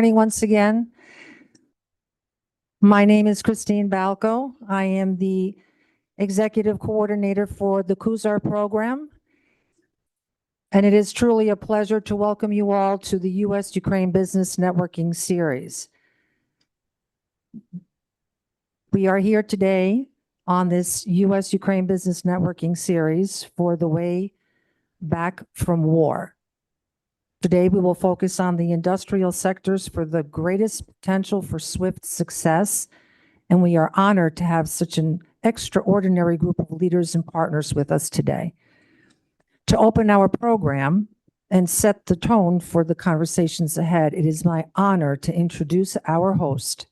Morning once again. My name is Christine Balko. I am the Executive Coordinator for the CUSUR program. And it is truly a pleasure to welcome you all to the US-Ukraine Business Networking Series. We are here today on this US-Ukraine Business Networking Series for the way back from war. Today, we will focus on the industrial sectors for the greatest potential for swift success, and we are honored to have such an extraordinary group of leaders and partners with us today. To open our program and set the tone for the conversations ahead, it is my honor to introduce our host,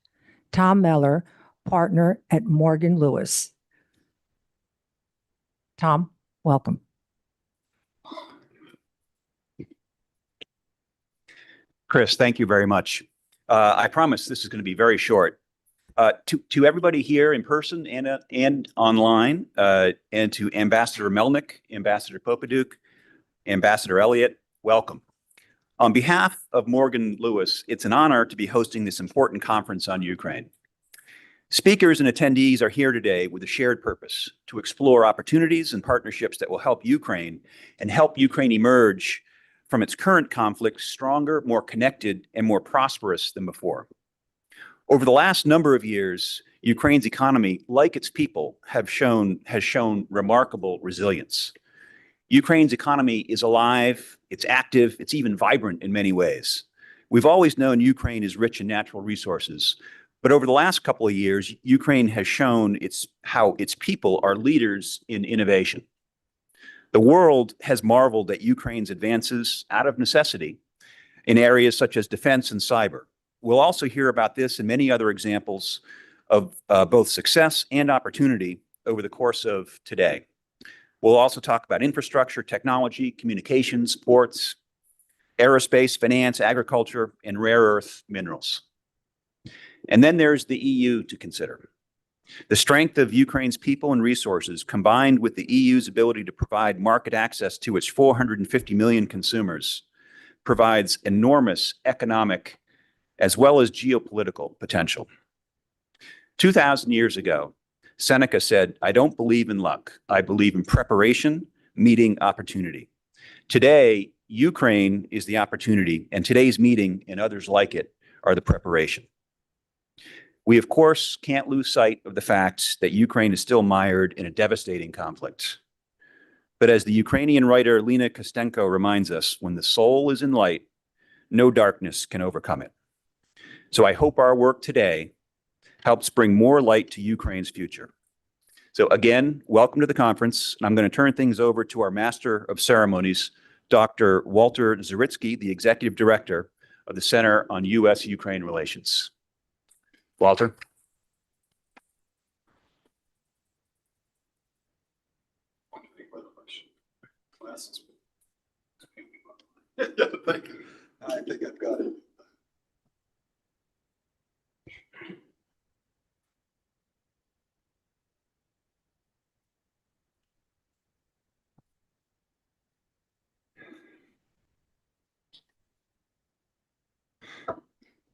Tom Mellor, partner at Morgan Lewis. Tom, welcome. Chris, thank you very much. I promise this is going to be very short. To everybody here in person and online, and to Ambassador Melnyk, Ambassador Popadiuk, Ambassador Elliott, welcome. On behalf of Morgan Lewis, it's an honor to be hosting this important conference on Ukraine. Speakers and attendees are here today with a shared purpose to explore opportunities and partnerships that will help Ukraine and help Ukraine emerge from its current conflict stronger, more connected, and more prosperous than before. Over the last number of years, Ukraine's economy, like its people, has shown remarkable resilience. Ukraine's economy is alive, it's active, it's even vibrant in many ways. We've always known Ukraine is rich in natural resources, but over the last couple of years, Ukraine has shown how its people are leaders in innovation. The world has marveled at Ukraine's advances out of necessity in areas such as defense and cyber. We'll also hear about this and many other examples of both success and opportunity over the course of today. We'll also talk about infrastructure, technology, communications, ports, aerospace, finance, agriculture, and rare earth minerals. And then there's the EU to consider. The strength of Ukraine's people and resources, combined with the EU's ability to provide market access to its 450 million consumers, provides enormous economic as well as geopolitical potential. 2,000 years ago, Seneca said, "I don't believe in luck. I believe in preparation, meeting opportunity." Today, Ukraine is the opportunity, and today's meeting and others like it are the preparation. We, of course, can't lose sight of the fact that Ukraine is still mired in a devastating conflict. But as the Ukrainian writer Lena Kostenko reminds us, when the soul is in light, no darkness can overcome it. So I hope our work today helps bring more light to Ukraine's future. So again, welcome to the conference. And I'm going to turn things over to our Master of Ceremonies, Dr. Walter Zaryckyj, the Executive Director of the Center on US-Ukraine Relations. Walter. Yeah, thank you. I think I've got it.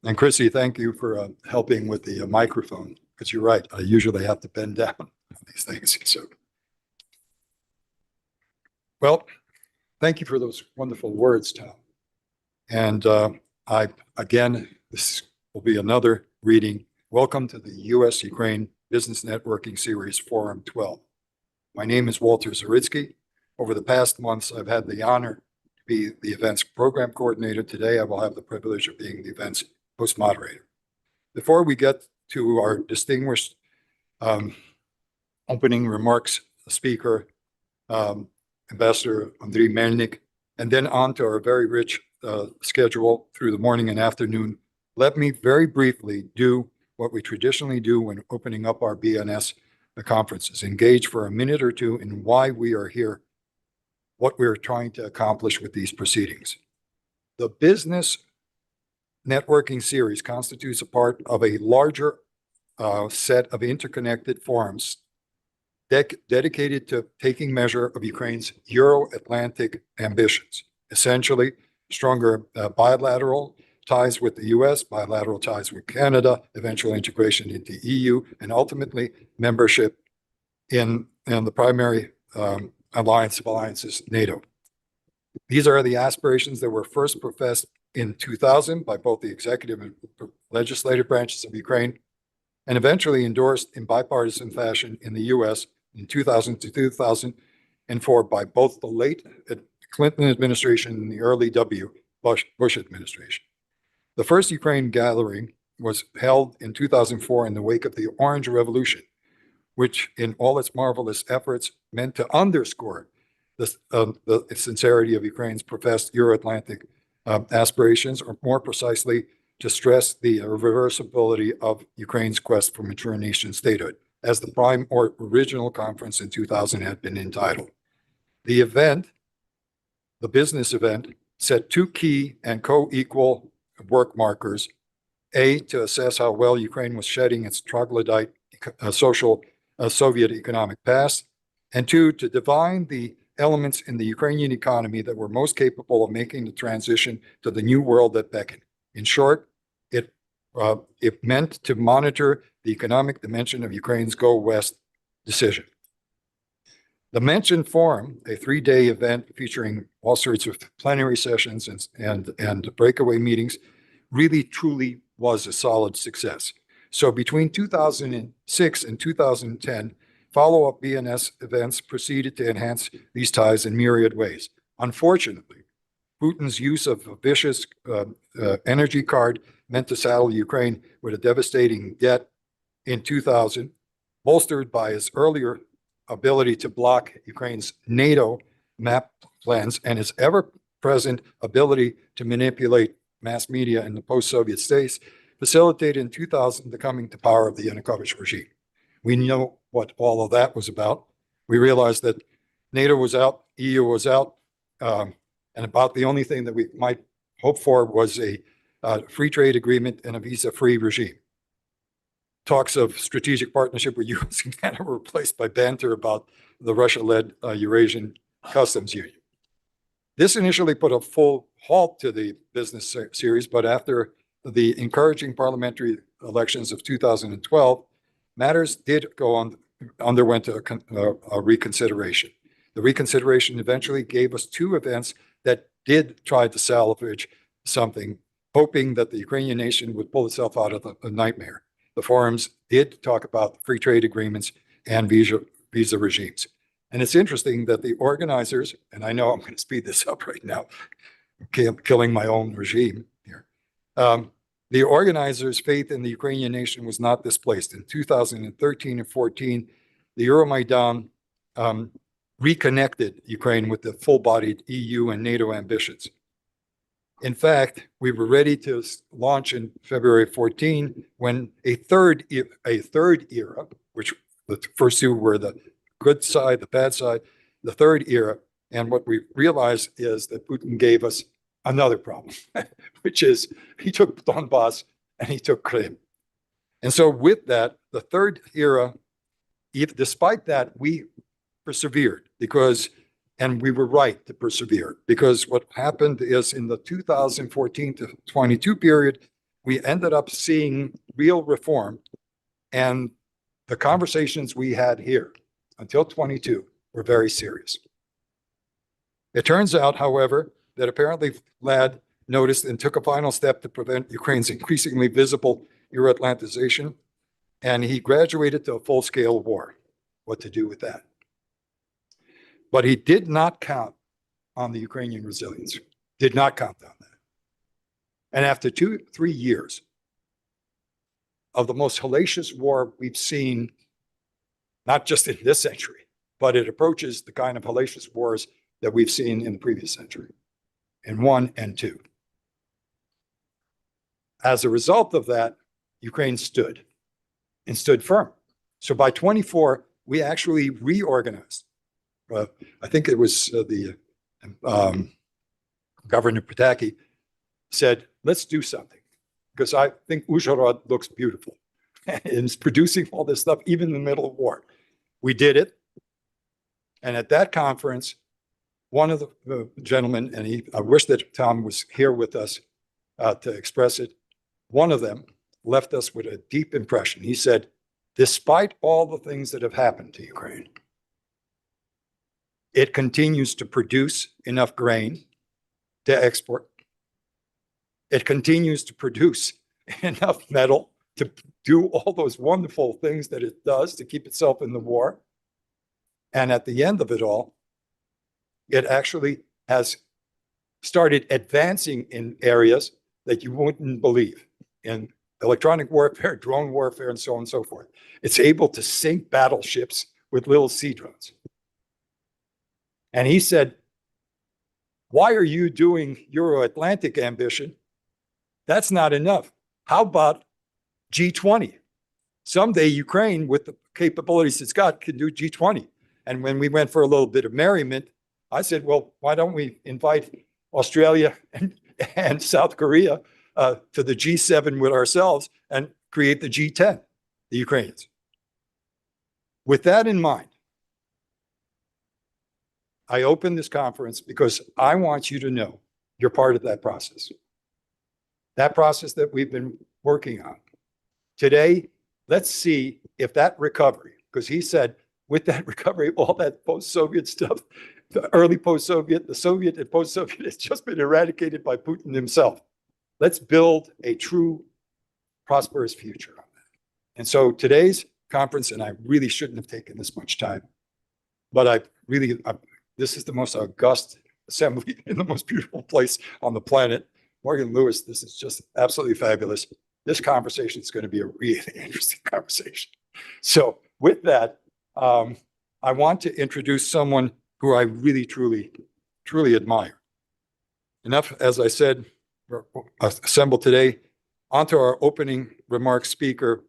And Chrissy, thank you for helping with the microphone, because you're right. I usually have to bend down on these things. So, well, thank you for those wonderful words, Tom. And this will be another reading. Welcome to the US-Ukraine Business Networking Series, Forum 12. My name is Walter Zaryckyj. Over the past months, I've had the honor to be the events program coordinator. Today, I will have the privilege of being the events host moderator. Before we get to our distinguished opening remarks speaker, Ambassador Andrii Melnyk, and then on to our very rich schedule through the morning and afternoon, let me very briefly do what we traditionally do when opening up our BNS conferences, engage for a minute or two in why we are here, what we're trying to accomplish with these proceedings. The business networking series constitutes a part of a larger set of interconnected forums dedicated to taking measure of Ukraine's Euro-Atlantic ambitions, essentially stronger bilateral, ties with the US, bilateral ties with Canada, eventual integration into EU, and ultimately membership in the primary alliance of alliances, NATO. These are the aspirations that were first professed in 2000 by both the executive and legislative branches of Ukraine, and eventually endorsed in bipartisan fashion in the US in 2000 to 2004 by both the late Clinton administration and the early Bush administration. The first Ukraine gathering was held in 2004 in the wake of the Orange Revolution, which in all its marvelous efforts meant to underscore the sincerity of Ukraine's professed Euro-Atlantic aspirations, or more precisely, to stress the irreversibility of Ukraine's quest for mature nation statehood, as the prime or original conference in 2000 had been entitled. The event, the business event, set two key and co-equal work markers: A, to assess how well Ukraine was shedding its troglodyte Soviet economic past, and two, to define the elements in the Ukrainian economy that were most capable of making the transition to the new world that beckoned. In short, it meant to monitor the economic dimension of Ukraine's Go West decision. The mentioned forum, a 3-day event featuring all sorts of plenary sessions and breakaway meetings, really truly was a solid success. So between 2006 and 2010, follow-up BNS events proceeded to enhance these ties in myriad ways. Unfortunately, Putin's use of a vicious energy card meant to saddle Ukraine with a devastating debt in 2000, bolstered by his earlier ability to block Ukraine's NATO map plans and his ever-present ability to manipulate mass media in the post-Soviet states, facilitated in 2000 the coming to power of the Yanukovych regime. We know what all of that was about. We realized that NATO was out, EU was out, and about the only thing that we might hope for was a free trade agreement and a visa-free regime. Talks of strategic partnership with US and Canada were replaced by banter about the Russia-led Eurasian Customs Union. This initially put a full halt to the business series, but after the encouraging parliamentary elections of 2012, matters did underwent a reconsideration. The reconsideration eventually gave us two events that did try to salvage something, hoping that the Ukrainian nation would pull itself out of the nightmare. The forums did talk about free trade agreements and visa regimes. And it's interesting that the organizers, and I know I'm going to speed this up right now, killing my own regime here. The organizers' faith in the Ukrainian nation was not displaced. In 2013 and 14, the Euromaidan reconnected Ukraine with the full-bodied EU and NATO ambitions. In fact, we were ready to launch in February 14 when a third era, which the first two were the good side, the bad side, the third era. And what we realized is that Putin gave us another problem, which is he took Donbass and he took Kyiv. And so with that, the third era, despite that, we persevered and we were right to persevere, because what happened is in the 2014 to 22 period, we ended up seeing real reform, and the conversations we had here until 22 were very serious. It turns out, however, that apparently Vlad noticed and took a final step to prevent Ukraine's increasingly visible Euro-Atlanticization, and he graduated to a full-scale war. What to do with that? But he did not count on the Ukrainian resilience, did not count on that. And after 2-3 years of the most hellacious war we've seen, not just in this century, but it approaches the kind of hellacious wars that we've seen in the previous century, in 1 and 2. As a result of that, Ukraine stood firm. So by 24, we actually reorganized. I think it was Governor Popadiuk said, let's do something, because I think Uzhhorod looks beautiful and it's producing all this stuff even in the middle of war. We did it. And at that conference, one of the gentlemen, and I wish that Tom was here with us, to express it. One of them left us with a deep impression. He said, despite all the things that have happened to Ukraine, it continues to produce enough grain to export. It continues to produce enough metal to do all those wonderful things that it does to keep itself in the war. And at the end of it all, it actually has started advancing in areas that you wouldn't believe, in electronic warfare, drone warfare, and so on and so forth. It's able to sink battleships with little sea drones. And he said, why are you doing Euro-Atlantic ambition? That's not enough. How about G20? Someday Ukraine, with the capabilities it's got, can do G20. And when we went for a little bit of merriment, I said, well, why don't we invite Australia and South Korea to the G7 with ourselves and create the G10, the Ukrainians. With that in mind, I opened this conference because I want you to know you're part of that process. That process that we've been working on. Today, let's see if that recovery, because he said with that recovery, all that post-Soviet stuff, the early post-Soviet, the Soviet and post-Soviet has just been eradicated by Putin himself. Let's build a true prosperous future on that. And so today's conference, and I really shouldn't have taken this much time, but this is the most august assembly in the most beautiful place on the planet. Morgan Lewis, this is just absolutely fabulous. This conversation is going to be a really interesting conversation. So with that, I want to introduce someone who I really, truly, truly admire. Enough, as I said, assembled today. Onto our opening remarks speaker,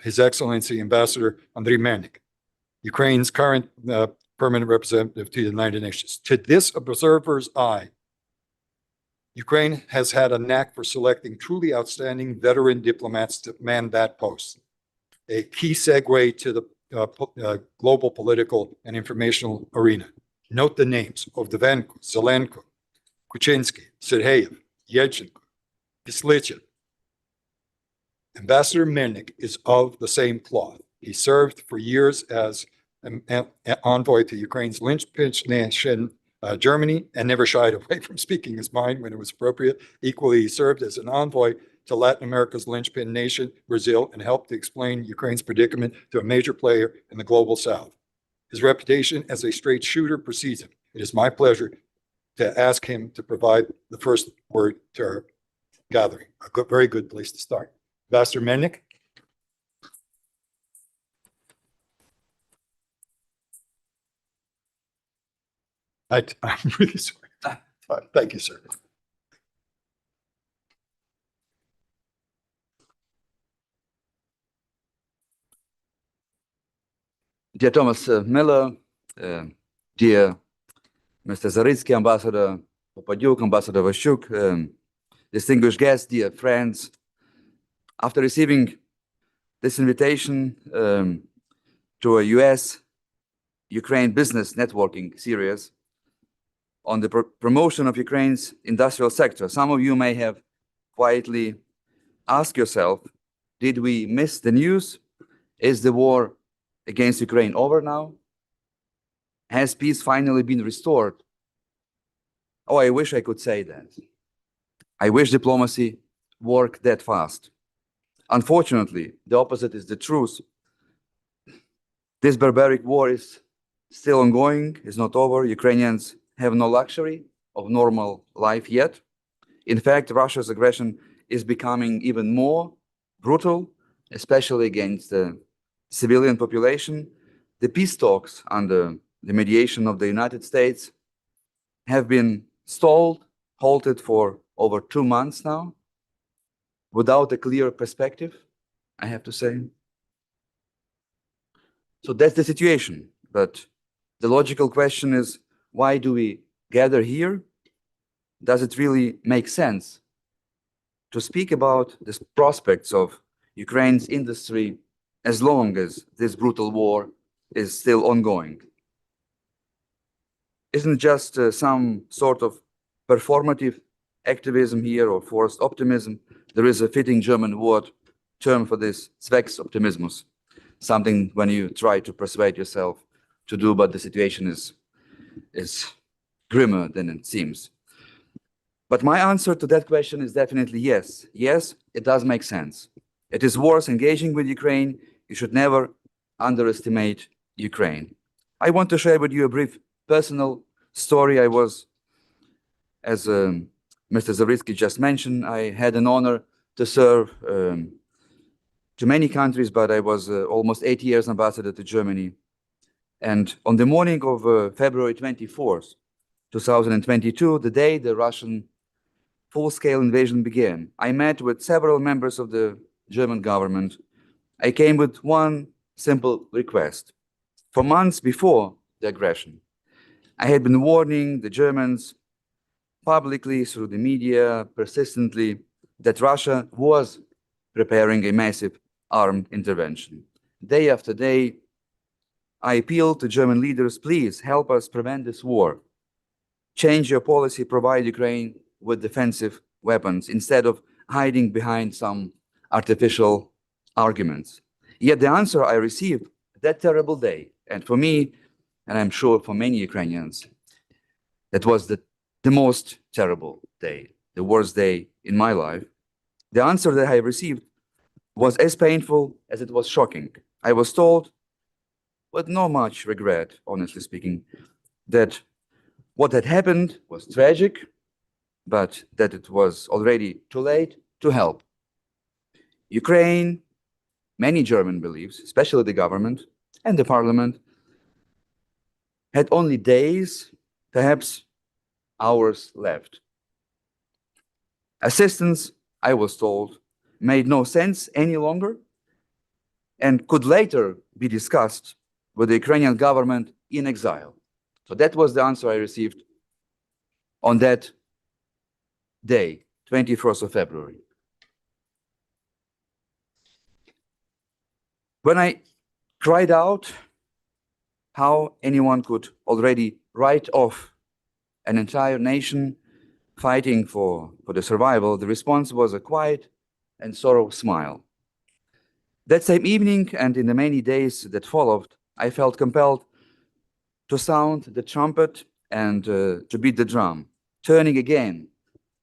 His Excellency Ambassador Andrii Melnyk, Ukraine's current permanent representative to the United Nations. To this observer's eye, Ukraine has had a knack for selecting truly outstanding veteran diplomats to man that post. A key segue to the global political and informational arena. Note the names of Ovdivenko, Zelenko, Kuczynski, Sergeyev, Yelchenko, Kislitsin. Ambassador Melnyk is of the same cloth. He served for years as an envoy to Ukraine's linchpin nation, Germany, and never shied away from speaking his mind when it was appropriate. Equally, he served as an envoy to Latin America's linchpin nation, Brazil, and helped to explain Ukraine's predicament to a major player in the global South. His reputation as a straight shooter precedes him. It is my pleasure to ask him to provide the first word to our gathering. A very good place to start. Ambassador Melnyk. I'm really sorry. Thank you, sir. Dear Thomas Mellor, dear Mr. Zaryckyj, Ambassador Popadiuk, Ambassador Pyziur, distinguished guests, dear friends, after receiving this invitation to a US-Ukraine business networking series on the promotion of Ukraine's industrial sector, some of you may have quietly asked yourself, did we miss the news? Is the war against Ukraine over now? Has peace finally been restored? Oh, I wish I could say that. I wish diplomacy worked that fast. Unfortunately, the opposite is the truth. This barbaric war is still ongoing, is not over. Ukrainians have no luxury of normal life yet. In fact, Russia's aggression is becoming even more brutal, especially against the civilian population. The peace talks under the mediation of the United States have been stalled, halted for over 2 months now, without a clear perspective, I have to say. So that's the situation. But the logical question is, why do we gather here? Does it really make sense to speak about the prospects of Ukraine's industry as long as this brutal war is still ongoing? Isn't just some sort of performative activism here or forced optimism. There is a fitting German word term for this, Zwecksoptimismus, something when you try to persuade yourself to do, but the situation is grimmer than it seems. But my answer to that question is definitely yes. Yes, it does make sense. It is worth engaging with Ukraine. You should never underestimate Ukraine. I want to share with you a brief personal story. I was, as Mr. Zaryckyj just mentioned, I had an honor to serve to many countries, but I was almost 8 years ambassador to Germany. And on the morning of February 24th, 2022, the day the Russian full-scale invasion began, I met with several members of the German government. I came with one simple request. For months before the aggression, I had been warning the Germans publicly through the media persistently that Russia was preparing a massive armed intervention. Day after day, I appealed to German leaders, please help us prevent this war. Change your policy, provide Ukraine with defensive weapons instead of hiding behind some artificial arguments. Yet the answer I received that terrible day, and for me, and I'm sure for many Ukrainians, that was the most terrible day, the worst day in my life. The answer that I received was as painful as it was shocking. I was told, with not much regret, honestly speaking, that what had happened was tragic, but that it was already too late to help. Ukraine, many German beliefs, especially the government and the parliament, had only days, perhaps hours left. Assistance, I was told, made no sense any longer and could later be discussed with the Ukrainian government in exile. So that was the answer I received on that day, 21st of February. When I cried out how anyone could already write off an entire nation fighting for the survival, the response was a quiet and sorrow smile. That same evening and in the many days that followed, I felt compelled to sound the trumpet and to beat the drum, turning again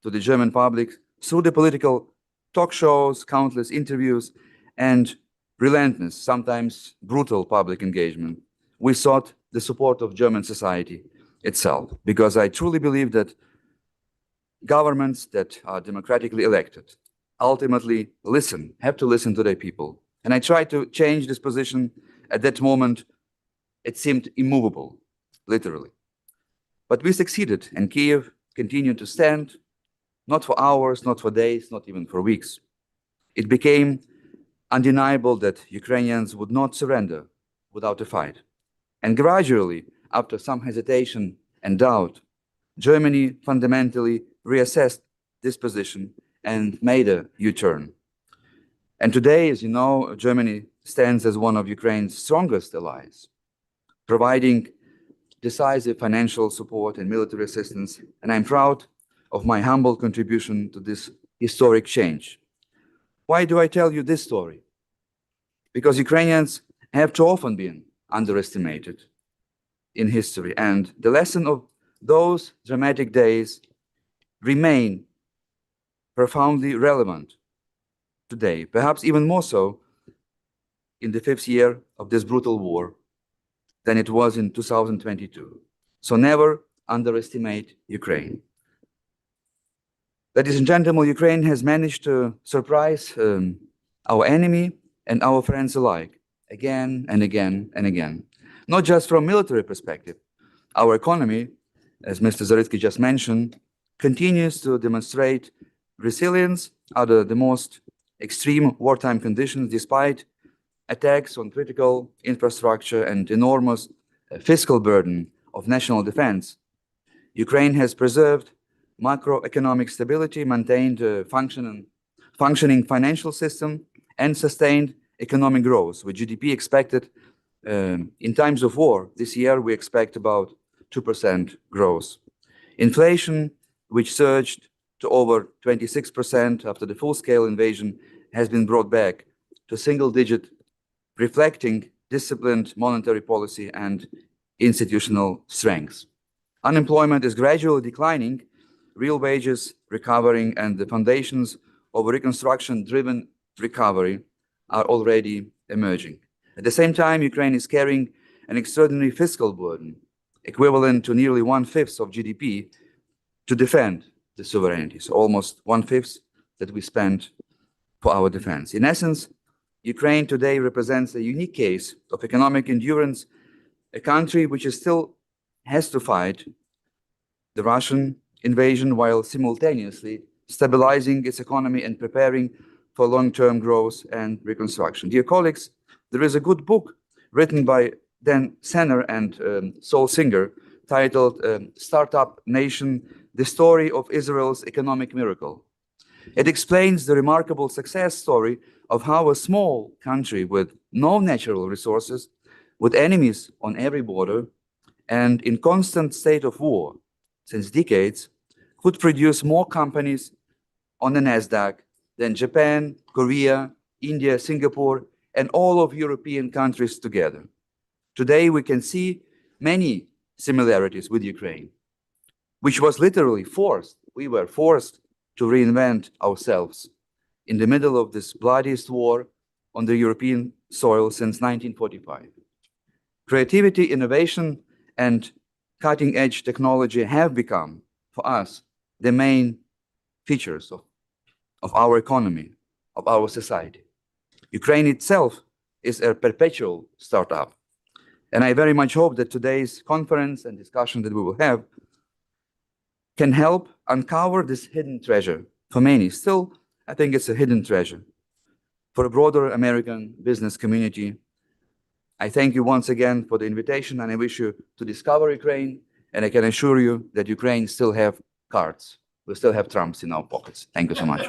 to the German public through the political talk shows, countless interviews, and relentless, sometimes brutal public engagement. We sought the support of German society itself, because I truly believe that governments that are democratically elected ultimately have to listen to their people. And I tried to change this position. At that moment, it seemed immovable, literally. But we succeeded, and Kyiv continued to stand, not for hours, not for days, not even for weeks. It became undeniable that Ukrainians would not surrender without a fight. And gradually, after some hesitation and doubt, Germany fundamentally reassessed this position and made a U-turn. And today, as you know, Germany stands as one of Ukraine's strongest allies, providing decisive financial support and military assistance. And I'm proud of my humble contribution to this historic change. Why do I tell you this story? Because Ukrainians have too often been underestimated in history, and the lesson of those dramatic days remain profoundly relevant today, perhaps even more so in the 5th year of this brutal war than it was in 2022. So never underestimate Ukraine. Ladies and gentlemen, Ukraine has managed to surprise our enemy and our friends alike, again and again and again. Not just from a military perspective. Our economy, as Mr. Zaryckyj just mentioned, continues to demonstrate resilience under the most extreme wartime conditions, despite attacks on critical infrastructure and enormous fiscal burden of national defense. Ukraine has preserved macroeconomic stability, maintained a functioning financial system, and sustained economic growth, with GDP expected in times of war. This year, we expect about 2% growth. Inflation, which surged to over 26% after the full-scale invasion has been brought back to single digit, reflecting disciplined monetary policy and institutional strength. Unemployment is gradually declining, real wages recovering, and the foundations of a reconstruction-driven recovery are already emerging. At the same time, Ukraine is carrying an extraordinary fiscal burden, equivalent to nearly 1/5 of GDP, to defend the sovereignty. So almost 1/5 that we spend for our defense. In essence, Ukraine today represents a unique case of economic endurance, a country which is still has to fight the Russian invasion while simultaneously stabilizing its economy and preparing for long-term growth and reconstruction. Dear colleagues, there is a good book written by Dan Senner and Saul Singer titled Startup Nation, The Story of Israel's Economic Miracle. It explains the remarkable success story of how a small country with no natural resources, with enemies on every border, and in constant state of war since decades, could produce more companies on the NASDAQ than Japan, Korea, India, Singapore, and all of European countries together. Today, we can see many similarities with Ukraine, which was literally forced. We were forced to reinvent ourselves in the middle of this bloodiest war on the European soil since 1945. Creativity, innovation, and cutting-edge technology have become, for us, the main features of our economy, of our society. Ukraine itself is a perpetual startup. And I very much hope that today's conference and discussion that we will have can help uncover this hidden treasure for many. Still, I think it's a hidden treasure. For a broader American business community, I thank you once again for the invitation, and I wish you to discover Ukraine. And I can assure you that Ukraine still have cards. We still have trumps in our pockets. Thank you so much.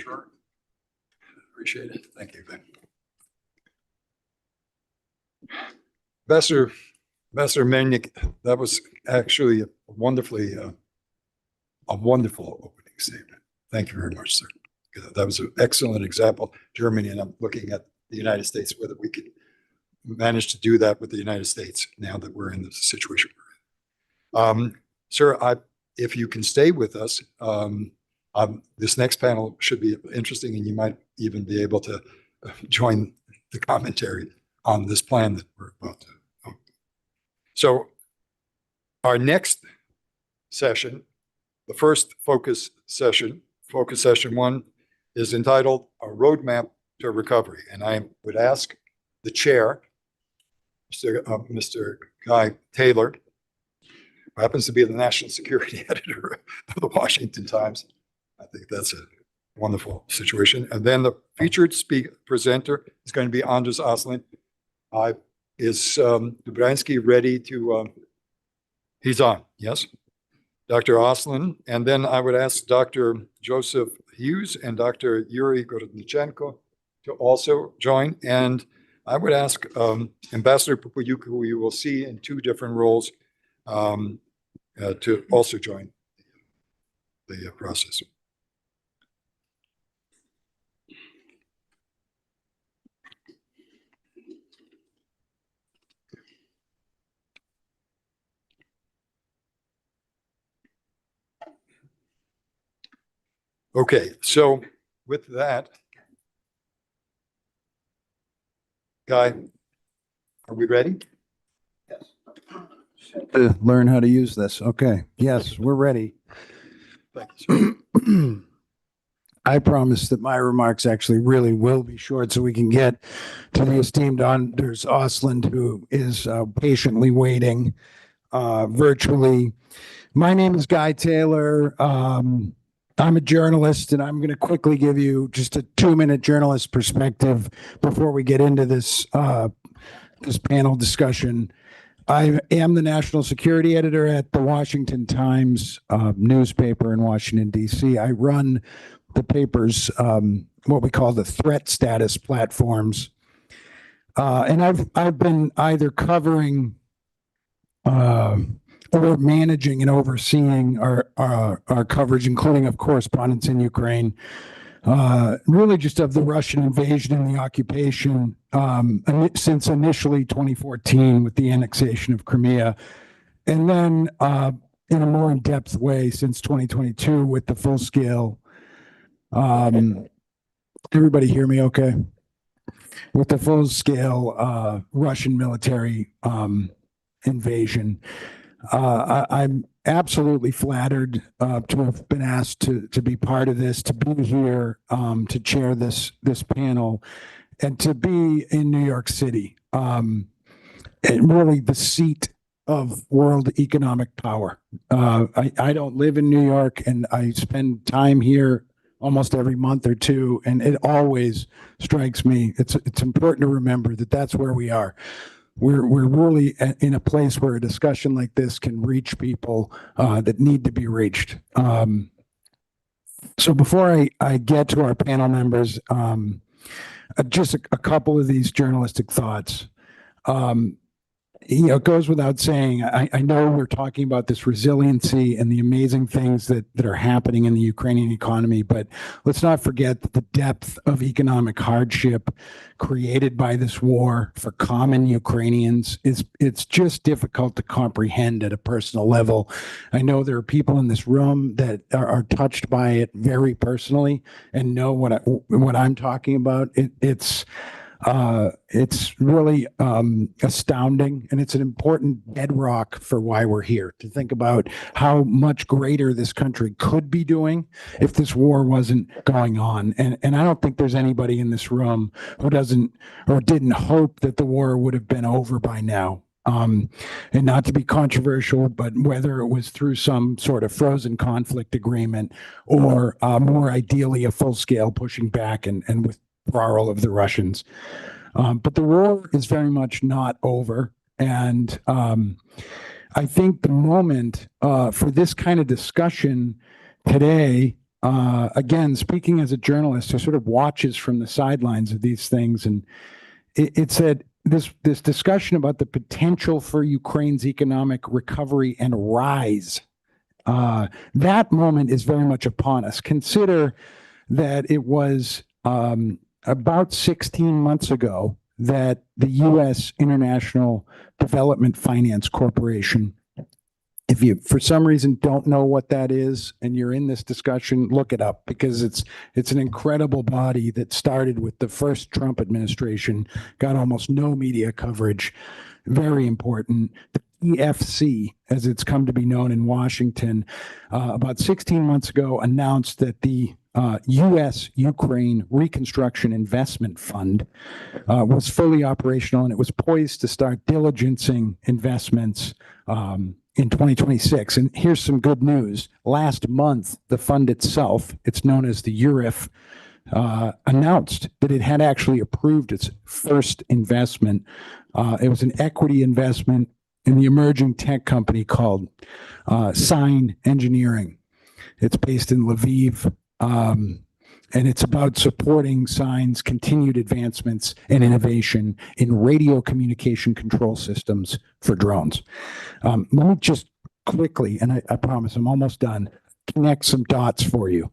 Sure. Appreciate it. Thank you, Ben. Ambassador Melnyk, that was actually a wonderful opening statement. Thank you very much, sir. That was an excellent example. Germany, and I'm looking at the United States, whether we could manage to do that with the United States now that we're in the situation we're in. Sir, if you can stay with us, this next panel should be interesting, and you might even be able to join the commentary on this plan that we're about to. So our next session, the first focus session 1, is entitled A Roadmap to Recovery. And I would ask the chair, Mr. Guy Taylor, who happens to be the national security editor of the Washington Times. I think that's a wonderful situation. And then the featured presenter is going to be Andrii Åslund. Is Dubransky ready to, he's on, yes? Dr. Åslund. And then I would ask Dr. Joseph Hughes and Dr. Yuriy Gorodnichenko to also join. And I would ask Ambassador Popadiuk, who you will see in 2 different roles, to also join the process. Okay, so with that, Guy, are we ready? Yes. To learn how to use this. Okay. Yes, we're ready. Thank you, sir. I promise that my remarks actually really will be short so we can get to the esteemed Andrii Åslund, who is patiently waiting virtually. My name is Guy Taylor. I'm a journalist, and I'm going to quickly give you just a 2-minute journalist perspective before we get into this this panel discussion. I am the national security editor at the Washington Times newspaper in Washington, D.C. I run the paper's what we call the threat status platforms. And I've been either covering or managing and overseeing our coverage, including of correspondence in Ukraine, really just of the Russian invasion and the occupation since initially 2014 with the annexation of Crimea, and then in a more in-depth way since 2022 with the full-scale. Everybody hear me okay? With the full-scale Russian military invasion. I'm absolutely flattered to have been asked to be part of this, to be here, to chair this panel, and to be in New York City, and really the seat of world economic power. I don't live in New York, and I spend time here almost every month or two, and it always strikes me. It's important to remember that that's where we are. We're really in a place where a discussion like this can reach people that need to be reached. So before I get to our panel members, just a couple of these journalistic thoughts. It goes without saying, I know we're talking about this resiliency and the amazing things that are happening in the Ukrainian economy, but let's not forget that the depth of economic hardship created by this war for common Ukrainians it's just difficult to comprehend at a personal level. I know there are people in this room that are touched by it very personally and know what I'm talking about. It's really astounding, and it's an important bedrock for why we're here, to think about how much greater this country could be doing if this war wasn't going on. And I don't think there's anybody in this room who doesn't or didn't hope that the war would have been over by now. And not to be controversial, but whether it was through some sort of frozen conflict agreement or more ideally a full-scale pushing back and with withdrawal of the Russians. But the war is very much not over. And I think the moment for this kind of discussion today, again, speaking as a journalist who sort of watches from the sidelines of these things, and it said this discussion about the potential for Ukraine's economic recovery and rise, that moment is very much upon us. Consider that it was about 16 months ago that the U.S. International Development Finance Corporation, if you for some reason don't know what that is and you're in this discussion, look it up, because it's an incredible body that started with the first Trump administration, got almost no media coverage, very important. The EFC, as it's come to be known in Washington, about 16 months ago announced that the US-Ukraine Reconstruction Investment Fund was fully operational, and it was poised to start diligencing investments in 2026. And here's some good news. Last month, the fund itself, it's known as the URIF, announced that it had actually approved its first investment. It was an equity investment in the emerging tech company called Sign Engineering. It's based in Lviv. And it's about supporting Sign's continued advancements and innovation in radio communication control systems for drones. Let me just quickly, and I promise I'm almost done, connect some dots for you.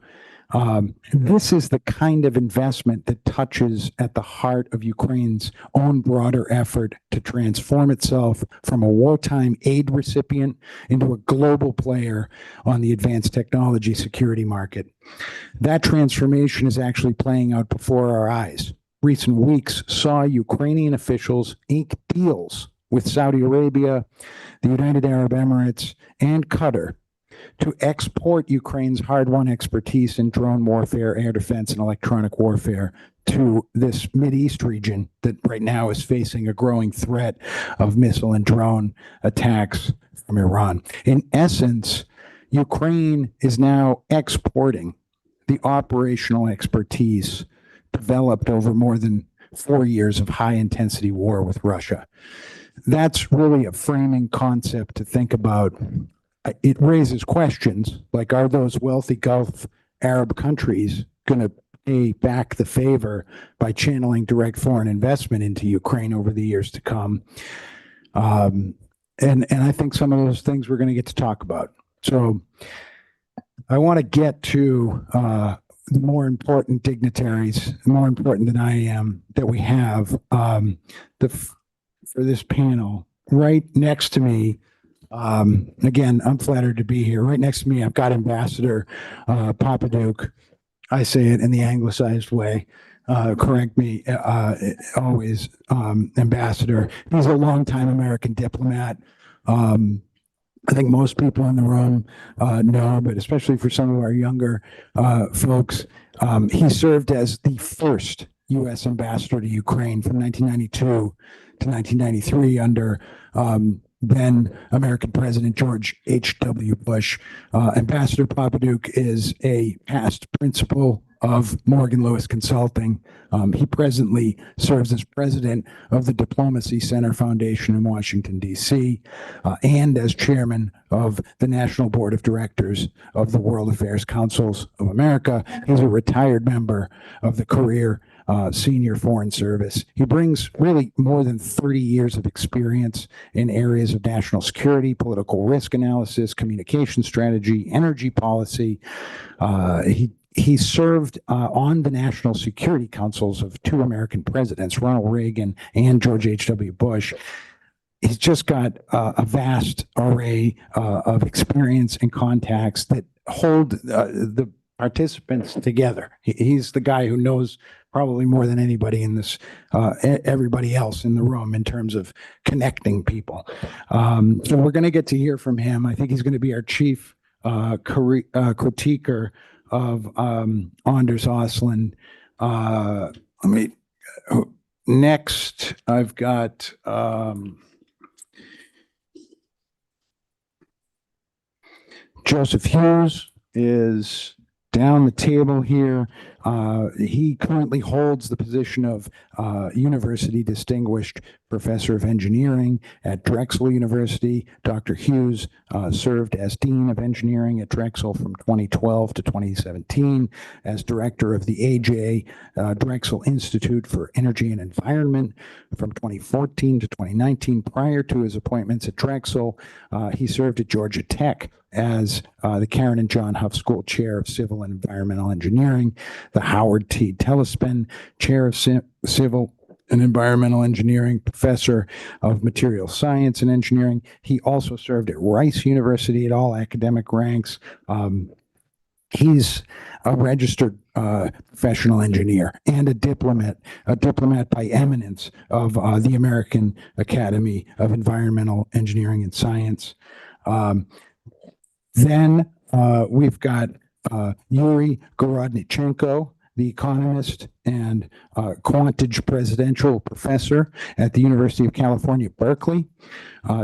This is the kind of investment that touches at the heart of Ukraine's own broader effort to transform itself from a wartime aid recipient into a global player on the advanced technology security market. That transformation is actually playing out before our eyes. Recent weeks saw Ukrainian officials ink deals with Saudi Arabia, the United Arab Emirates, and Qatar to export Ukraine's hard-won expertise in drone warfare, air defense, and electronic warfare to this Mideast region that right now is facing a growing threat of missile and drone attacks from Iran. In essence, Ukraine is now exporting the operational expertise developed over more than 4 years of high-intensity war with Russia. That's really a framing concept to think about. It raises questions like, are those wealthy Gulf Arab countries going to pay back the favor by channeling direct foreign investment into Ukraine over the years to come? And I think some of those things we're going to get to talk about. So I want to get to the more important dignitaries, more important than I am, that we have for this panel. Right next to me, again, I'm flattered to be here. Right next to me, I've got Ambassador Popadiuk. I say it in the anglicized way. Correct me, always, Ambassador. He's a longtime American diplomat. I think most people in the room know, but especially for some of our younger folks, he served as the first U.S. ambassador to Ukraine from 1992 to 1993 under then American President George H.W. Bush. Ambassador Popadiuk is a past principal of Morgan Lewis Consulting. He presently serves as president of the Diplomacy Center Foundation in Washington, D.C., and as chairman of the National Board of Directors of the World Affairs Councils of America. He's a retired member of the Career Senior Foreign Service. He brings really more than 30 years of experience in areas of national security, political risk analysis, communication strategy, energy policy. He served on the national security councils of two American presidents, Ronald Reagan and George H.W. Bush. He's just got a vast array of experience and contacts that hold the participants together. He's the guy who knows probably more than anybody in this, everybody else in the room in terms of connecting people. So we're going to get to hear from him. I think he's going to be our chief critiquer of Anders Åslund. Next, I've got Joseph Hughes is down the table here. He currently holds the position of University Distinguished Professor of Engineering at Drexel University. Dr. Hughes served as Dean of Engineering at Drexel from 2012 to 2017, as Director of the AJ Drexel Institute for Energy and Environment from 2014 to 2019. Prior to his appointments at Drexel, he served at Georgia Tech as the Karen and John Huff School Chair of Civil and Environmental Engineering, the Howard T. Telespin Chair of Civil and Environmental Engineering, Professor of Material Science and Engineering. He also served at Rice University at all academic ranks. He's a registered professional engineer and a diplomat by eminence of the American Academy of Environmental Engineering and Science. Then we've got Yuriy Gorodnichenko, the economist and Quantage Presidential Professor at the University of California, Berkeley.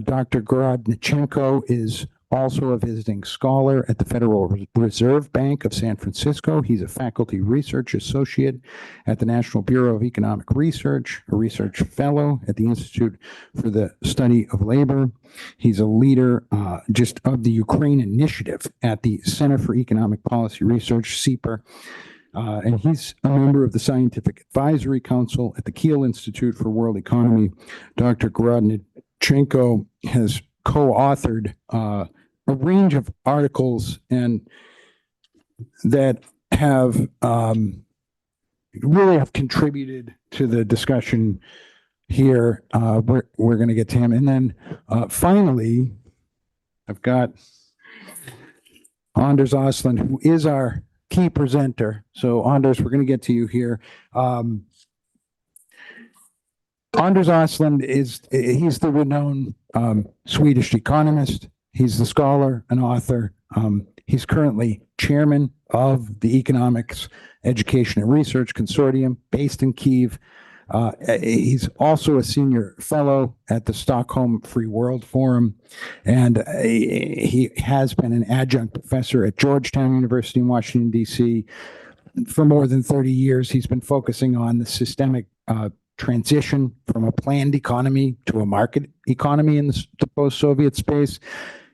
Dr. Gorodnichenko is also a visiting scholar at the Federal Reserve Bank of San Francisco. He's a faculty research associate at the National Bureau of Economic Research, a research fellow at the Institute for the Study of Labor. He's a leader just of the Ukraine Initiative at the Center for Economic Policy Research, CEPR. And he's a member of the Scientific Advisory Council at the Kiel Institute for World Economy. Dr. Gorodnichenko has co-authored a range of articles and that have really have contributed to the discussion here. We're going to get to him. And then finally, I've got Anders Åslund, who is our key presenter. So Anders, we're going to get to you here. Anders Åslund he's the renowned Swedish economist. He's the scholar and author. He's currently chairman of the Economics Education and Research Consortium based in Kyiv. He's also a senior fellow at the Stockholm Free World Forum, and he has been an adjunct professor at Georgetown University in Washington, D.C. For more than 30 years. He's been focusing on the systemic transition from a planned economy to a market economy in the post-Soviet space.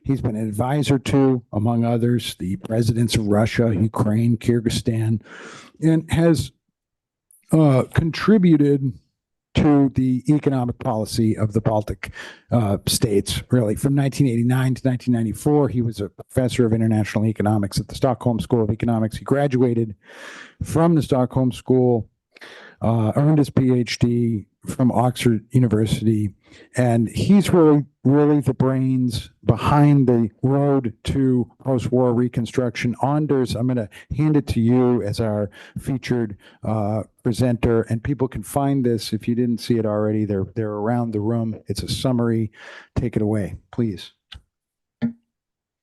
He's been an advisor to, among others, the presidents of Russia, Ukraine, Kyrgyzstan, and has contributed to the economic policy of the Baltic states, really. From 1989 to 1994, he was a professor of international economics at the Stockholm School of Economics. He graduated from the Stockholm School, earned his PhD from Oxford University, and he's really the brains behind the road to post-war reconstruction. Anders, I'm going to hand it to you as our featured presenter, and people can find this if you didn't see it already. They're around the room. It's a summary. Take it away, please.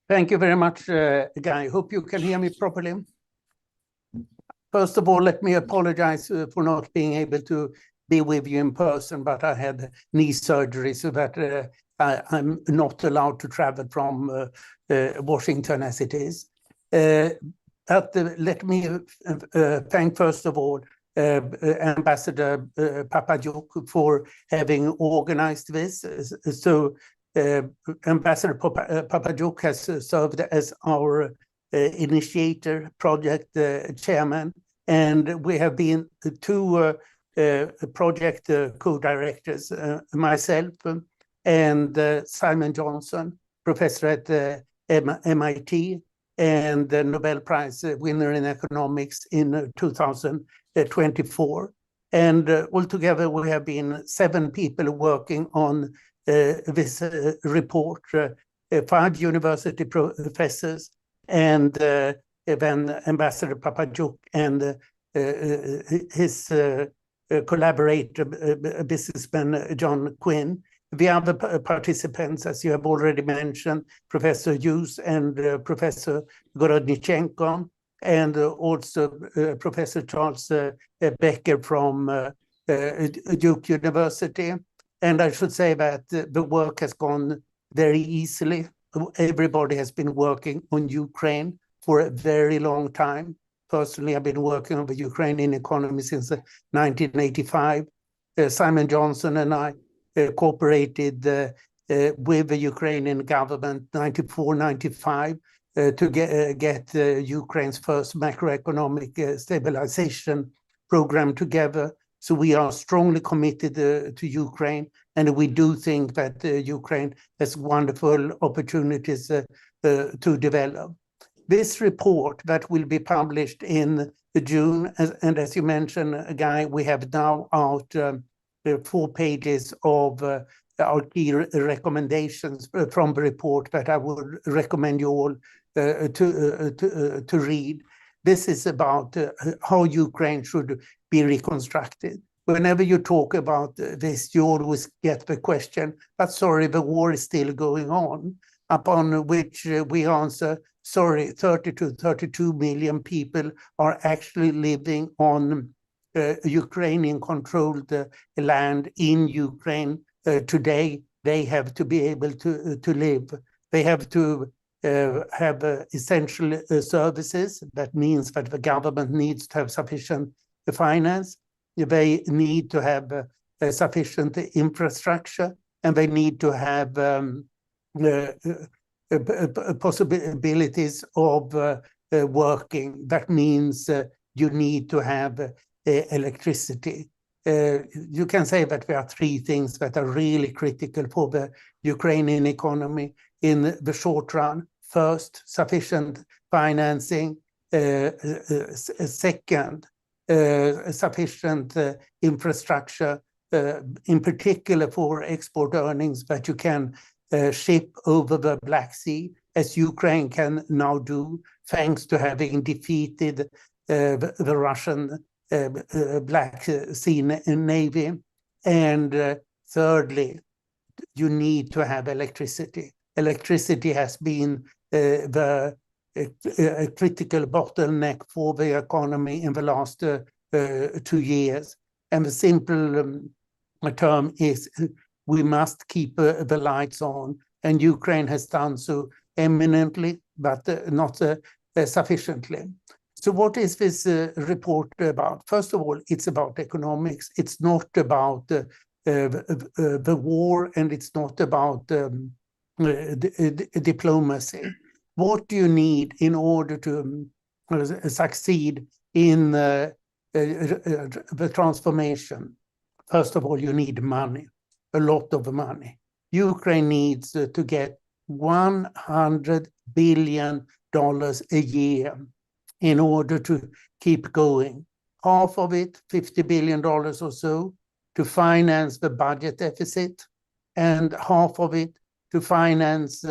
Thank you very much, Guy. Hope you can hear me properly. First of all, let me apologize for not being able to be with you in person, but I had knee surgery, so that I'm not allowed to travel from Washington as it is. But let me thank, first of all, Ambassador Popadiuk for having organized this. So Ambassador Popadiuk has served as our initiator, project chairman, and we have been two project co-directors, myself and Simon Johnson, professor at MIT and the Nobel Prize winner in economics in 2024. And altogether, we have been 7 people working on this report, 5 university professors, and then Ambassador Popadiuk and his collaborator, businessman John Quinn. The other participants, as you have already mentioned, Professor Hughes and Professor Gorodnichenko, and also Professor Charles Becker from Duke University. And I should say that the work has gone very easily. Everybody has been working on Ukraine for a very long time. Personally, I've been working on the Ukrainian economy since 1985. Simon Johnson and I cooperated with the Ukrainian government 94-95 to get Ukraine's first macroeconomic stabilization program together. So we are strongly committed to Ukraine, and we do think that Ukraine has wonderful opportunities to develop. This report that will be published in June, and as you mentioned, Guy, we have now out 4 pages of our key recommendations from the report that I would recommend you all to read. This is about how Ukraine should be reconstructed. Whenever you talk about this, you always get the question, but sorry, the war is still going on, upon which we answer, sorry, 30 to 32 million people are actually living on Ukrainian-controlled land in Ukraine today. They have to be able to live. They have to have essential services. That means that the government needs to have sufficient finance. They need to have sufficient infrastructure, and they need to have possibilities of working. That means you need to have electricity. You can say that there are 3 things that are really critical for the Ukrainian economy in the short run. First, sufficient financing. Second, sufficient infrastructure, in particular for export earnings that you can ship over the Black Sea, as Ukraine can now do, thanks to having defeated the Russian Black Sea Navy. And thirdly, you need to have electricity. Electricity has been the critical bottleneck for the economy in the last 2 years. And the simple term is we must keep the lights on. And Ukraine has done so eminently, but not sufficiently. So what is this report about? First of all, it's about economics. It's not about the war, and it's not about diplomacy. What do you need in order to succeed in the transformation? First of all, you need money, a lot of money. Ukraine needs to get $100 billion a year in order to keep going. Half of it, $50 billion or so, to finance the budget deficit, and half of it to finance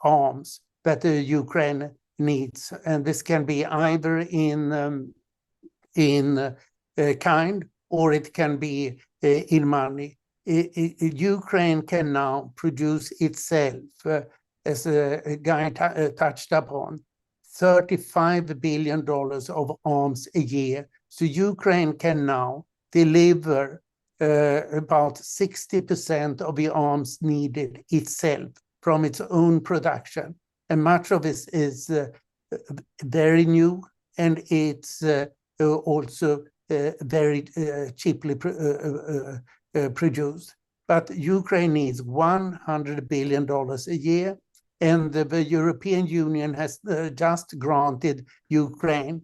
arms that Ukraine needs. And this can be either in kind, or it can be in money. Ukraine can now produce itself, as a guy touched upon, $35 billion of arms a year. So Ukraine can now deliver about 60% of the arms needed itself from its own production. And much of this is very new, and it's also very cheaply produced. But Ukraine needs $100 billion a year, and the European Union has just granted Ukraine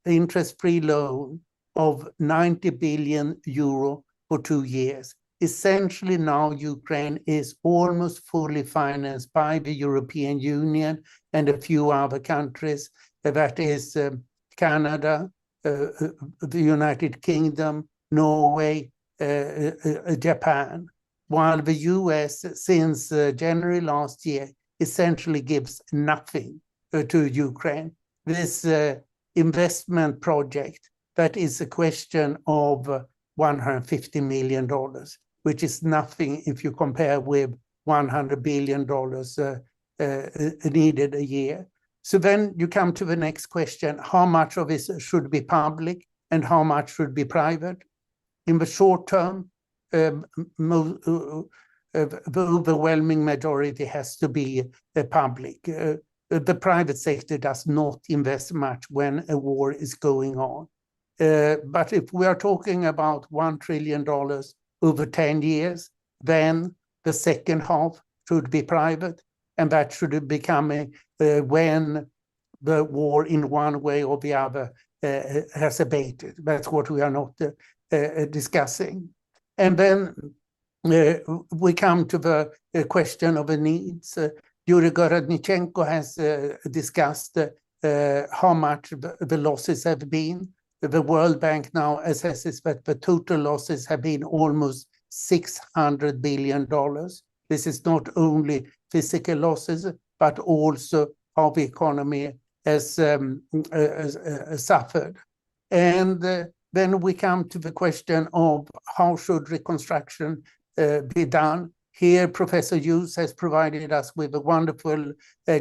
interest-free loan of 90 billion euro for 2 years. Essentially now Ukraine is almost fully financed by the European Union and a few other countries, that is Canada, the United Kingdom, Norway, Japan, while the US, since January last year, essentially gives nothing to Ukraine. This investment project, that is a question of $150 million, which is nothing if you compare with $100 billion needed a year. So then you come to the next question: how much of this should be public and how much should be private? In the short term, the overwhelming majority has to be public. The private sector does not invest much when a war is going on. But if we are talking about $1 trillion over 10 years, then the second half should be private, and that should become when the war in one way or the other has abated. That's what we are not discussing. And then we come to the question of the needs. Yuriy Gorodnichenko has discussed how much the losses have been. The World Bank now assesses that the total losses have been almost $600 billion. This is not only physical losses, but also how the economy has suffered. And then we come to the question of how should reconstruction be done. Here, Professor Hughes has provided us with a wonderful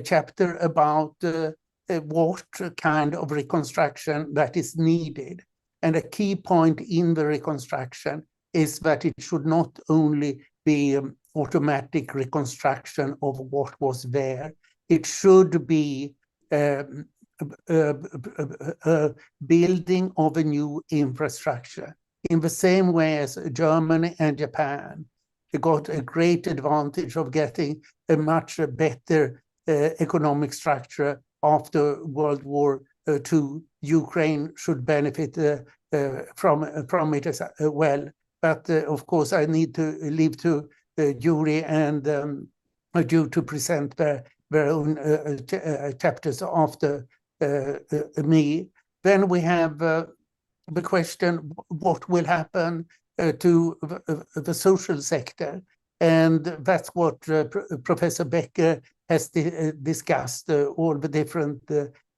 chapter about what kind of reconstruction that is needed. And a key point in the reconstruction is that it should not only be automatic reconstruction of what was there. It should be building of a new infrastructure. In the same way as Germany and Japan, they got a great advantage of getting a much better economic structure after World War II. Ukraine should benefit from it as well. But of course, I need to leave to Yuriy and Jude to present their own chapters after me. Then we have the question, what will happen to the social sector? And that's what Professor Becker has discussed, all the different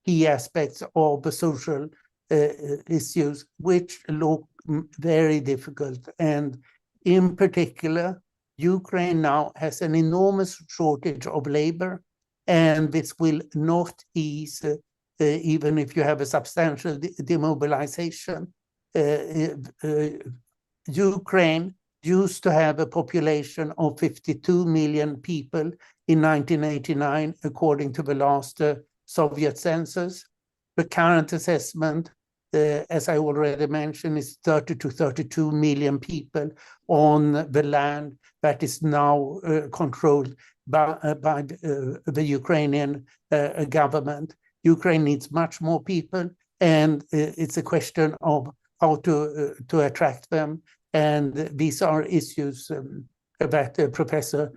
key aspects of the social issues, which look very difficult. And in particular, Ukraine now has an enormous shortage of labor, and this will not ease even if you have a substantial demobilization. Ukraine used to have a population of 52 million people in 1989, according to the last Soviet census. The current assessment as I already mentioned, is 30 to 32 million people on the land that is now controlled by the Ukrainian government. Ukraine needs much more people, and it's a question of how to attract them. And these are issues that Professor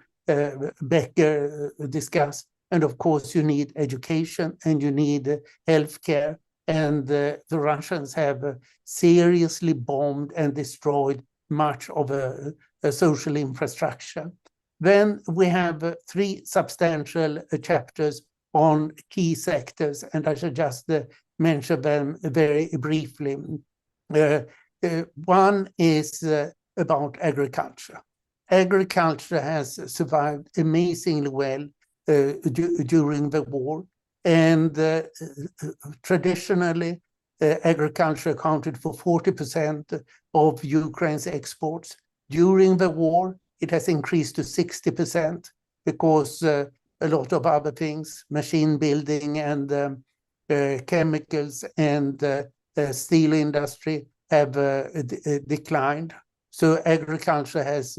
Becker discussed. And of course, you need education and you need healthcare. And the Russians have seriously bombed and destroyed much of a social infrastructure. Then we have 3 substantial chapters on key sectors, and I should just mention them very briefly. One is about agriculture. Agriculture has survived amazingly well during the war, and traditionally agriculture accounted for 40% of Ukraine's exports. During the war, it has increased to 60% because a lot of other things, machine building and chemicals and steel industry have declined. So agriculture has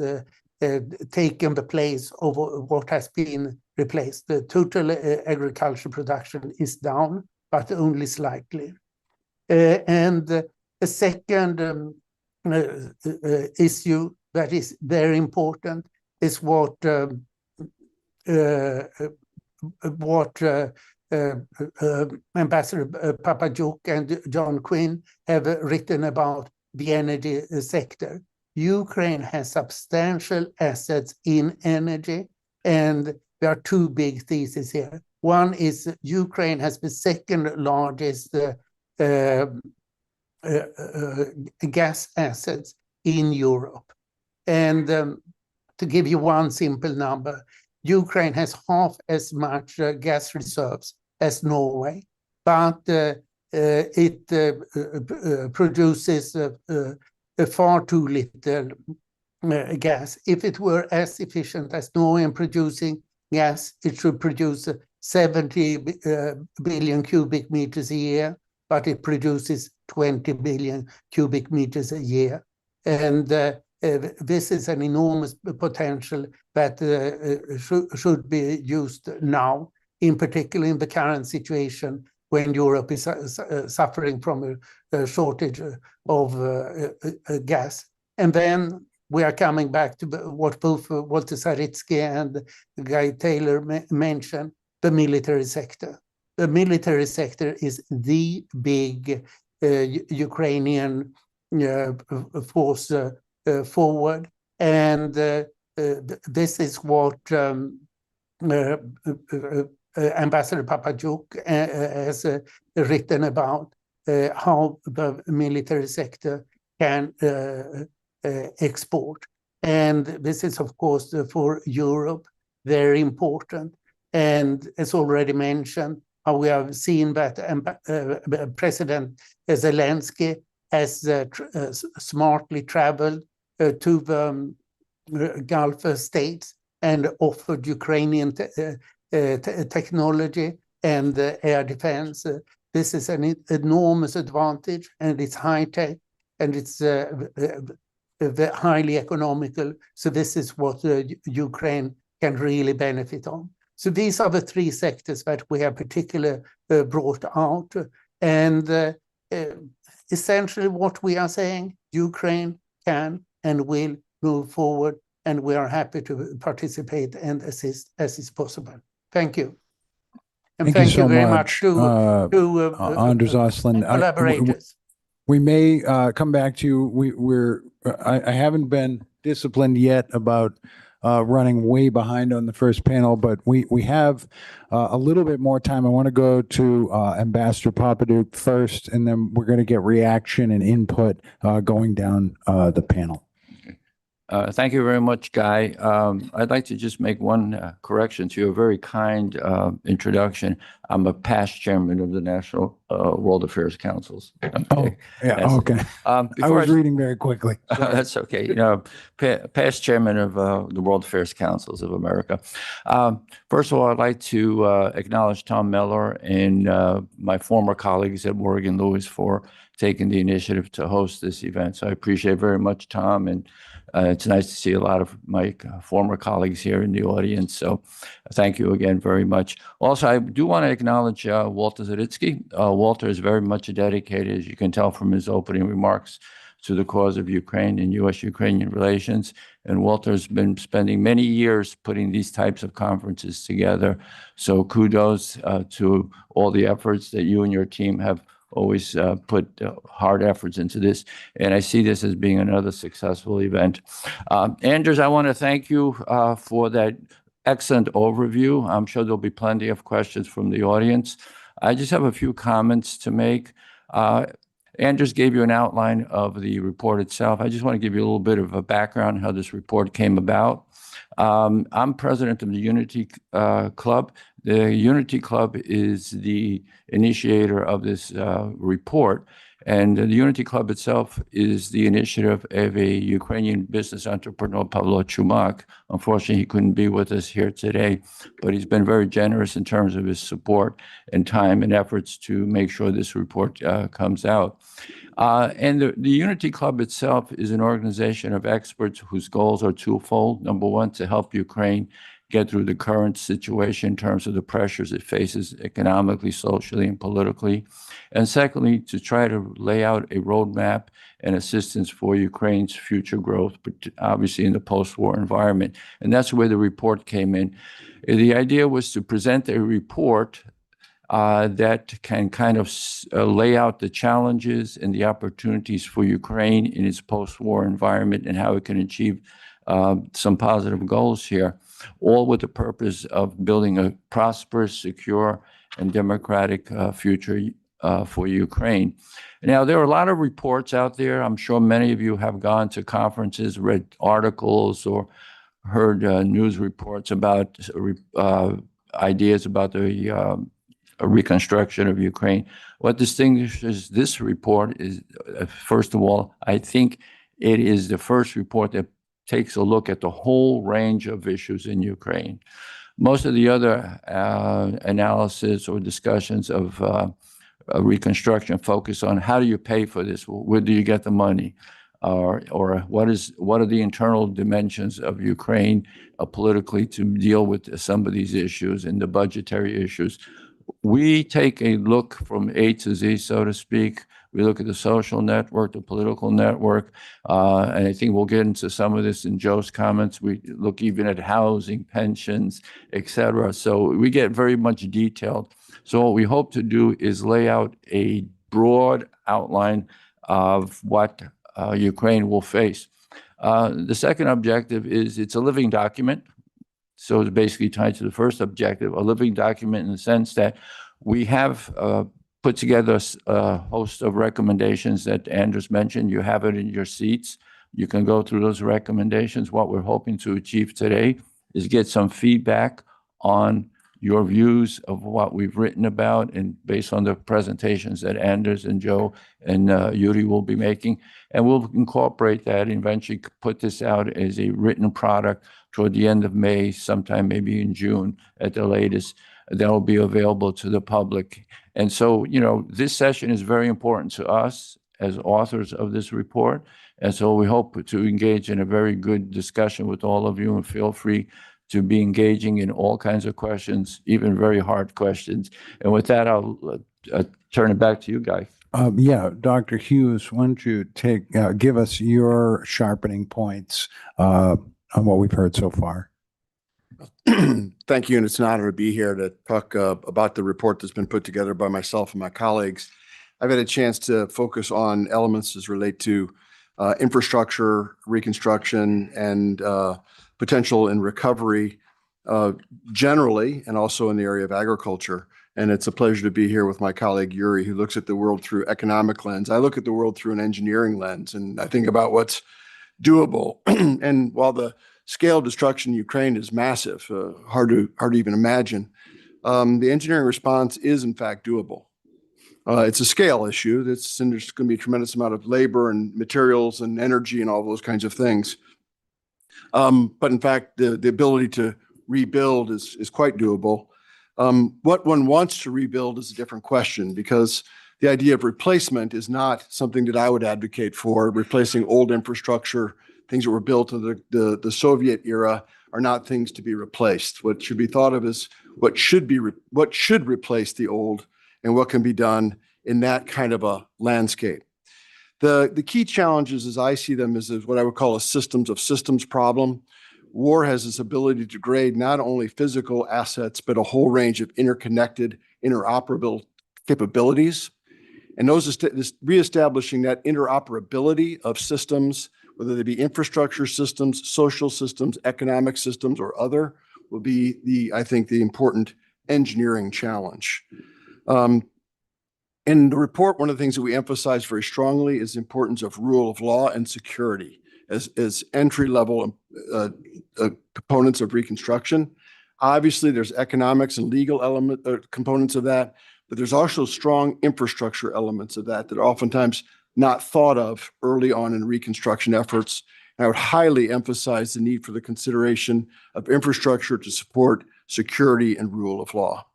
taken the place of what has been replaced. The total agriculture production is down, but only slightly. And the second issue that is very important is what Ambassador Popadiuk and John Quinn have written about the energy sector. Ukraine has substantial assets in energy, and there are 2 big theses here. One is Ukraine has the second largest gas assets in Europe. And to give you one simple number, Ukraine has half as much gas reserves as Norway, but it produces far too little gas. If it were as efficient as Norway in producing gas, it should produce 70 billion cubic meters a year, but it produces 20 billion cubic meters a year. And this is an enormous potential that should be used now, in particular in the current situation when Europe is suffering from a shortage of gas. And then we are coming back to what both Walter Zaryckyj and Guy Taylor mentioned, the military sector. The military sector is the big Ukrainian force forward. And this is what Ambassador Popadiuk has written about, how the military sector can export. And this is, of course, for Europe, very important. And as already mentioned, how we have seen that President Zelensky has smartly traveled to the Gulf states and offered Ukrainian technology and air defense. This is an enormous advantage, and it's high-tech, and it's highly economical. So this is what Ukraine can really benefit on. So these are the 3 sectors that we have particularly brought out. And essentially what we are saying, Ukraine can and will move forward, and we are happy to participate and assist as is possible. Thank you. And thank you very much to Anders Åslund. collaborators. We may come back to you. I haven't been disciplined yet about running way behind on the first panel, but we have a little bit more time. I want to go to Ambassador Popadiuk first, and then we're going to get reaction and input going down the panel. Thank you very much, Guy. I'd like to just make one correction to your very kind introduction. I'm a past chairman of the National World Affairs Councils. Oh, yeah, Yes. okay. I Before was reading very quickly. Sorry. That's okay. Past chairman of the World Affairs Councils of America. First of all, I'd like to acknowledge Tom Mellor and my former colleagues at Morgan Lewis for taking the initiative to host this event. So I appreciate very much, Tom, and it's nice to see a lot of my former colleagues here in the audience. So thank you again very much. Also, I do want to acknowledge Walter Zaryckyj. Walter is very much dedicated, as you can tell from his opening remarks, to the cause of Ukraine and US-Ukrainian relations. And Walter's been spending many years putting these types of conferences together. So kudos to all the efforts that you and your team have always put hard efforts into this. And I see this as being another successful event. Anders, I want to thank you for that excellent overview. I'm sure there'll be plenty of questions from the audience. I just have a few comments to make. Anders gave you an outline of the report itself. I just want to give you a little bit of a background how this report came about. I'm president of the Unity Club. The Unity Club is the initiator of this report, and the Unity Club itself is the initiative of a Ukrainian business entrepreneur, Pavlo Chumak. Unfortunately, he couldn't be with us here today, but he's been very generous in terms of his support and time and efforts to make sure this report comes out. And the Unity Club itself is an organization of experts whose goals are twofold. Number one, to help Ukraine get through the current situation in terms of the pressures it faces economically, socially, and politically. And secondly, to try to lay out a roadmap and assistance for Ukraine's future growth, but obviously in the post-war environment. And that's where the report came in. The idea was to present a report that can kind of lay out the challenges and the opportunities for Ukraine in its post-war environment and how it can achieve some positive goals here, all with the purpose of building a prosperous, secure, and democratic future for Ukraine. Now, there are a lot of reports out there. I'm sure many of you have gone to conferences, read articles, or heard news reports about ideas about the reconstruction of Ukraine. What distinguishes this report is, first of all, I think it is the first report that takes a look at the whole range of issues in Ukraine. Most of the other analysis or discussions of reconstruction focus on how do you pay for this? Where do you get the money? Or what are the internal dimensions of Ukraine politically to deal with some of these issues and the budgetary issues? We take a look from A to Z, so to speak. We look at the social network, the political network, and I think we'll get into some of this in Joe's comments. We look even at housing, pensions, et cetera. So we get very much detailed. So what we hope to do is lay out a broad outline of what Ukraine will face. The second objective is it's a living document. So it's basically tied to the first objective, a living document in the sense that we have put together a host of recommendations that Anders mentioned. You have it in your seats. You can go through those recommendations. What we're hoping to achieve today is get some feedback on your views of what we've written about and based on the presentations that Anders and Joe and Yuri will be making. And we'll incorporate that and eventually put this out as a written product toward the end of May, sometime maybe in June at the latest, that will be available to the public. And so, this session is very important to us as authors of this report. And so we hope to engage in a very good discussion with all of you, and feel free to be engaging in all kinds of questions, even very hard questions. And with that, I'll turn it back to you, Guy. Yeah, Dr. Hughes, why don't you give us your sharpening points on what we've heard so far? Thank you, and it's an honor to be here to talk about the report that's been put together by myself and my colleagues. I've had a chance to focus on elements as relate to infrastructure, reconstruction, and potential in recovery generally, and also in the area of agriculture. And it's a pleasure to be here with my colleague Yuri, who looks at the world through economic lens. I look at the world through an engineering lens, and I think about what's doable. And while the scale of destruction in Ukraine is massive, hard to even imagine, the engineering response is in fact doable. It's a scale issue. And there's going to be a tremendous amount of labor and materials and energy and all those kinds of things. But in fact, the ability to rebuild is quite doable. What one wants to rebuild is a different question, because the idea of replacement is not something that I would advocate for. Replacing old infrastructure, things that were built in the Soviet era, are not things to be replaced. What should be thought of as what should replace the old, and what can be done in that kind of a landscape. The key challenges, as I see them, is what I would call a systems of systems problem. War has this ability to degrade not only physical assets, but a whole range of interconnected, interoperable capabilities. And reestablishing that interoperability of systems, whether they be infrastructure systems, social systems, economic systems, or other, will be I think the important engineering challenge. In the report, one of the things that we emphasize very strongly is the importance of rule of law and security as entry-level components of reconstruction. Obviously, there's economics and legal components of that, but there's also strong infrastructure elements of that are oftentimes not thought of early on in reconstruction efforts. And I would highly emphasize the need for the consideration of infrastructure to support security and rule of law.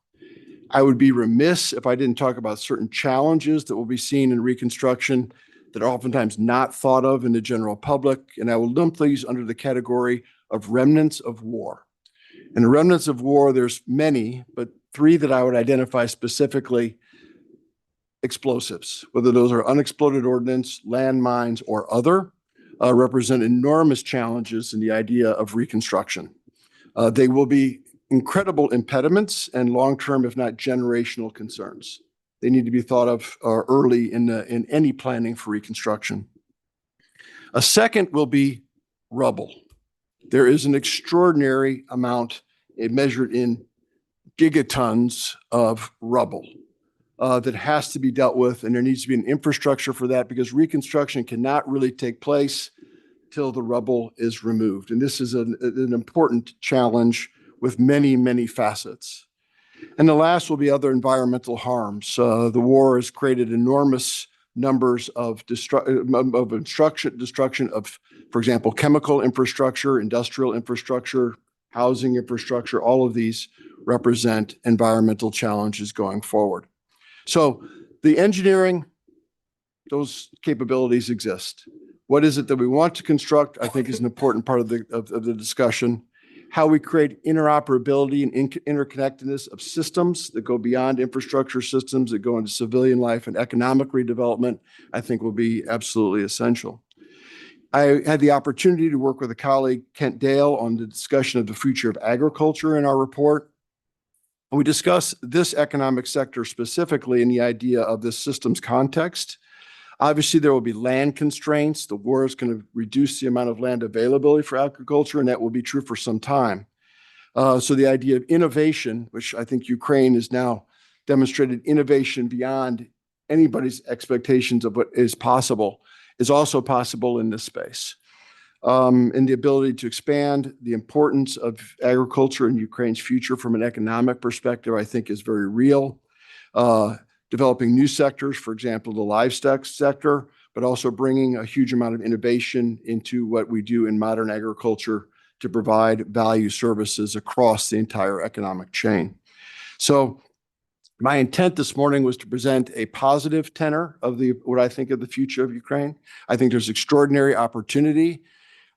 I would be remiss if I didn't talk about certain challenges that will be seen in reconstruction that are oftentimes not thought of in the general public, and I will lump these under the category of remnants of war. And the remnants of war, there's many, but three that I would identify specifically: explosives, whether those are unexploded ordnance, landmines, or other, represent enormous challenges in the idea of reconstruction. They will be incredible impediments and long-term, if not generational, concerns. They need to be thought of early in any planning for reconstruction. A second will be rubble. There is an extraordinary amount measured in gigatons of rubble that has to be dealt with, and there needs to be an infrastructure for that, because reconstruction cannot really take place till the rubble is removed. And this is an important challenge with many, many facets. And the last will be other environmental harms. The war has created enormous numbers of destruction of, for example, chemical infrastructure, industrial infrastructure, housing infrastructure. All of these represent environmental challenges going forward. So the engineering, those capabilities exist. What is it that we want to construct, I think, is an important part of the discussion. How we create interoperability and interconnectedness of systems that go beyond infrastructure systems, that go into civilian life and economic redevelopment, I think will be absolutely essential. I had the opportunity to work with a colleague, Kent Dale, on the discussion of the future of agriculture in our report. And we discuss this economic sector specifically in the idea of this systems context. Obviously, there will be land constraints. The war is going to reduce the amount of land availability for agriculture, and that will be true for some time. So the idea of innovation, which I think Ukraine has now demonstrated innovation beyond anybody's expectations of what is possible, is also possible in this space. And the ability to expand the importance of agriculture in Ukraine's future from an economic perspective, I think, is very real. Developing new sectors, for example, the livestock sector, but also bringing a huge amount of innovation into what we do in modern agriculture to provide value services across the entire economic chain. So my intent this morning was to present a positive tenor of what I think of the future of Ukraine. I think there's extraordinary opportunity.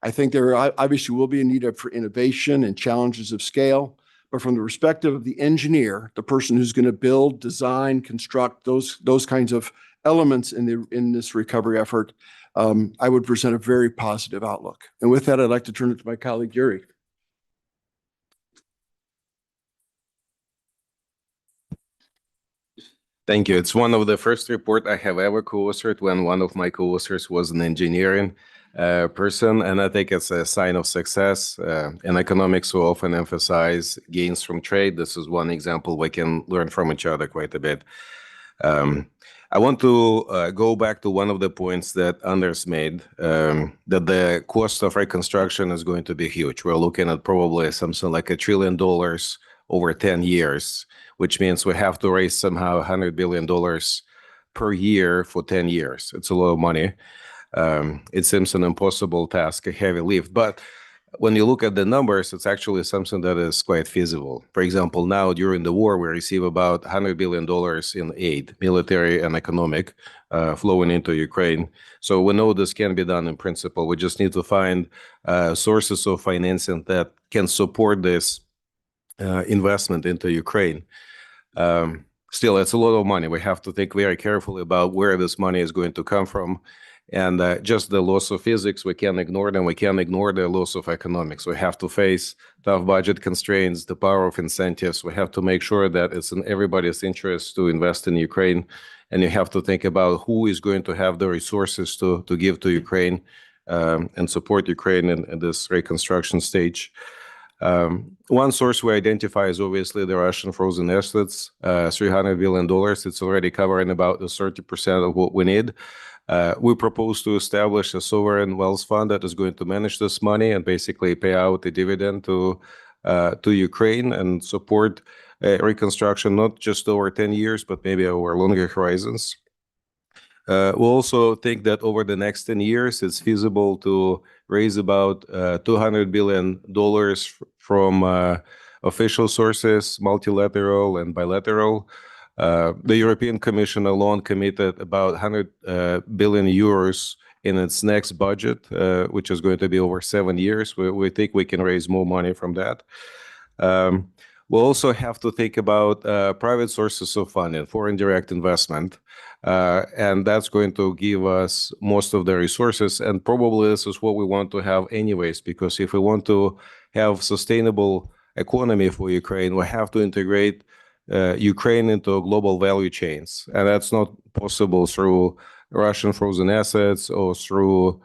I think there obviously will be a need for innovation and challenges of scale. But from the perspective of the engineer, the person who's going to build, design, construct those kinds of elements in this recovery effort, I would present a very positive outlook. And with that, I'd like to turn it to my colleague, Yuriy. Thank you. It's one of the first report I have ever co-authored when one of my co-authors was an engineering person, and I think it's a sign of success. In economics, we often emphasize gains from trade. This is one example we can learn from each other quite a bit. I want to go back to one of the points that Anders made, that the cost of reconstruction is going to be huge. We're looking at probably something like $1 trillion over 10 years, which means we have to raise somehow $100 billion per year for 10 years. It's a lot of money. It seems an impossible task, a heavy lift. But when you look at the numbers, it's actually something that is quite feasible. For example, now during the war, we receive about $100 billion in aid, military and economic, flowing into Ukraine. So we know this can be done in principle. We just need to find sources of financing that can support this investment into Ukraine. Still, it's a lot of money. We have to think very carefully about where this money is going to come from. And just the loss of physics, we can't ignore them. We can't ignore the loss of economics. We have to face tough budget constraints, the power of incentives. We have to make sure that it's in everybody's interest to invest in Ukraine. And you have to think about who is going to have the resources to give to Ukraine and support Ukraine in this reconstruction stage. One source we identify is obviously the Russian frozen assets, $300 billion. It's already covering about 30% of what we need. We propose to establish a sovereign wealth fund that is going to manage this money and basically pay out a dividend to Ukraine and support reconstruction, not just over 10 years, but maybe over longer horizons. We also think that over the next 10 years, it's feasible to raise about $200 billion from official sources, multilateral and bilateral. The European Commission alone committed about 100 billion euros in its next budget, which is going to be over 7 years. We think we can raise more money from that. We'll also have to think about private sources of funding, foreign direct investment, and that's going to give us most of the resources. And probably this is what we want to have anyways, because if we want to have sustainable economy for Ukraine, we have to integrate Ukraine into global value chains. And that's not possible through Russian frozen assets or through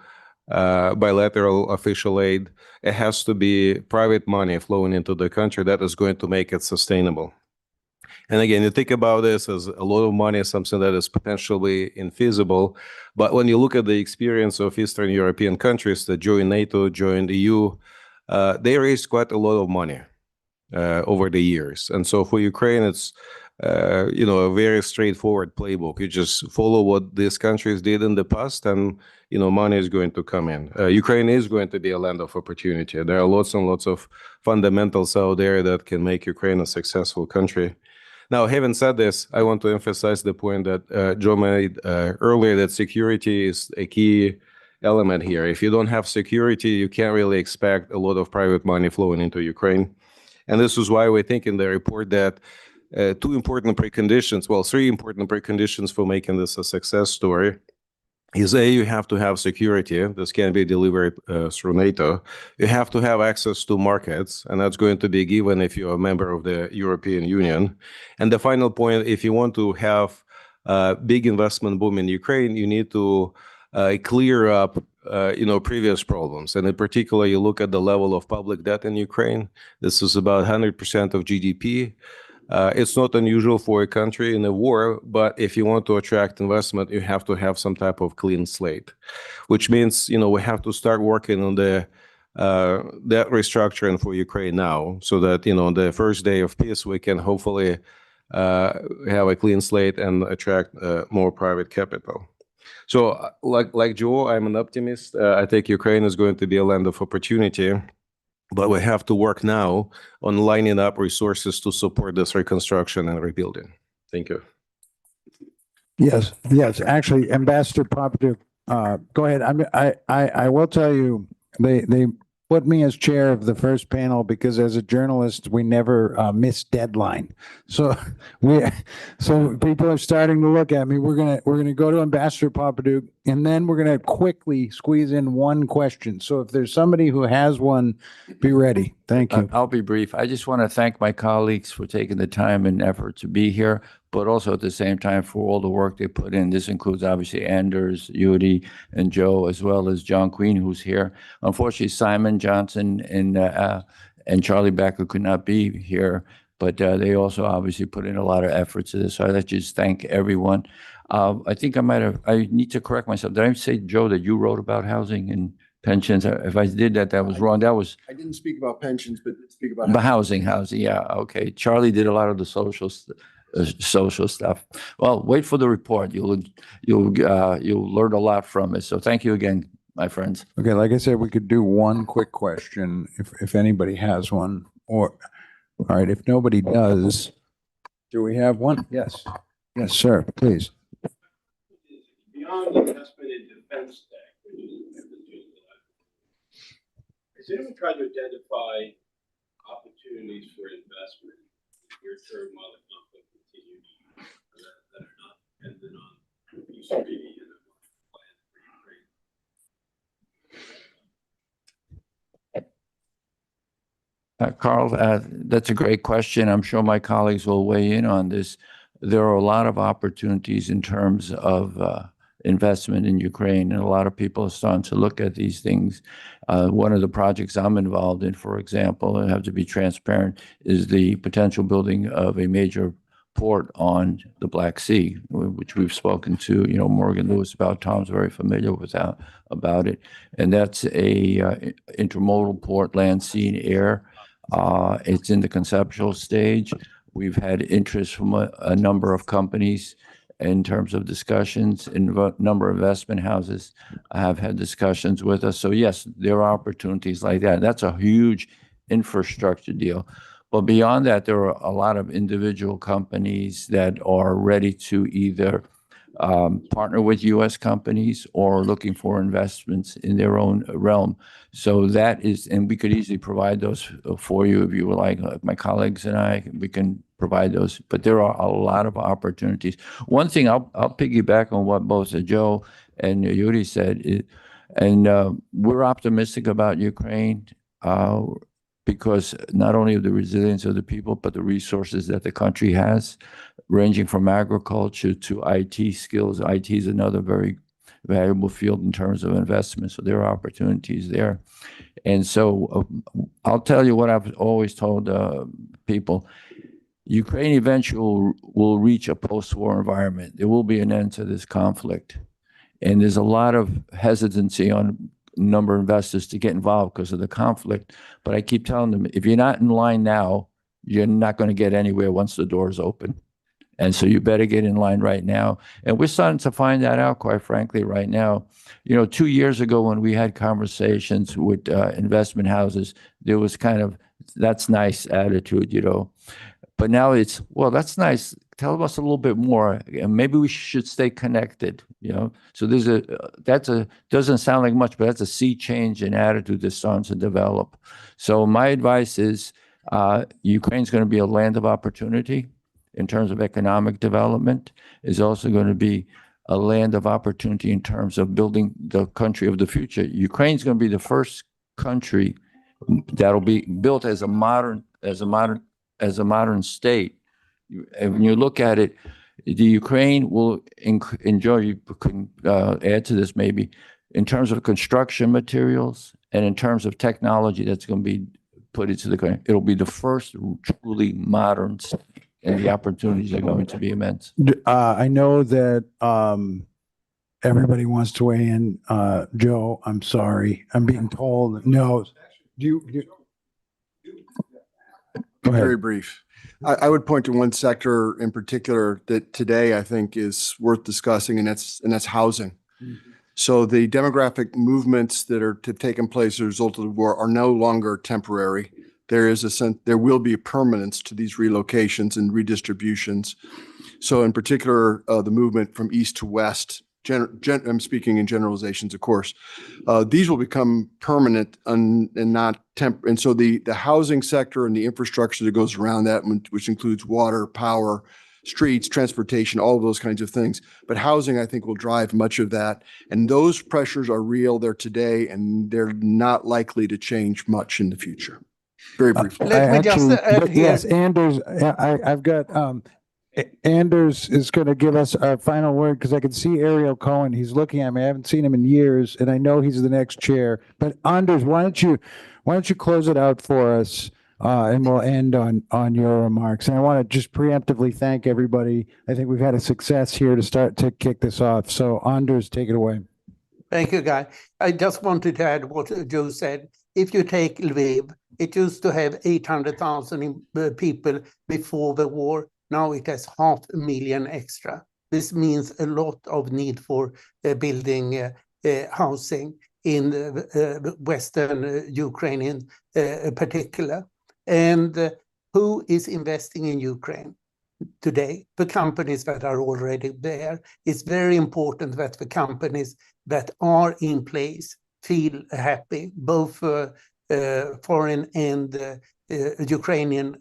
bilateral official aid. It has to be private money flowing into the country that is going to make it sustainable. And again, you think about this as a lot of money, something that is potentially infeasible. But when you look at the experience of Eastern European countries that joined NATO, joined the EU, they raised quite a lot of money over the years. And so for Ukraine, it's a very straightforward playbook. You just follow what these countries did in the past, and money is going to come in. Ukraine is going to be a land of opportunity. There are lots and lots of fundamentals out there that can make Ukraine a successful country. Now, having said this, I want to emphasize the point that Joe made earlier, that security is a key element here. If you don't have security, you can't really expect a lot of private money flowing into Ukraine. And this is why we think in the report that three important preconditions for making this a success story is A, you have to have security. This can be delivered through NATO. You have to have access to markets, and that's going to be given if you're a member of the European Union. And the final point, if you want to have a big investment boom in Ukraine, you need to clear up previous problems. And in particular, you look at the level of public debt in Ukraine. This is about 100% of GDP. It's not unusual for a country in a war, but if you want to attract investment, you have to have some type of clean slate, which means, we have to start working on the debt restructuring for Ukraine now, so that, on the first day of peace, we can hopefully have a clean slate and attract more private capital. So like Joe, I'm an optimist. I think Ukraine is going to be a land of opportunity, but we have to work now on lining up resources to support this reconstruction and rebuilding. Thank you. Yes. Actually, Ambassador Popadiuk, go ahead. I will tell you, they put me as chair of the first panel because as a journalist, we never miss deadline. So people are starting to look at me. We're gonna go to Ambassador Popadiuk, and then we're gonna quickly squeeze in one question. So if there's somebody who has one, be ready. Thank you. I'll be brief. I just want to thank my colleagues for taking the time and effort to be here, but also at the same time for all the work they put in. This includes obviously Anders, Yuriy, and Joe, as well as John Queen, who's here. Unfortunately, Simon Johnson and Charlie Becker could not be here but they also obviously put in a lot of effort to this. So I'd like to just thank everyone. I think I need to correct myself. Did I say, Joe, that you wrote about housing and pensions? If I did that, that was wrong. That was I didn't speak about pensions, but speak about. housing. Yeah. Okay. Charlie did a lot of the social stuff. Well, wait for the report. You'll learn a lot from it. So thank you again, my friends. Okay, like I said, we could do one quick question if anybody has one, or, all right, if nobody does, do we have one? Yes. Yes, sir, please. Beyond investment in defense tech, which is has anyone tried to identify opportunities for investment near term while the conflict continues that are not dependent on peace treaty and a plan for Ukraine? Carl, that's a great question. I'm sure my colleagues will weigh in on this. There are a lot of opportunities in terms of investment in Ukraine, and a lot of people are starting to look at these things. One of the projects I'm involved in, for example, and I have to be transparent, is the potential building of a major port on the Black Sea, which we've spoken to, Morgan Lewis about. Tom's very familiar with about it. And that's a intermodal port, land, sea, and air. It's in the conceptual stage. We've had interest from a number of companies in terms of discussions, and a number of investment houses have had discussions with us. So yes, there are opportunities like that. That's a huge infrastructure deal. But beyond that, there are a lot of individual companies that are ready to either partner with U.S. companies or looking for investments in their own realm. So that is, and we could easily provide those for you if you would like. My colleagues and I, we can provide those. But there are a lot of opportunities. One thing, I'll piggyback on what both Joe and Yuriy said, and we're optimistic about Ukraine because not only of the resilience of the people, but the resources that the country has, ranging from agriculture to IT skills. IT is another very valuable field in terms of investment. So there are opportunities there. And so I'll tell you what I've always told people. Ukraine eventually will reach a post-war environment. There will be an end to this conflict. And there's a lot of hesitancy on a number of investors to get involved because of the conflict. But I keep telling them, if you're not in line now, you're not going to get anywhere once the doors open. And so you better get in line right now. And we're starting to find that out, quite frankly, right now. 2 years ago when we had conversations with investment houses, there was kind of, that's nice attitude, But now it's, well, that's nice. Tell us a little bit more, and maybe we should stay connected, So doesn't sound like much, but that's a sea change in attitude that's starting to develop. So my advice is, Ukraine's going to be a land of opportunity in terms of economic development. Is also going to be a land of opportunity in terms of building the country of the future. Ukraine's going to be the first country that'll be built as a modern state. And when you look at it, the Ukraine will enjoy, you can add to this maybe, in terms of construction materials and in terms of technology that's going to be put into the country. It'll be the first truly modern state, and the opportunities are going to be immense. I know that everybody wants to weigh in. Joe, I'm sorry. I'm being told, no. Go ahead. Very brief. I would point to one sector in particular that today I think is worth discussing, and that's housing. So the demographic movements that have taken place as a result of the war are no longer temporary. There will be a permanence to these relocations and redistributions. So in particular, the movement from east to west, I'm speaking in generalizations, of course. These will become permanent and not temporary. And so the housing sector and the infrastructure that goes around that, which includes water, power, streets, transportation, all of those kinds of things. But housing, I think, will drive much of that. And those pressures are real. They're today, and they're not likely to change much in the future. Very briefly. Let me just add here. Yes, Anders, I've got, Anders is going to give us our final word because I can see Ariel Cohen. He's looking at me. I haven't seen him in years, and I know he's the next chair. But Anders, why don't you close it out for us And we'll end on your remarks. And I want to just preemptively thank everybody. I think we've had a success here to start to kick this off. So Anders, take it away. Thank you, Guy. I just wanted to add what Joe said. If you take Lviv, it used to have 800,000 people before the war. Now it has 500,000 extra. This means a lot of need for building housing in Western Ukrainian particular. And who is investing in Ukraine today? The companies that are already there. It's very important that the companies that are in place feel happy, both foreign and Ukrainian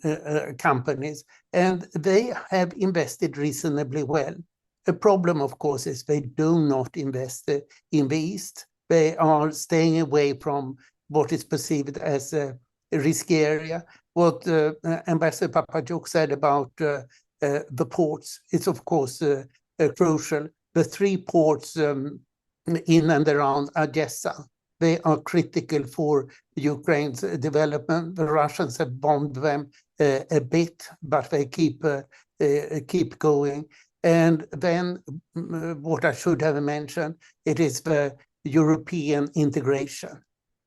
companies, and they have invested reasonably well. The problem, of course, is they do not invest in the East. They are staying away from what is perceived as a risky area. What Ambassador Popadiuk said about the ports is, of course, crucial. The 3 ports in and around Odessa, they are critical for Ukraine's development. The Russians have bombed them a bit, but they keep going. And then what I should have mentioned, it is the European integration.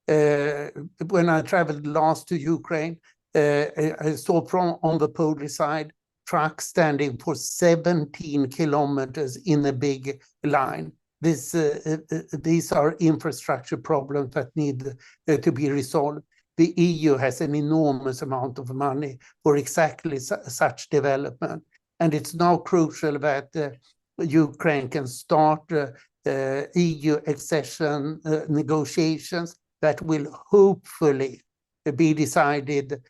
When I traveled last to Ukraine, I saw from on the Polish side trucks standing for 17 kilometers in a big line. These are infrastructure problems that need to be resolved. The EU has an enormous amount of money for exactly such development. And it's now crucial that Ukraine can start EU accession negotiations that will hopefully be decided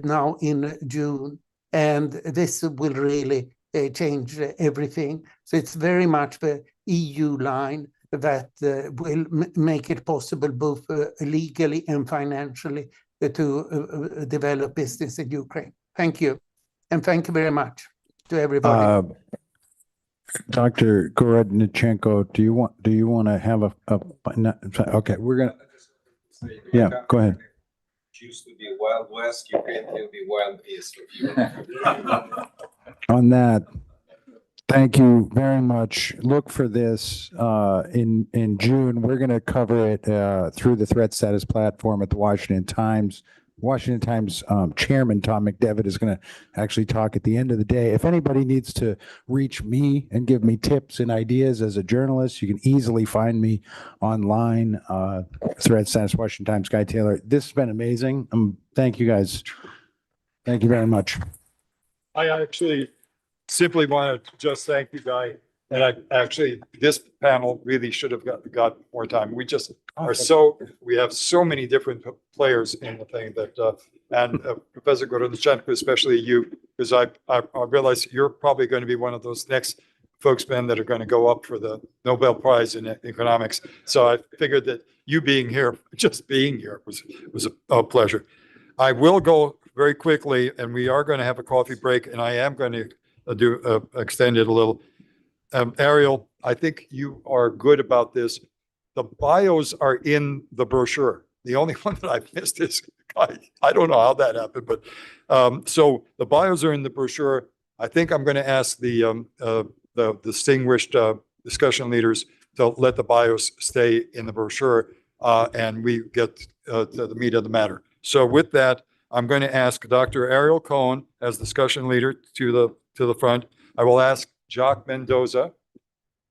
now in June. And this will really change everything. So it's very much the EU line that will make it possible both legally and financially to develop business in Ukraine. Thank you. And thank you very much to everybody. Dr. Gorodnichenko, do you want to have okay, we're going to, yeah, go ahead. Used to be Wild West, Ukraine will be Wild East. On that, thank you very much. Look for this in June. We're going to cover it through the threat status platform at the Washington Times. Washington Times chairman Tom McDevitt is going to actually talk at the end of the day. If anybody needs to reach me and give me tips and ideas as a journalist, you can easily find me online. Threat Status, Washington Times, Guy Taylor. This has been amazing. Thank you guys. Thank you very much. I actually simply want to just thank you, Guy. And this panel really should have got more time. We just are we have so many different players in the thing that, and Professor Gorodnichenko, especially you, because I realize you're probably going to be one of those next folksmen that are going to go up for the Nobel Prize in economics. So I figured that you being here, just being here was a pleasure. I will go very quickly, and we are going to have a coffee break, and I am going to extend it a little. Ariel, I think you are good about this. The bios are in the brochure. The only one that I missed is, I don't know how that happened, but so the bios are in the brochure. I think I'm going to ask the distinguished discussion leaders to let the bios stay in the brochure and we get to the meat of the matter. So with that, I'm going to ask Dr. Ariel Cohen as discussion leader to the front. I will ask Jock Mendoza.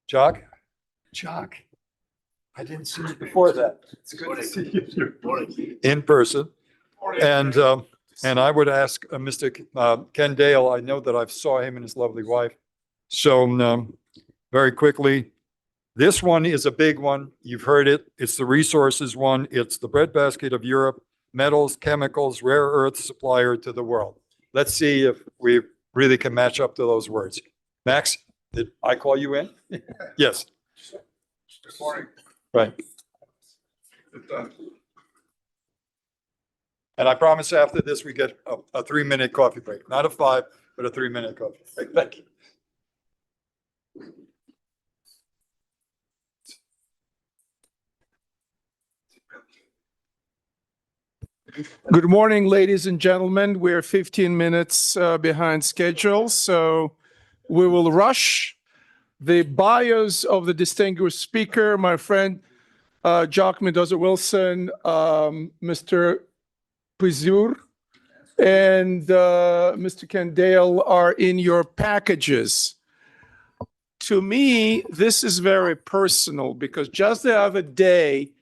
Jock? I didn't see you before that. It's good to see you in person. And I would ask Mr. Ken Dale. I know that I've saw him and his lovely wife. So very quickly, this one is a big one. You've heard it. It's the resources one. It's the breadbasket of Europe, metals, chemicals, rare earth supplier to the world. Let's see if we really can match up to those words. Max, did I call you in? Yes. Good morning. Right. And I promise after this, we get a 3-minute coffee break. Not a 5, but a 3-minute coffee break. Thank you. Good morning, ladies and gentlemen. We're 15 minutes behind schedule, so we will rush the bios of the distinguished speaker, my friend Jock Mendoza-Wilson, Mr. Pyziur, and Mr. Kendale are in your packages. To me, this is very personal because just the other day,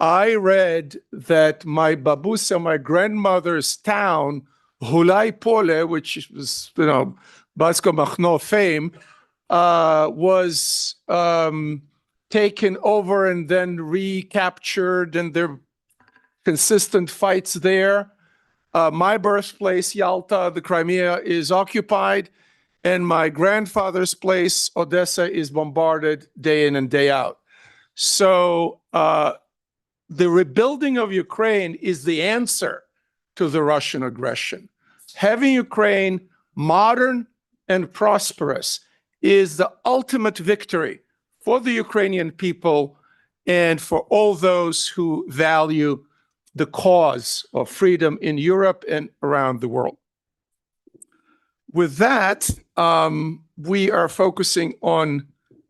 I read that my babusa, my grandmother's town, Hulai Pole, which was, Batsko Machno fame, was taken over and then recaptured, and there are consistent fights there. My birthplace, Yalta, the Crimea, is occupied, and my grandfather's place, Odessa, is bombarded day in and day out. So, the rebuilding of Ukraine is the answer to the Russian aggression. Having Ukraine modern and prosperous is the ultimate victory for the Ukrainian people and for all those who value the cause of freedom in Europe and around the world. With that, we are focusing on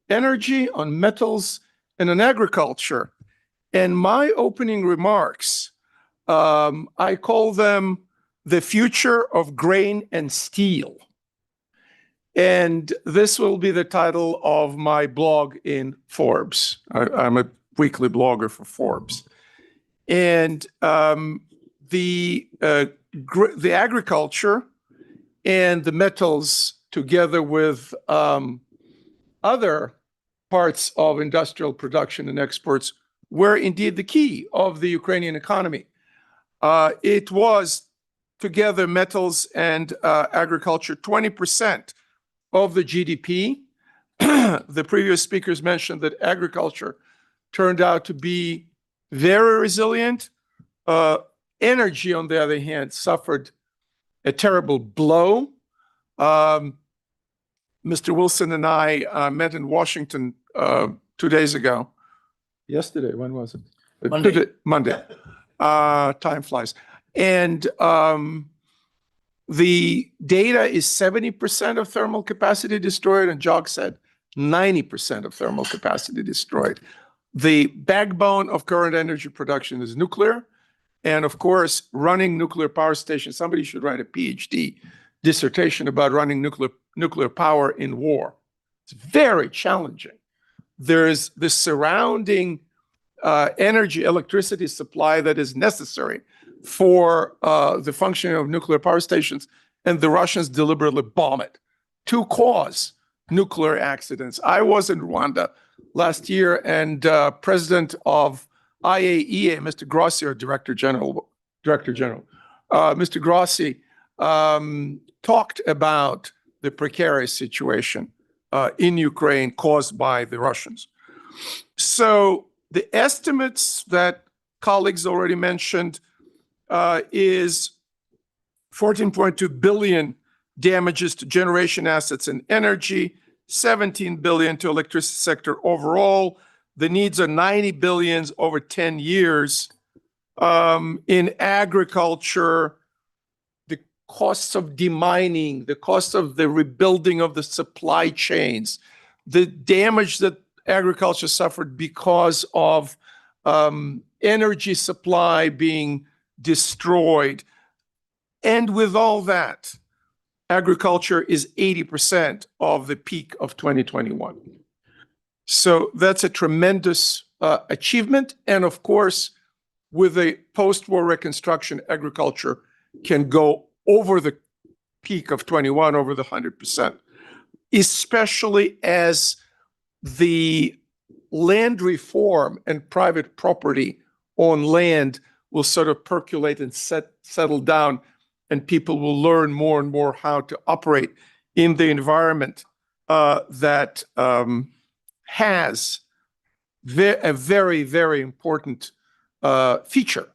energy, on metals, and on agriculture. And my opening remarks, I call them the future of grain and steel. And this will be the title of my blog in Forbes. I'm a weekly blogger for Forbes. And the agriculture and the metals, together with other parts of industrial production and exports, were indeed the key of the Ukrainian economy. It was, together, metals and agriculture, 20% of the GDP. The previous speakers mentioned that agriculture turned out to be very resilient. Energy, on the other hand, suffered a terrible blow. Mr. Wilson and I met in Washington 2 days ago. Yesterday, when was it? Monday. Time flies. And the data is 70% of thermal capacity destroyed, and Jock said 90% of thermal capacity destroyed. The backbone of current energy production is nuclear. And of course, running nuclear power stations, somebody should write a PhD dissertation about running nuclear power in war. It's very challenging. There's the surrounding energy, electricity supply that is necessary for the functioning of nuclear power stations, and the Russians deliberately bomb it to cause nuclear accidents. I was in Rwanda last year, and President of IAEA, Mr. Grossi, or Director General, Mr. Grossi, talked about the precarious situation in Ukraine caused by the Russians. So the estimates that colleagues already mentioned is 14.2 billion damages to generation assets and energy, 17 billion to electricity sector overall. The needs are 90 billions over 10 years. In agriculture, the costs of demining, the cost of the rebuilding of the supply chains, the damage that agriculture suffered because of energy supply being destroyed. And with all that, agriculture is 80% of the peak of 2021. So that's a tremendous achievement. And of course, with a post-war reconstruction, agriculture can go over the peak of 21, over the 100%, especially as the land reform and private property on land will sort of percolate and settle down, and people will learn more and more how to operate in the environment that has a very, very important feature,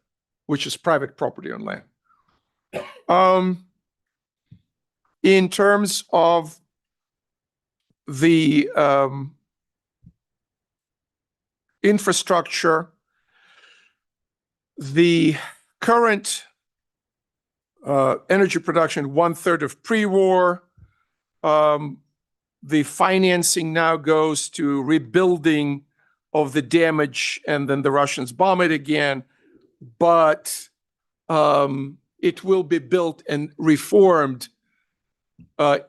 which is private property on land. In terms of the infrastructure, the current energy production, 1/3 of pre-war. The financing now goes to rebuilding of the damage, and then the Russians bomb it again. But it will be built and reformed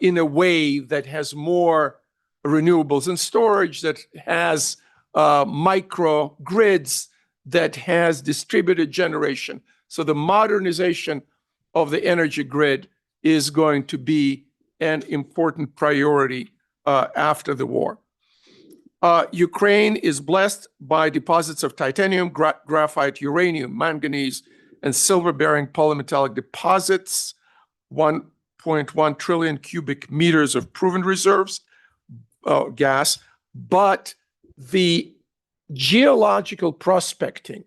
in a way that has more renewables and storage, that has micro grids, that has distributed generation. So the modernization of the energy grid is going to be an important priority after the war. Ukraine is blessed by deposits of titanium, graphite, uranium, manganese, and silver-bearing polymetallic deposits, 1.1 trillion cubic meters of proven reserves, gas. But the geological prospecting,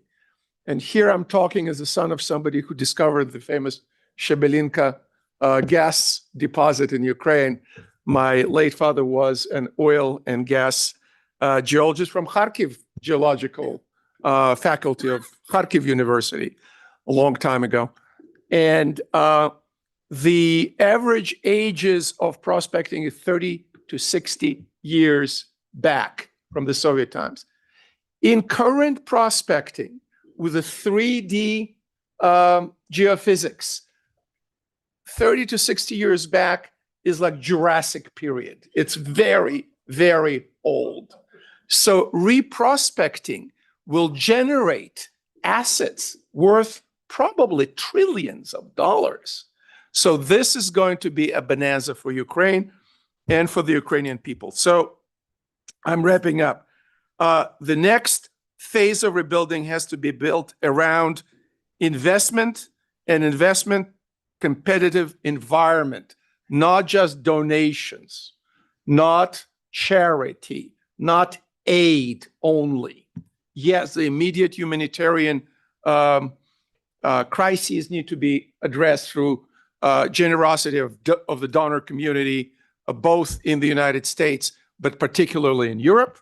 and here I'm talking as the son of somebody who discovered the famous Shebelinka gas deposit in Ukraine. My late father was an oil and gas geologist from Kharkiv Geological Faculty of Kharkiv University a long time ago. And the average ages of prospecting is 30 to 60 years back from the Soviet times. In current prospecting with the 3D geophysics, 30 to 60 years back is like Jurassic period. It's very, very old. So reprospecting will generate assets worth probably trillions of dollars. So this is going to be a bonanza for Ukraine and for the Ukrainian people. So I'm wrapping up. The next phase of rebuilding has to be built around investment and investment competitive environment, not just donations, not charity, not aid only. Yes, the immediate humanitarian crises need to be addressed through generosity of the donor community, both in the United States, but particularly in Europe,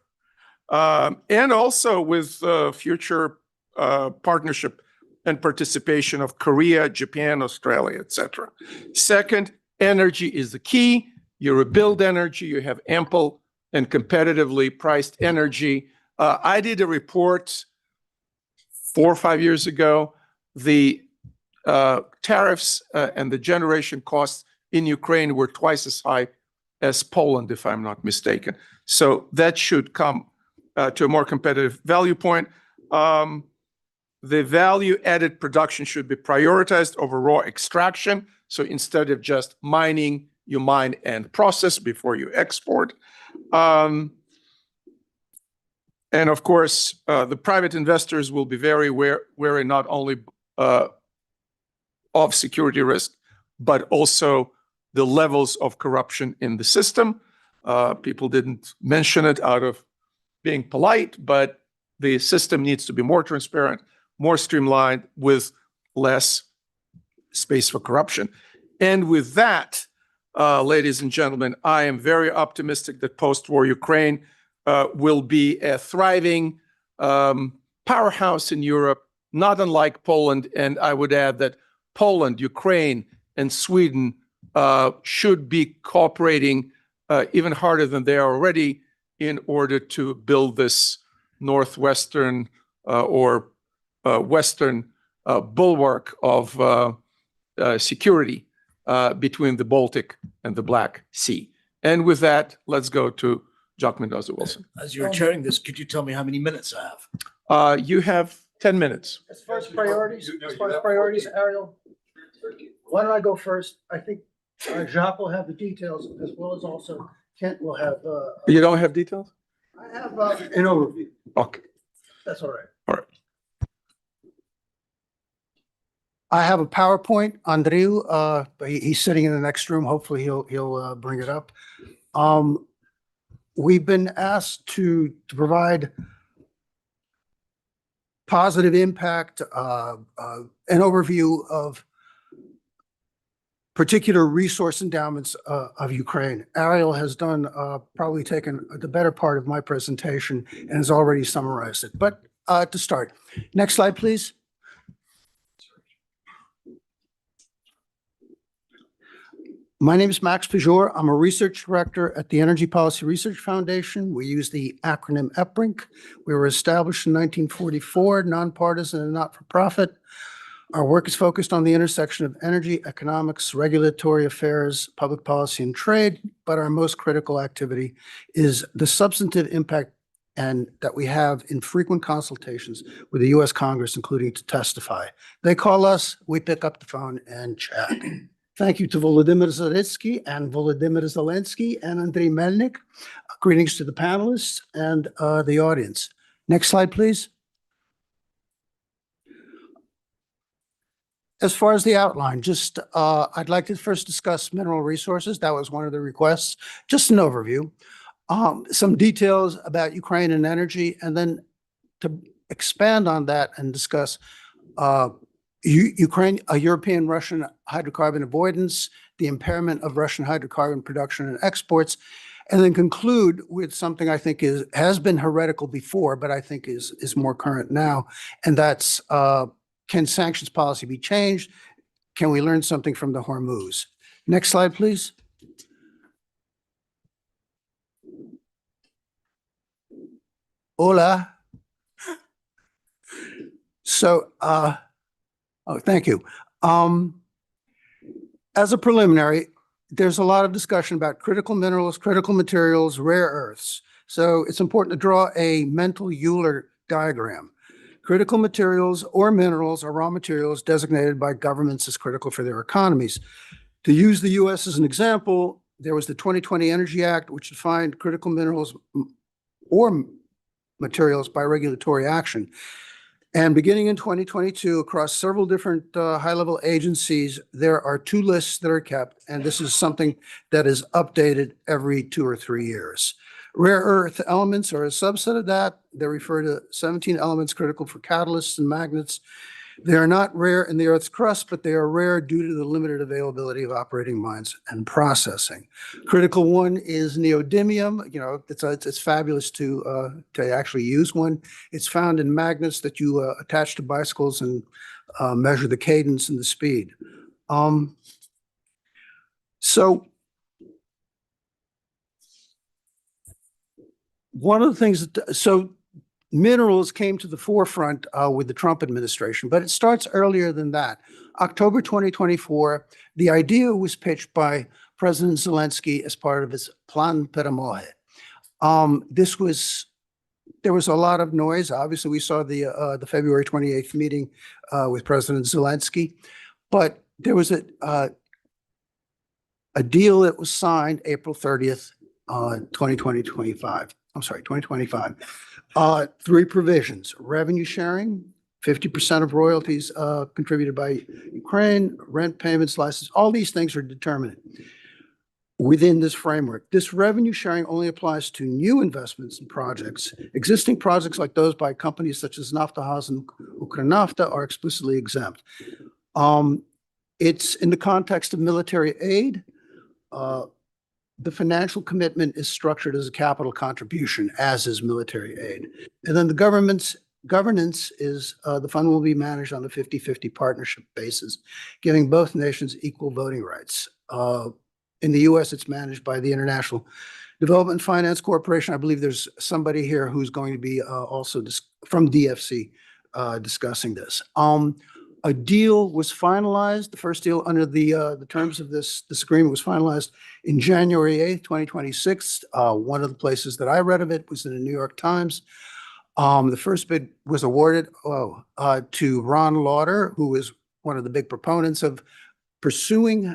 and also with future partnership and participation of Korea, Japan, Australia, etc. Second, energy is the key. You rebuild energy, you have ample and competitively priced energy. I did a report 4 or 5 years ago. The tariffs and the generation costs in Ukraine were twice as high as Poland, if I'm not mistaken. So that should come to a more competitive value point. The value-added production should be prioritized over raw extraction. So instead of just mining, you mine and process before you export. And of course, the private investors will be very wary not only of security risk, but also the levels of corruption in the system. People didn't mention it out of being polite, but the system needs to be more transparent, more streamlined, with less space for corruption. And with that, ladies and gentlemen, I am very optimistic that post-war Ukraine will be a thriving powerhouse in Europe, not unlike Poland. And I would add that Poland, Ukraine, and Sweden should be cooperating even harder than they are already in order to build this northwestern or western bulwark of security between the Baltic and the Black Sea. And with that, let's go to Jock Mendoza-Wilson. As you're chairing this, could you tell me how many minutes I have? You have 10 minutes. As far as priorities, Ariel, why don't I go first? I think Jacques will have the details as well as also Kent will have. You don't have details? I have an overview. Okay. That's all right. All right. I have a PowerPoint, Andrii, but he's sitting in the next room. Hopefully he'll bring it up. We've been asked to provide positive impact, an overview of particular resource endowments of Ukraine. Ariel has done, probably taken the better part of my presentation and has already summarized it. But to start, next slide, please. My name is Max Pyziur. I'm a research director at the Energy Policy Research Foundation. We use the acronym EPRINC. We were established in 1944, nonpartisan and not-for-profit. Our work is focused on the intersection of energy, economics, regulatory affairs, public policy, and trade, but our most critical activity is the substantive impact and that we have in frequent consultations with the US Congress, including to testify. They call us, we pick up the phone and chat. Thank you to Volodymyr Zaryckyj and Volodymyr Zelensky and Andrii Melnyk. Greetings to the panelists and the audience. Next slide, please. As far as the outline, just I'd like to first discuss mineral resources. That was one of the requests. Just an overview. Some details about Ukraine and energy, and then to expand on that and discuss European-Russian hydrocarbon avoidance, the impairment of Russian hydrocarbon production and exports, and then conclude with something I think has been heretical before, but I think is more current now, and that's can sanctions policy be changed? Can we learn something from the Hormuz? Next slide, please. Hola. So, thank you. As a preliminary, there's a lot of discussion about critical minerals, critical materials, rare earths. So it's important to draw a mental Euler diagram. Critical materials or minerals are raw materials designated by governments as critical for their economies. To use the US as an example, there was the 2020 Energy Act, which defined critical minerals or materials by regulatory action. And beginning in 2022, across several different high-level agencies, there are 2 lists that are kept, and this is something that is updated every 2 or 3 years. Rare earth elements are a subset of that. They refer to 17 elements critical for catalysts and magnets. They are not rare in the Earth's crust, but they are rare due to the limited availability of operating mines and processing. Critical one is neodymium. You know, it's fabulous to actually use one. It's found in magnets that you attach to bicycles and measure the cadence and the speed. So one of the things that, minerals came to the forefront with the Trump administration, but it starts earlier than that. October 2024, the idea was pitched by President Zelensky as part of his Plan Перемоги. There was a lot of noise. Obviously, we saw the February 28th meeting with President Zelensky, but there was a deal that was signed April 30th, 2025. 3 provisions: revenue sharing, 50% of royalties contributed by Ukraine, rent payments, license, all these things are determined within this framework. This revenue sharing only applies to new investments in projects. Existing projects like those by companies such as Naftogaz and Ukrnafta are explicitly exempt. It's in the context of military aid. The financial commitment is structured as a capital contribution, as is military aid. And then the government's governance is the fund will be managed on a 50-50 partnership basis, giving both nations equal voting rights. In the US, it's managed by the International Development Finance Corporation. I believe there's somebody here who's going to be also from DFC discussing this. A deal was finalized. The first deal under the terms of this agreement was finalized in January 8th, 2026. One of the places that I read of it was in the New York Times. The first bid was awarded to Ron Lauder, who is one of the big proponents of pursuing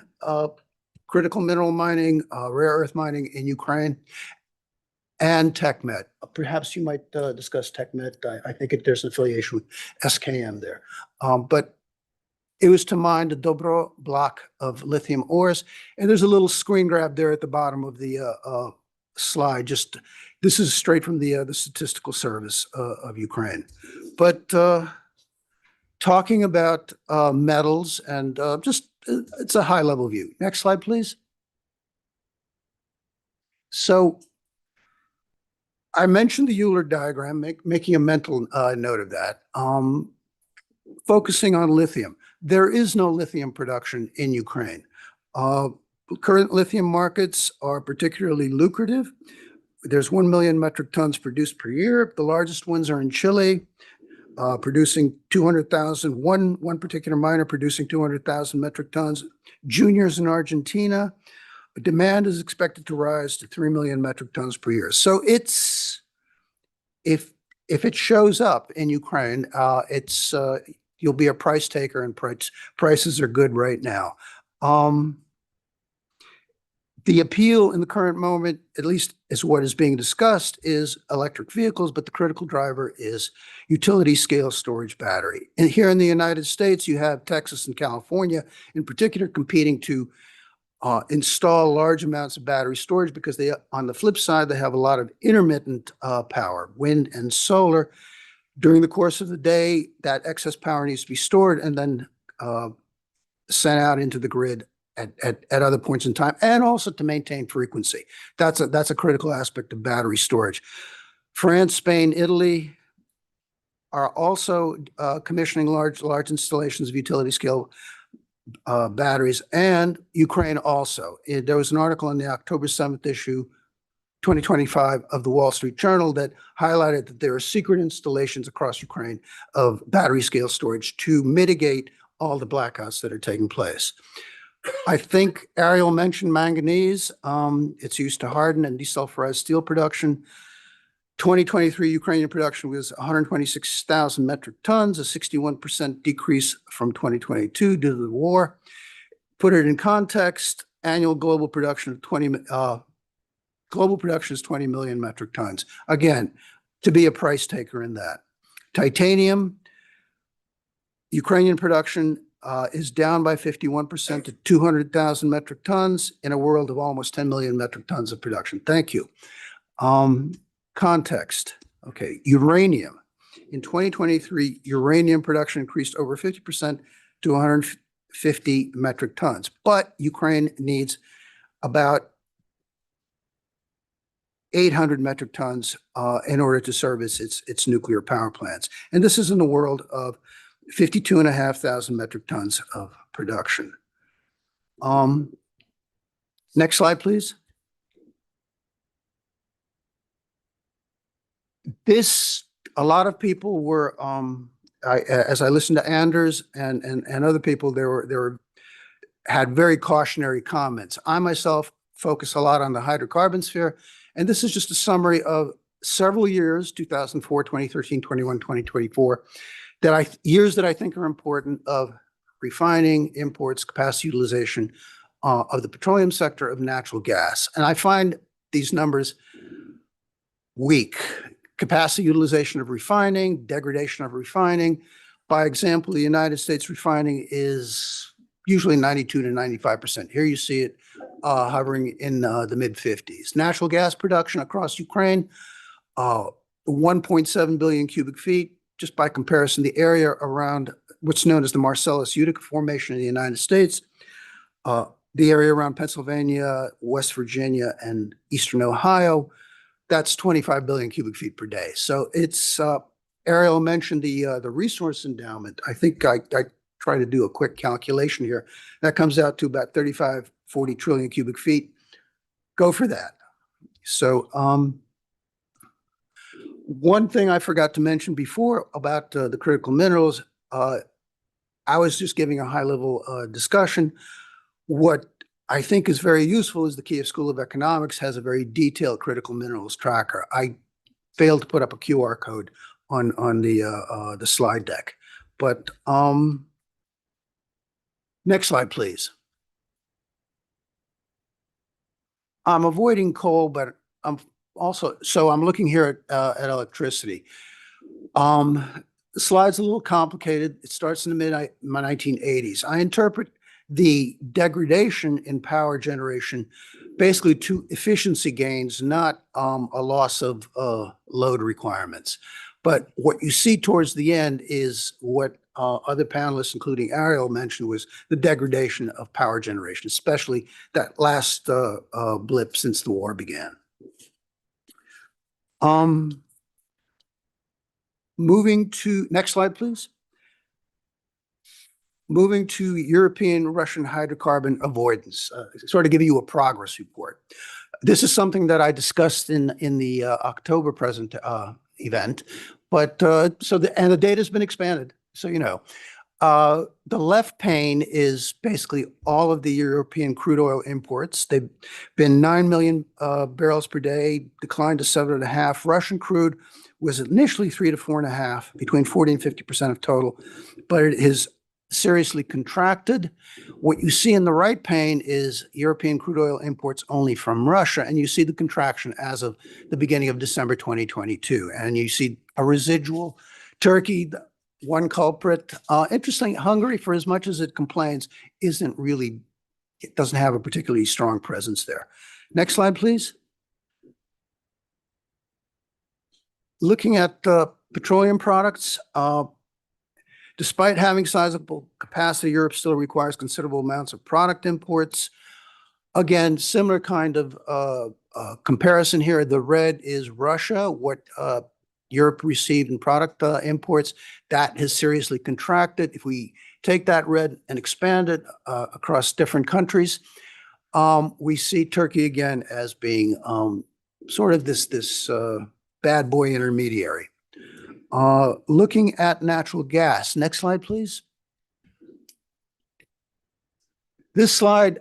critical mineral mining, rare earth mining in Ukraine, and TechMet. Perhaps you might discuss TechMet. I think there's an affiliation with SKM there. But it was to mine the Dobro block of lithium ores. And there's a little screen grab there at the bottom of the slide. This is straight from the Statistical Service of Ukraine. But talking about metals and it's a high level view. Next slide, please. So I mentioned the Euler diagram, making a mental note of that. Focusing on lithium. There is no lithium production in Ukraine. Current lithium markets are particularly lucrative. There's 1 million metric tons produced per year. The largest ones are in Chile, producing 200,000, one particular miner producing 200,000 metric tons. Juniors in Argentina, demand is expected to rise to 3 million metric tons per year. So it's, if it shows up in Ukraine, you'll be a price taker, and prices are good right now. The appeal in the current moment, at least is what is being discussed, is electric vehicles, but the critical driver is utility scale storage battery. And here in the United States, you have Texas and California in particular competing to install large amounts of battery storage, because they, on the flip side, they have a lot of intermittent power, wind and solar. During the course of the day, that excess power needs to be stored and then sent out into the grid at other points in time, and also to maintain frequency. That's a critical aspect of battery storage. France, Spain, Italy are also commissioning large installations of utility scale batteries, and Ukraine also. There was an article in the October 7th issue 2025 of the Wall Street Journal that highlighted that there are secret installations across Ukraine of battery scale storage to mitigate all the blackouts that are taking place. I think Ariel mentioned manganese. It's used to harden and desulfurize steel production. 2023 Ukrainian production was 126,000 metric tons, a 61% decrease from 2022 due to the war. Put it in context, annual global production is 20 million metric tons. Again, to be a price taker in that. Titanium, Ukrainian production is down by 51% to 200,000 metric tons in a world of almost 10 million metric tons of production. Thank you. Context. Okay, uranium. In 2023, uranium production increased over 50% to 150 metric tons, but Ukraine needs about 800 metric tons in order to service its nuclear power plants. And this is in the world of 52,500 metric tons of production. Next slide, please. A lot of people were, as I listened to Anders and other people, had very cautionary comments. I myself focus a lot on the hydrocarbon sphere, and this is just a summary of several years, 2004, 2013, 21, 2024, years that I think are important of refining, imports, capacity utilization of the petroleum sector, of natural gas. And I find these numbers weak. Capacity utilization of refining, degradation of refining. By example, the United States refining is usually 92 to 95%. Here you see it hovering in the mid-50s. Natural gas production across Ukraine, 1.7 billion cubic feet. Just by comparison, the area around what's known as the Marcellus-Utica Formation in the United States, the area around Pennsylvania, West Virginia, and Eastern Ohio, that's 25 billion cubic feet per day. So it's, Ariel mentioned the resource endowment. I think I try to do a quick calculation here. That comes out to about 35, 40 trillion cubic feet. Go for that. So one thing I forgot to mention before about the critical minerals, I was just giving a high-level discussion. What I think is very useful is the Kyiv School of Economics has a very detailed critical minerals tracker. I failed to put up a QR code on the slide deck. But next slide, please. I'm avoiding coal, but I'm also, so I'm looking here at electricity. The slide's a little complicated. It starts in the mid-1980s. I interpret the degradation in power generation basically to efficiency gains, not a loss of load requirements. But what you see towards the end is what other panelists, including Ariel, mentioned was the degradation of power generation, especially that last blip since the war began. Moving to, next slide, please. moving to European Russian hydrocarbon avoidance, sort of give you a progress report. This is something that I discussed in the October present event, but the data has been expanded, so you know. The left pane is basically all of the European crude oil imports. They've been 9 million barrels per day, declined to 7.5. Russian crude was initially 3 to 4.5, between 40 and 50% of total, but it has seriously contracted. What you see in the right pane is European crude oil imports only from Russia, and you see the contraction as of the beginning of December 2022. And you see a residual Turkey, one culprit. Interesting, Hungary, for as much as it complains, it doesn't have a particularly strong presence there. Next slide, please. Looking at petroleum products, despite having sizable capacity, Europe still requires considerable amounts of product imports. Again, similar kind of comparison here. The red is Russia, what Europe received in product imports. That has seriously contracted. If we take that red and expand it across different countries, we see Turkey again as being sort of this bad boy intermediary. Looking at natural gas. Next slide, please. This slide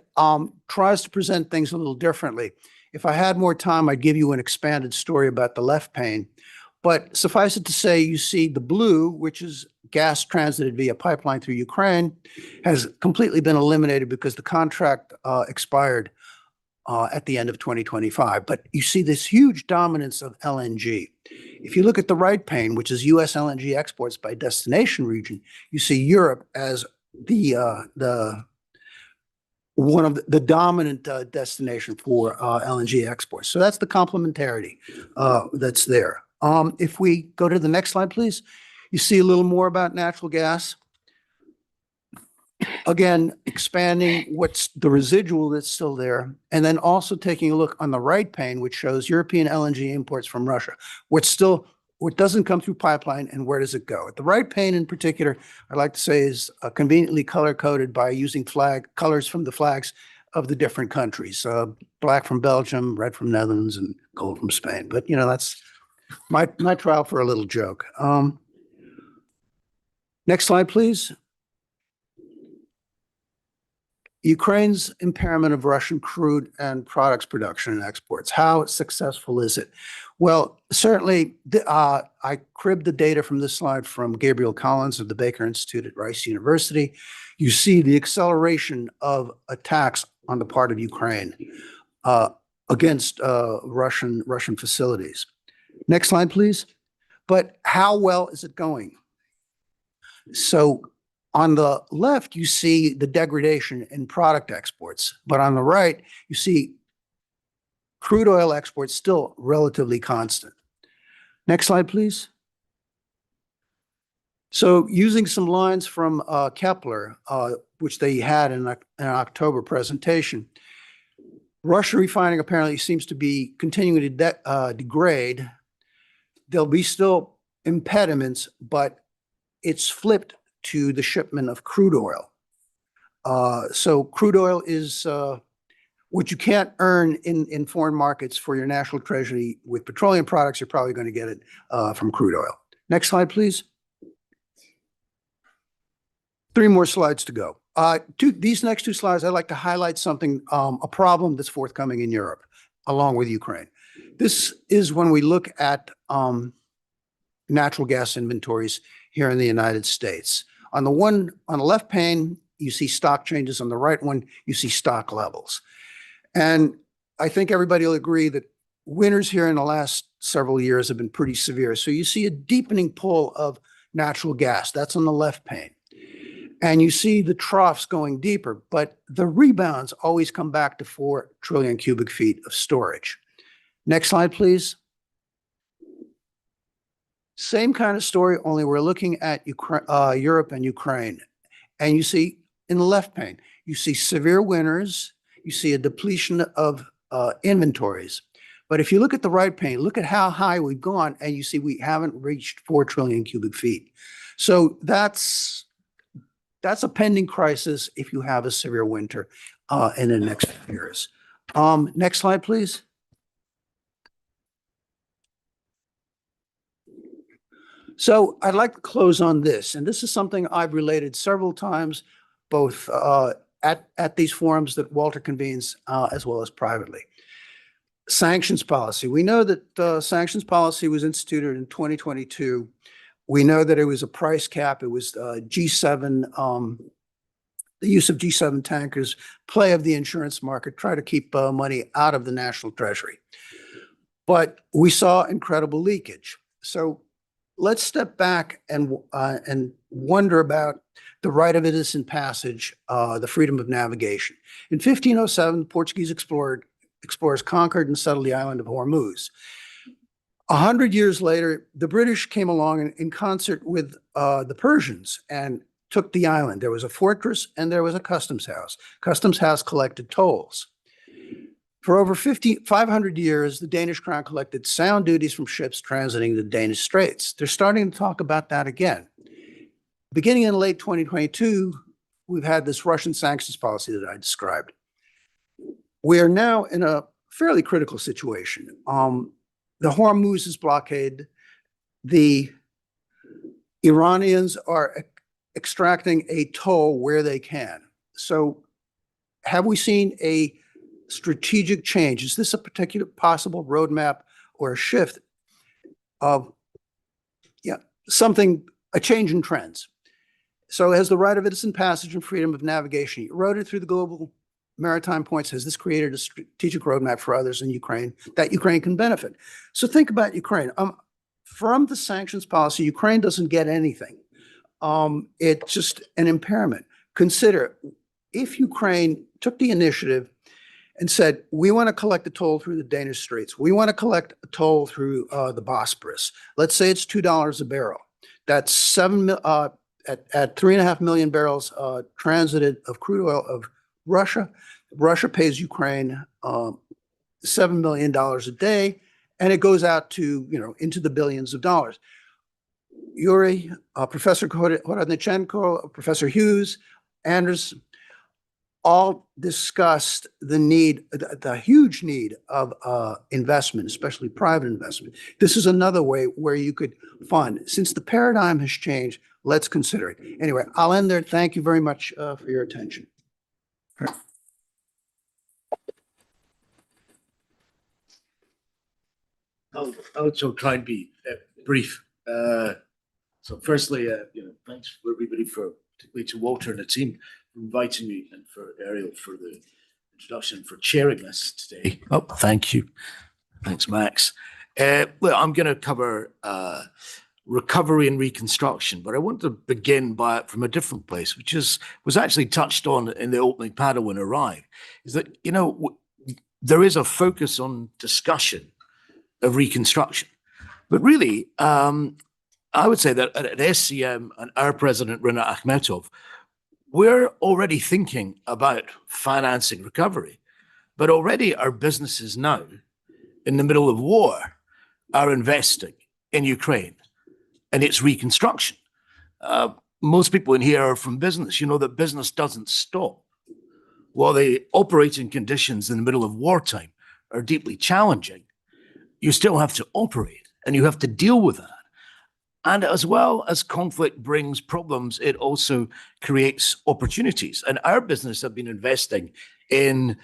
tries to present things a little differently. If I had more time, I'd give you an expanded story about the left pane. But suffice it to say, you see the blue, which is gas transited via pipeline through Ukraine, has completely been eliminated because the contract expired at the end of 2025. But you see this huge dominance of LNG. If you look at the right pane, which is US LNG exports by destination region, you see Europe as one of the dominant destination for LNG exports. So that's the complementarity that's there. If we go to the next slide, please, you see a little more about natural gas. Again, expanding what's the residual that's still there, and then also taking a look on the right pane, which shows European LNG imports from Russia. What doesn't come through pipeline, and where does it go? At the right pane in particular, I'd like to say is conveniently color-coded by using colors from the flags of the different countries. Black from Belgium, red from Netherlands, and gold from Spain. But, you know, that's my trial for a little joke. Next slide, please. Ukraine's impairment of Russian crude and products production and exports. How successful is it? Well, certainly, I cribbed the data from this slide from Gabriel Collins of the Baker Institute at Rice University. You see the acceleration of attacks on the part of Ukraine against Russian facilities. Next slide, please. But how well is it going? So on the left, you see the degradation in product exports, but on the right, you see crude oil exports still relatively constant. Next slide, please. So using some lines from Kepler, which they had in an October presentation, Russian refining apparently seems to be continuing to degrade. There'll be still impediments, but it's flipped to the shipment of crude oil. So crude oil is what you can't earn in foreign markets for your national treasury with petroleum products. You're probably going to get it from crude oil. Next slide, please. 3 more slides to go. These next 2 slides, I'd like to highlight something, a problem that's forthcoming in Europe, along with Ukraine. This is when we look at natural gas inventories here in the United States. On the left pane, you see stock changes. On the right one, you see stock levels. And I think everybody will agree that winters here in the last several years have been pretty severe. So you see a deepening pull of natural gas. That's on the left pane. And you see the troughs going deeper, but the rebounds always come back to 4 trillion cubic feet of storage. Next slide, please. Same kind of story, only we're looking at Europe and Ukraine. And you see in the left pane, you see severe winters, you see a depletion of inventories. But if you look at the right pane, look at how high we've gone, and you see we haven't reached 4 trillion cubic feet. So that's that's a pending crisis if you have a severe winter in the next few years. Next slide, please. So I'd like to close on this, and this is something I've related several times, both at these forums that Walter convenes as well as privately. Sanctions policy. We know that sanctions policy was instituted in 2022. We know that it was a price cap. It was G7, the use of G7 tankers, play of the insurance market, try to keep money out of the national treasury. But we saw incredible leakage. So let's step back and wonder about the right of innocent passage, the freedom of navigation. In 1507, the Portuguese explorers conquered and settled the island of Hormuz. 100 years later, the British came along in concert with the Persians and took the island. There was a fortress and there was a customs house. Customs house collected tolls. For over 500 years, the Danish crown collected sound duties from ships transiting the Danish Straits. They're starting to talk about that again. Beginning in late 2022, we've had this Russian sanctions policy that I described. We are now in a fairly critical situation. The Hormuz is blockaded. The Iranians are extracting a toll where they can. So have we seen a strategic change? Is this a particular possible roadmap or a shift of something, a change in trends? So has the right of innocent passage and freedom of navigation eroded through the global maritime points? Has this created a strategic roadmap for others in Ukraine that Ukraine can benefit? So think about Ukraine. From the sanctions policy, Ukraine doesn't get anything. It's just an impairment. Consider if Ukraine took the initiative and said, we want to collect a toll through the Danish Straits. We want to collect a toll through the Bosporus. Let's say it's $2 a barrel. That's at 3.5 million barrels transited of crude oil of Russia. Russia pays Ukraine $7 million a day, and it goes out to, into the billions of dollars. Yuriy, Professor Gorodnichenko, Professor Hughes, Anders, all discussed the huge need of investment, especially private investment. This is another way where you could fund. Since the paradigm has changed, let's consider it. Anyway, I'll end there. Thank you very much for your attention. I'll also try and be brief. So firstly, thanks for everybody, particularly to Walter and the team, for inviting me, and for Ariel for the introduction, for chairing this today. Oh, thank you. Thanks, Max. Well, I'm going to cover recovery and reconstruction, but I want to begin from a different place, which was actually touched on in the opening panel when I arrived, is that, there is a focus on discussion of reconstruction. But really, I would say that at SCM and our president, Rinat Akhmetov, we're already thinking about financing recovery. But already our businesses now, in the middle of war, are investing in Ukraine and its reconstruction. Most people in here are from business. You know that business doesn't stop. While the operating conditions in the middle of wartime are deeply challenging, you still have to operate and you have to deal with that. And as well as conflict brings problems, it also creates opportunities. And our business have been investing in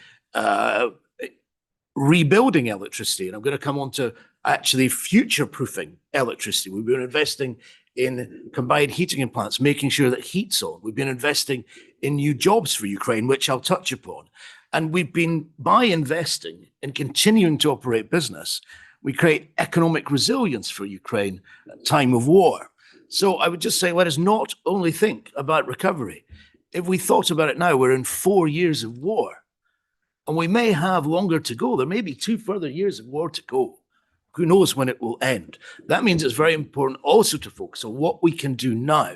rebuilding electricity. And I'm going to come on to actually future-proofing electricity. We've been investing in combined heating plants, making sure that heat's on. We've been investing in new jobs for Ukraine, which I'll touch upon. And we've been, by investing and continuing to operate business, we create economic resilience for Ukraine at time of war. So I would just say, let us not only think about recovery. If we thought about it now, we're in 4 years of war, and we may have longer to go. There may be 2 further years of war to go. Who knows when it will end? That means it's very important also to focus on what we can do now,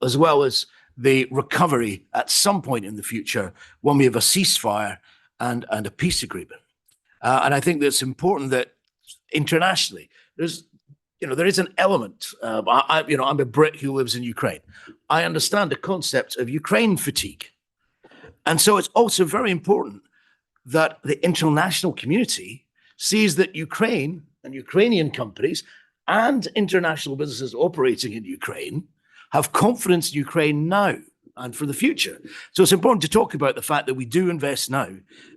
as well as the recovery at some point in the future when we have a ceasefire and a peace agreement. And I think that it's important that internationally, there is an element. I'm a Brit who lives in Ukraine. I understand the concept of Ukraine fatigue. And so it's also very important that the international community sees that Ukraine and Ukrainian companies and international businesses operating in Ukraine have confidence in Ukraine now and for the future. So it's important to talk about the fact that we do invest now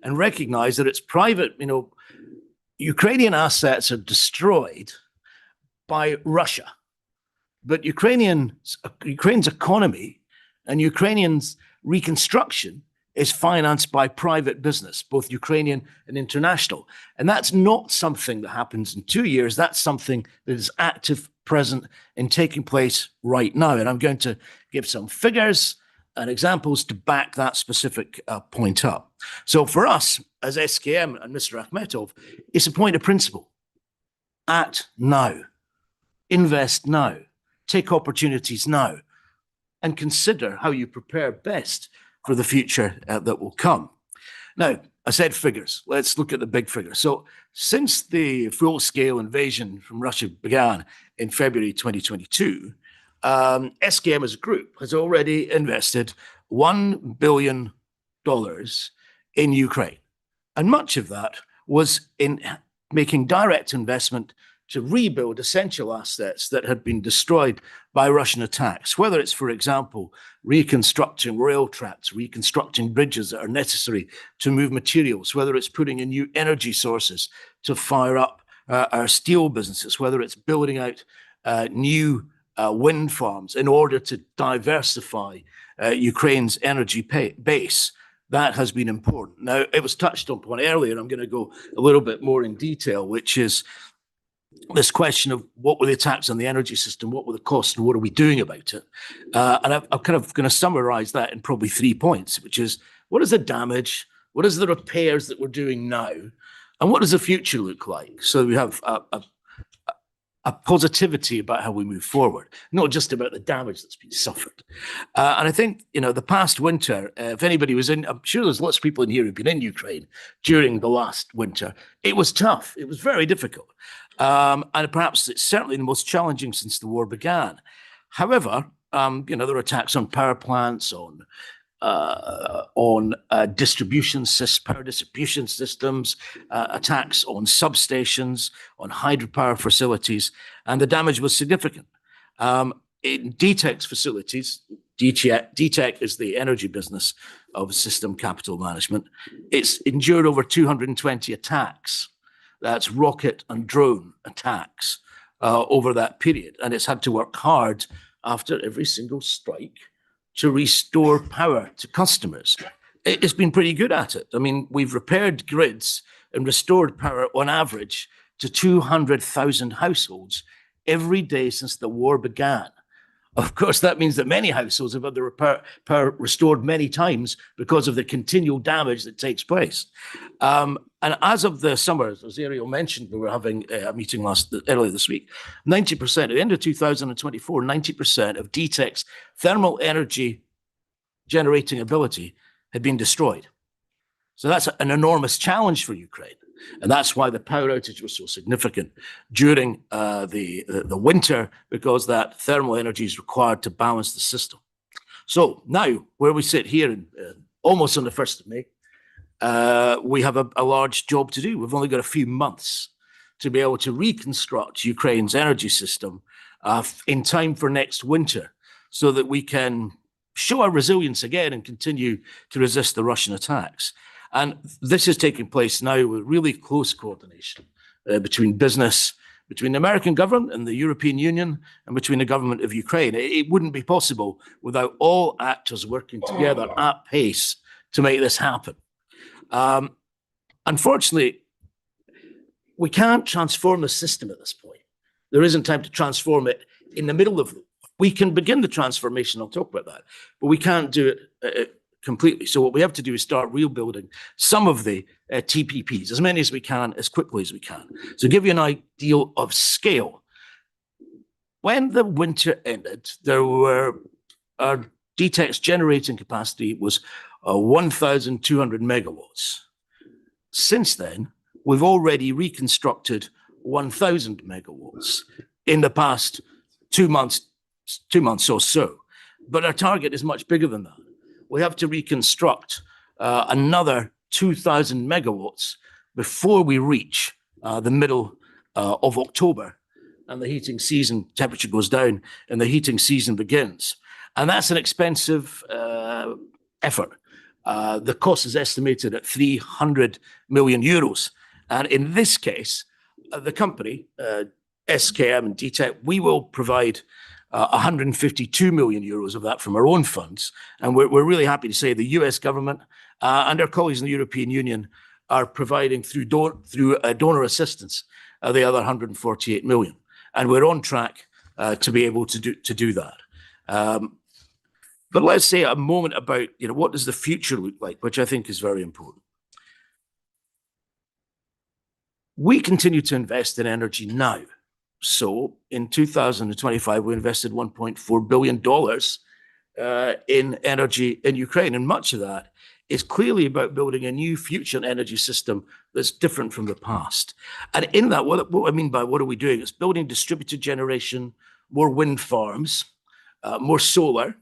and recognize that it's private, Ukrainian assets are destroyed by Russia, but Ukraine's economy and Ukrainians' reconstruction is financed by private business, both Ukrainian and international. And that's not something that happens in 2 years. That's something that is active, present, and taking place right now. And I'm going to give some figures and examples to back that specific point up. So for us, as SKM and Mr. Akhmetov, it's a point of principle. Act now. Invest now. Take opportunities now. And consider how you prepare best for the future that will come. Now, I said figures. Let's look at the big figures. So since the full-scale invasion from Russia began in February 2022, SKM as a group has already invested $1 billion in Ukraine. And much of that was in making direct investment to rebuild essential assets that had been destroyed by Russian attacks, whether it's, for example, reconstructing rail tracks, reconstructing bridges that are necessary to move materials, whether it's putting in new energy sources to fire up our steel businesses, whether it's building out new wind farms in order to diversify Ukraine's energy base. That has been important. Now, it was touched upon earlier. I'm going to go a little bit more in detail, which is this question of what were the attacks on the energy system, what were the costs, and what are we doing about it? And I'm kind of going to summarize that in probably 3 points, which is what is the damage, what is the repairs that we're doing now, and what does the future look like? So we have a positivity about how we move forward, not just about the damage that's been suffered. And I think, the past winter, if anybody was in, I'm sure there's lots of people in here who've been in Ukraine during the last winter. It was tough. It was very difficult. And perhaps it's certainly the most challenging since the war began. However, there were attacks on power plants, on power distribution systems, attacks on substations, on hydropower facilities, and the damage was significant. In DTEC's facilities, DTEC is the energy business of System Capital Management. It's endured over 220 attacks. That's rocket and drone attacks over that period. And it's had to work hard after every single strike to restore power to customers. It's been pretty good at it. I mean, we've repaired grids and restored power on average to 200,000 households every day since the war began. Of course, that means that many households have had their power restored many times because of the continual damage that takes place. And as of the summer, as Ariel mentioned, we were having a meeting earlier this week, 90%, at the end of 2024, 90% of DTEC's thermal energy generating ability had been destroyed. So that's an enormous challenge for Ukraine. And that's why the power outage was so significant during the winter, because that thermal energy is required to balance the system. So now, where we sit here, almost on the 1st of May, we have a large job to do. We've only got a few months to be able to reconstruct Ukraine's energy system in time for next winter, so that we can show our resilience again and continue to resist the Russian attacks. And this is taking place now with really close coordination between business, between the American government and the European Union, and between the government of Ukraine. It wouldn't be possible without all actors working together at pace to make this happen. Unfortunately, we can't transform the system at this point. There isn't time to transform it in the middle of it. We can begin the transformation, I'll talk about that, but we can't do it completely. So what we have to do is start rebuilding some of the TPPs, as many as we can, as quickly as we can. So to give you an idea of scale, when the winter ended, our DTEC's generating capacity was 1,200 megawatts. Since then, we've already reconstructed 1,000 megawatts. in the past 2 months or so. But our target is much bigger than that. We have to reconstruct another 2,000 megawatts before we reach the middle of October, and the heating season temperature goes down and the heating season begins. And that's an expensive effort. The cost is estimated at 300 million euros. And in this case, the company, SKM and DTEC, we will provide 152 million euros of that from our own funds. And we're really happy to say the US government and our colleagues in the European Union are providing through donor assistance the other 148 million. And we're on track to be able to do that. But let's say a moment about, what does the future look like, which I think is very important. We continue to invest in energy now. So in 2025, we invested $1.4 billion in energy in Ukraine. And much of that is clearly about building a new future energy system that's different from the past. And in that, what I mean by what are we doing? It's building distributed generation, more wind farms, more solar,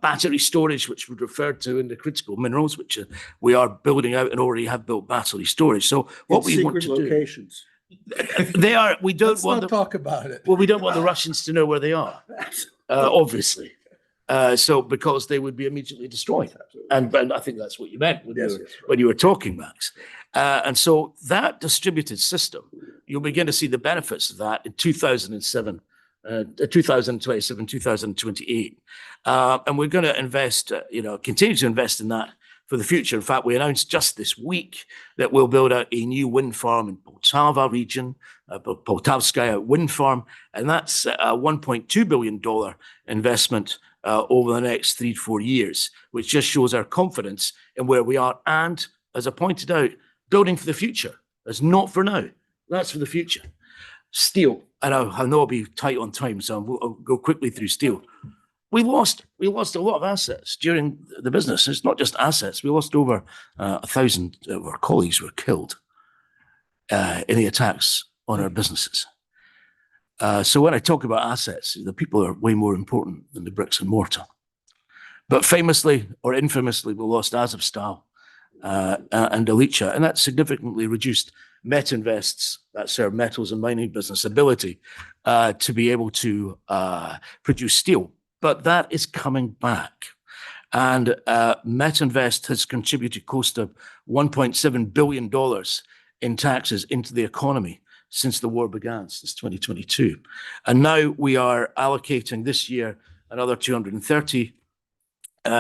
battery storage, which we referred to in the critical minerals, which we are building out and already have built battery storage. So what we want to locations. They are. We don't Let's want not talk about it. Well, we don't want the Russians to know where they are, obviously. So because they would be immediately destroyed, and I think that's what you meant when you were talking, Max. And so that distributed system, you'll begin to see the benefits of that in 2027, 2028, and we're going to invest, continue to invest in that for the future. In fact, we announced just this week that we'll build out a new wind farm in Poltava region, Poltavskaya wind farm, and that's a $1.2 billion investment over the next 3 to 4 years, which just shows our confidence in where we are. And as I pointed out, building for the future. That's not for now. That's for the future. Steel, and I know I'll be tight on time, so I'll go quickly through steel. We lost a lot of assets during the business. It's not just assets. We lost over 1,000 of our colleagues were killed in the attacks on our businesses. So when I talk about assets, the people are way more important than the bricks and mortar. But famously or infamously, we lost Azovstal and Zaryckyj, and that significantly reduced Metinvest's, that's our metals and mining business, ability to be able to produce steel. But that is coming back. And Metinvest has contributed close to $1.7 billion in taxes into the economy since the war began, since 2022. And now we are allocating this year another $230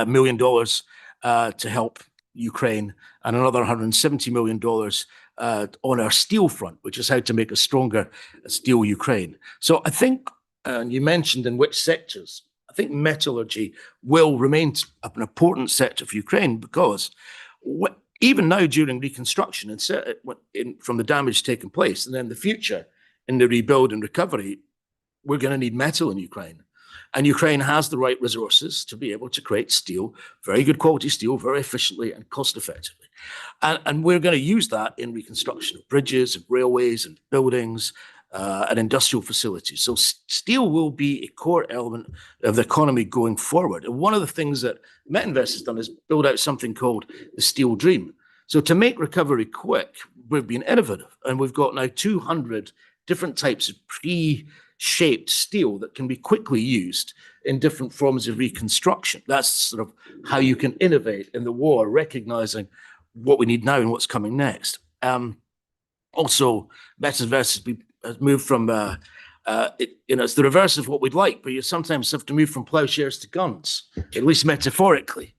million to help Ukraine, and another $170 million on our steel front, which is how to make a stronger steel Ukraine. So I think, and you mentioned in which sectors, I think metallurgy will remain an important sector for Ukraine, because even now during reconstruction and from the damage taking place, and then the future in the rebuild and recovery, we're going to need metal in Ukraine. And Ukraine has the right resources to be able to create steel, very good quality steel, very efficiently and cost effectively. And we're going to use that in reconstruction of bridges and railways and buildings and industrial facilities. So steel will be a core element of the economy going forward. And one of the things that Metinvest has done is build out something called the Steel Dream. So to make recovery quick, we've been innovative, and we've got now 200 different types of pre-shaped steel that can be quickly used in different forms of reconstruction. That's sort of how you can innovate in the war, recognizing what we need now and what's coming next. Also, Metinvest has moved from, it's the reverse of what we'd like, but you sometimes have to move from plowshares to guns, at least metaphorically.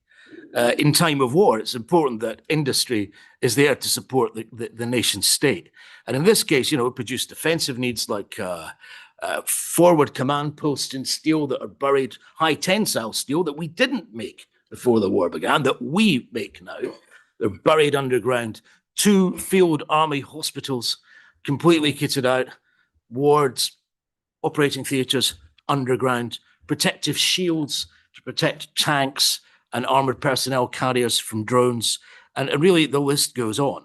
In time of war, it's important that industry is there to support the nation state. And in this case, we produce defensive needs like forward command posts in steel that are buried, high tensile steel that we didn't make before the war began, that we make now. They're buried underground. 2 field army hospitals, completely kitted out, wards, operating theaters, underground, protective shields to protect tanks and armored personnel carriers from drones. And really, the list goes on.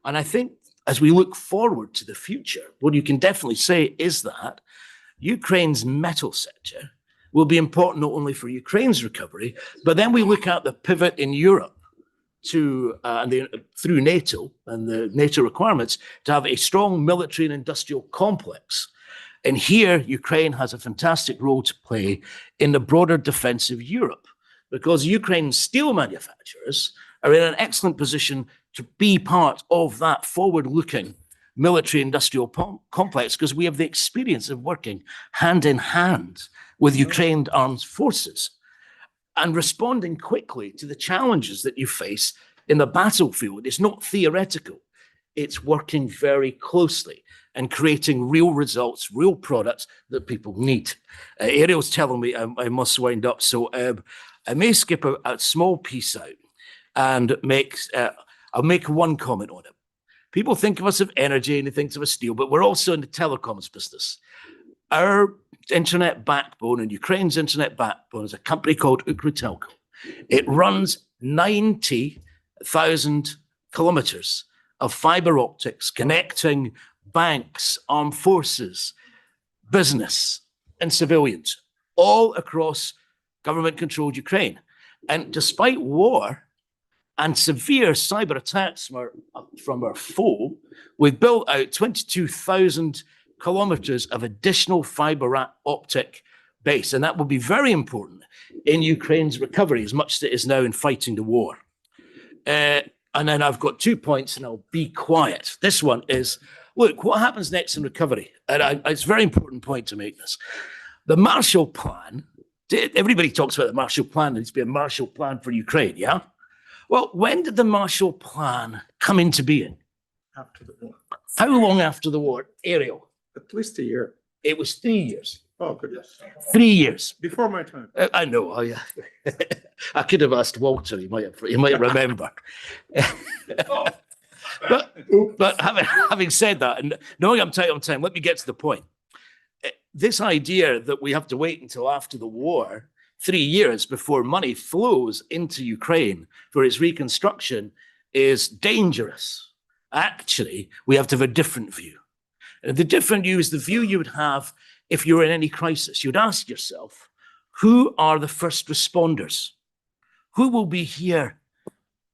And I think as we look forward to the future, what you can definitely say is that Ukraine's metal sector will be important not only for Ukraine's recovery, but then we look at the pivot in Europe to through NATO and the NATO requirements to have a strong military and industrial complex. And here, Ukraine has a fantastic role to play in the broader defense of Europe, because Ukraine's steel manufacturers are in an excellent position to be part of that forward-looking military industrial complex, because we have the experience of working hand in hand with Ukraine's armed forces and responding quickly to the challenges that you face in the battlefield. It's not theoretical. It's working very closely and creating real results, real products that people need. Ariel's telling me I must wind up, so I may skip a small piece out and I'll make one comment on it. People think of us of energy and they think of us steel, but we're also in the telecoms business. Our internet backbone and Ukraine's internet backbone is a company called Ukrutelko. It runs 90,000 kilometers of fiber optics connecting banks, armed forces, business, and civilians all across government-controlled Ukraine. And despite war and severe cyber attacks from our foe, we've built out 22,000 kilometers of additional fiber optic base. And that will be very important in Ukraine's recovery, as much as it is now in fighting the war. And then I've got 2 points and I'll be quiet. This one is, look, what happens next in recovery? And it's a very important point to make this. The Marshall Plan, everybody talks about the Marshall Plan. There needs to be a Marshall Plan for Ukraine, yeah? Well, when did the Marshall Plan come into being? After the war. How long after the war? Ariel? At least a year. It was 3 years. Oh, goodness. 3 year. Before my time. I know. I could have asked Walter. He might remember. But having said that, and knowing I'm tight on time, let me get to the point. This idea that we have to wait until after the war, 3 years before money flows into Ukraine for its reconstruction, is dangerous. Actually, we have to have a different view. And the different view is the view you would have if you were in any crisis. You'd ask yourself, who are the first responders? Who will be here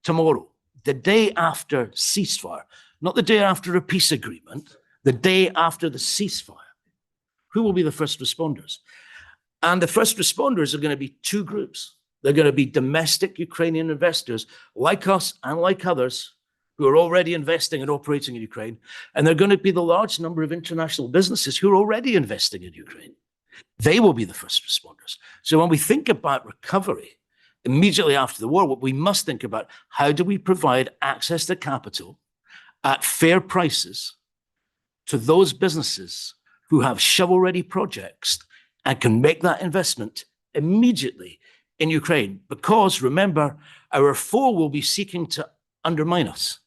tomorrow, the day after ceasefire, not the day after a peace agreement, the day after the ceasefire? Who will be the first responders? And the first responders are going to be two groups. They're going to be domestic Ukrainian investors like us and like others who are already investing and operating in Ukraine. And they're going to be the large number of international businesses who are already investing in Ukraine. They will be the first responders. So when we think about recovery immediately after the war, what we must think about, how do we provide access to capital at fair prices to those businesses who have shovel-ready projects and can make that investment immediately in Ukraine? Because remember, our foe will be seeking to undermine us.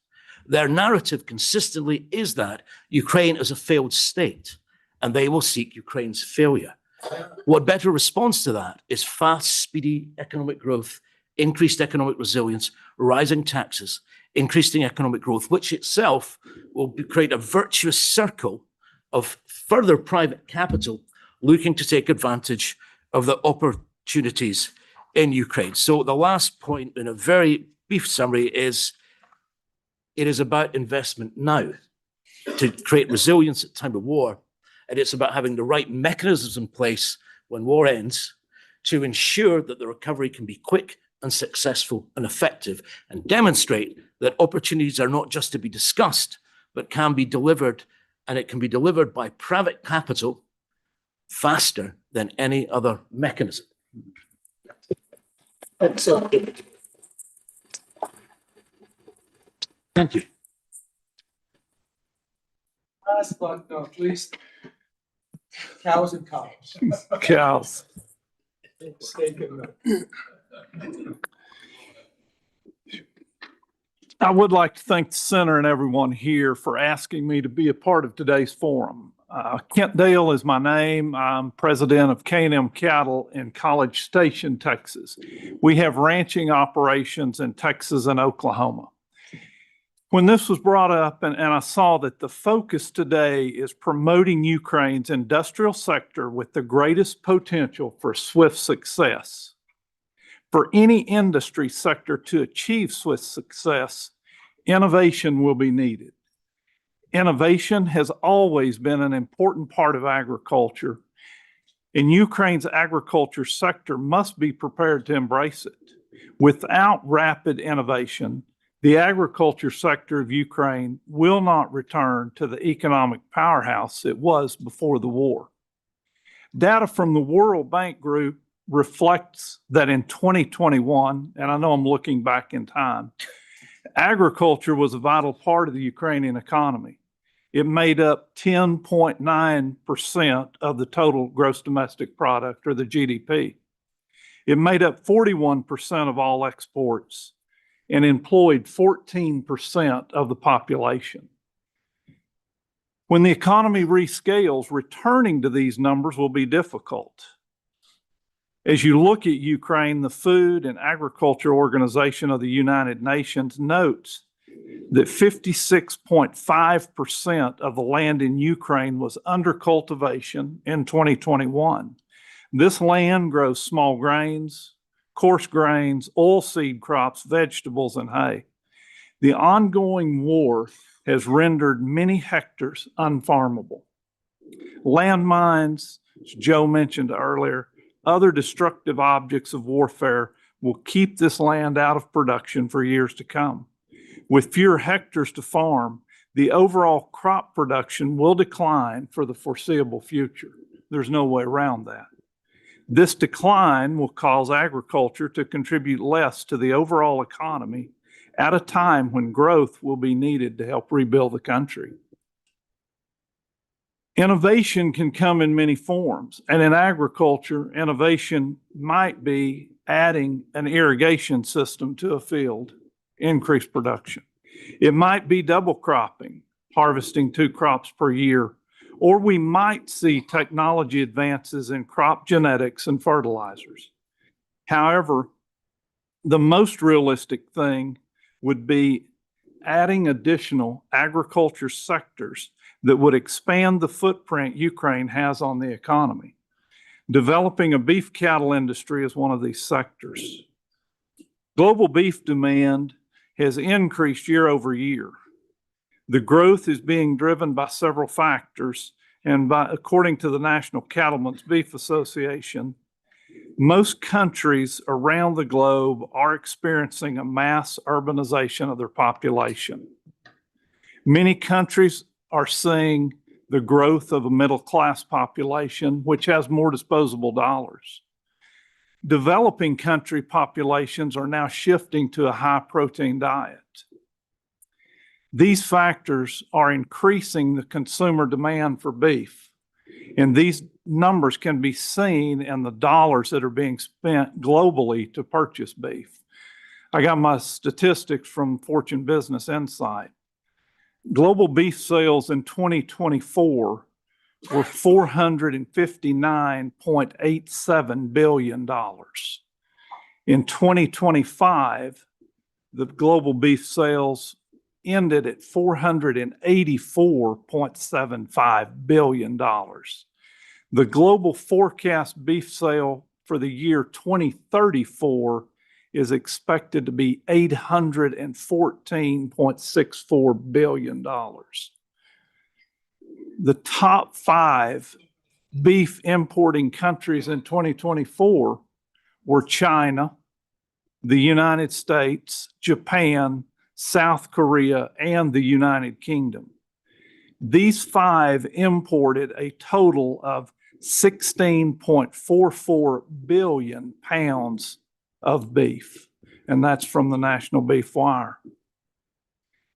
Their narrative consistently is that Ukraine is a failed state, and they will seek Ukraine's failure. What better response to that is fast, speedy economic growth, increased economic resilience, rising taxes, increasing economic growth, which itself will create a virtuous circle of further private capital looking to take advantage of the opportunities in Ukraine. So the last point in a very brief summary is, it is about investment now to create resilience at time of war. And it's about having the right mechanisms in place when war ends to ensure that the recovery can be quick and successful and effective, and demonstrate that opportunities are not just to be discussed, but can be delivered, and it can be delivered by private capital faster than any other mechanism. Thank you. Last but not least, cows and cows. Cows. Steak and I would like to thank the center and everyone here for asking me to be a part of today's forum. Kent Dale is my name. I'm president of K&M Cattle in College Station, Texas. We have ranching operations in Texas and Oklahoma. When this was brought up, and I saw that the focus today is promoting Ukraine's industrial sector with the greatest potential for swift success. For any industry sector to achieve swift success, innovation will be needed. Innovation has always been an important part of agriculture, and Ukraine's agriculture sector must be prepared to embrace it. Without rapid innovation, the agriculture sector of Ukraine will not return to the economic powerhouse it was before the war. Data from the World Bank Group reflects that in 2021, and I know I'm looking back in time, agriculture was a vital part of the Ukrainian economy. It made up 10.9% of the total gross domestic product, or the GDP. It made up 41% of all exports and employed 14% of the population. When the economy rescales, returning to these numbers will be difficult. As you look at Ukraine, the Food and Agriculture Organization of the United Nations notes that 56.5% of the land in Ukraine was under cultivation in 2021. This land grows small grains, coarse grains, oilseed crops, vegetables, and hay. The ongoing war has rendered many hectares unfarmable. Landmines, as Joe mentioned earlier, other destructive objects of warfare will keep this land out of production for years to come. With fewer hectares to farm, the overall crop production will decline for the foreseeable future. There's no way around that. This decline will cause agriculture to contribute less to the overall economy at a time when growth will be needed to help rebuild the country. Innovation can come in many forms, and in agriculture, innovation might be adding an irrigation system to a field, increase production. It might be double cropping, harvesting 2 crops per year, or we might see technology advances in crop genetics and fertilizers. However, the most realistic thing would be adding additional agriculture sectors that would expand the footprint Ukraine has on the economy. Developing a beef cattle industry is one of these sectors. Global beef demand has increased year over year. The growth is being driven by several factors, and according to the National Cattlemen's Beef Association, most countries around the globe are experiencing a mass urbanization of their population. Many countries are seeing the growth of a middle-class population, which has more disposable dollars. Developing country populations are now shifting to a high-protein diet. These factors are increasing the consumer demand for beef, and these numbers can be seen in the dollars that are being spent globally to purchase beef. I got my statistics from Fortune Business Insight. Global beef sales in 2024 were $459.87 billion. In 2025, the global beef sales ended at $484.75 billion. The global forecast beef sale for the year 2034 is expected to be $814.64 billion. The top 5 beef importing countries in 2024 were China, the United States, Japan, South Korea, and the United Kingdom. These 5 imported a total of 16.44 billion pounds of beef, and that's from the National Beef Wire.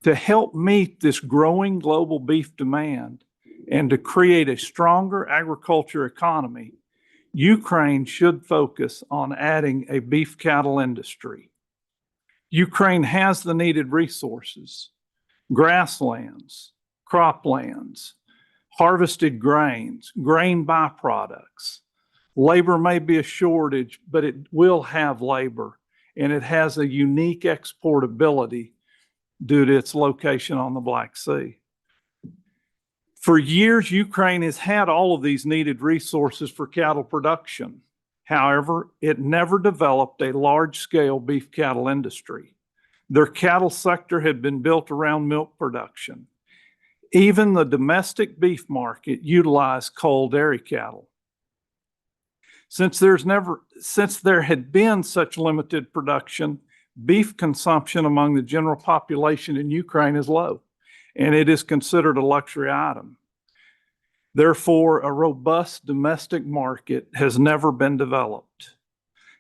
To help meet this growing global beef demand and to create a stronger agriculture economy, Ukraine should focus on adding a beef cattle industry. Ukraine has the needed resources: grasslands, croplands, harvested grains, grain byproducts. Labor may be a shortage, but it will have labor, and it has a unique exportability due to its location on the Black Sea. For years, Ukraine has had all of these needed resources for cattle production. However, it never developed a large-scale beef cattle industry. Their cattle sector had been built around milk production. Even the domestic beef market utilized cull dairy cattle. Since there had been such limited production, beef consumption among the general population in Ukraine is low, and it is considered a luxury item. Therefore, a robust domestic market has never been developed.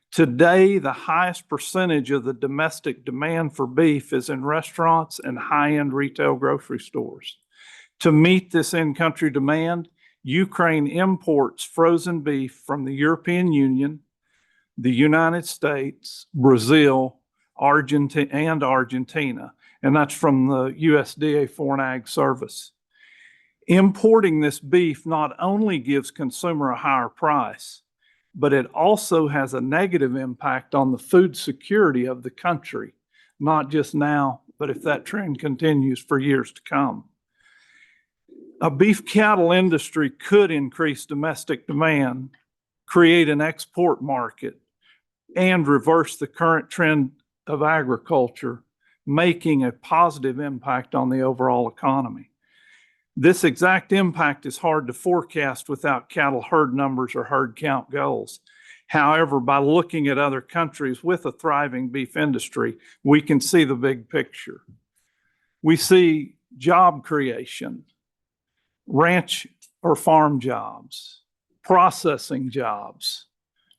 Today, the highest percentage of the domestic demand for beef is in restaurants and high-end retail grocery stores. To meet this in-country demand, Ukraine imports frozen beef from the European Union, the United States, Brazil, Argentina, and that's from the USDA Foreign Ag Service. Importing this beef not only gives consumer a higher price, but it also has a negative impact on the food security of the country, not just now, but if that trend continues for years to come. A beef cattle industry could increase domestic demand, create an export market, and reverse the current trend of agriculture, making a positive impact on the overall economy. This exact impact is hard to forecast without cattle herd numbers or herd count goals. However, by looking at other countries with a thriving beef industry, we can see the big picture. We see job creation, ranch or farm jobs, processing jobs,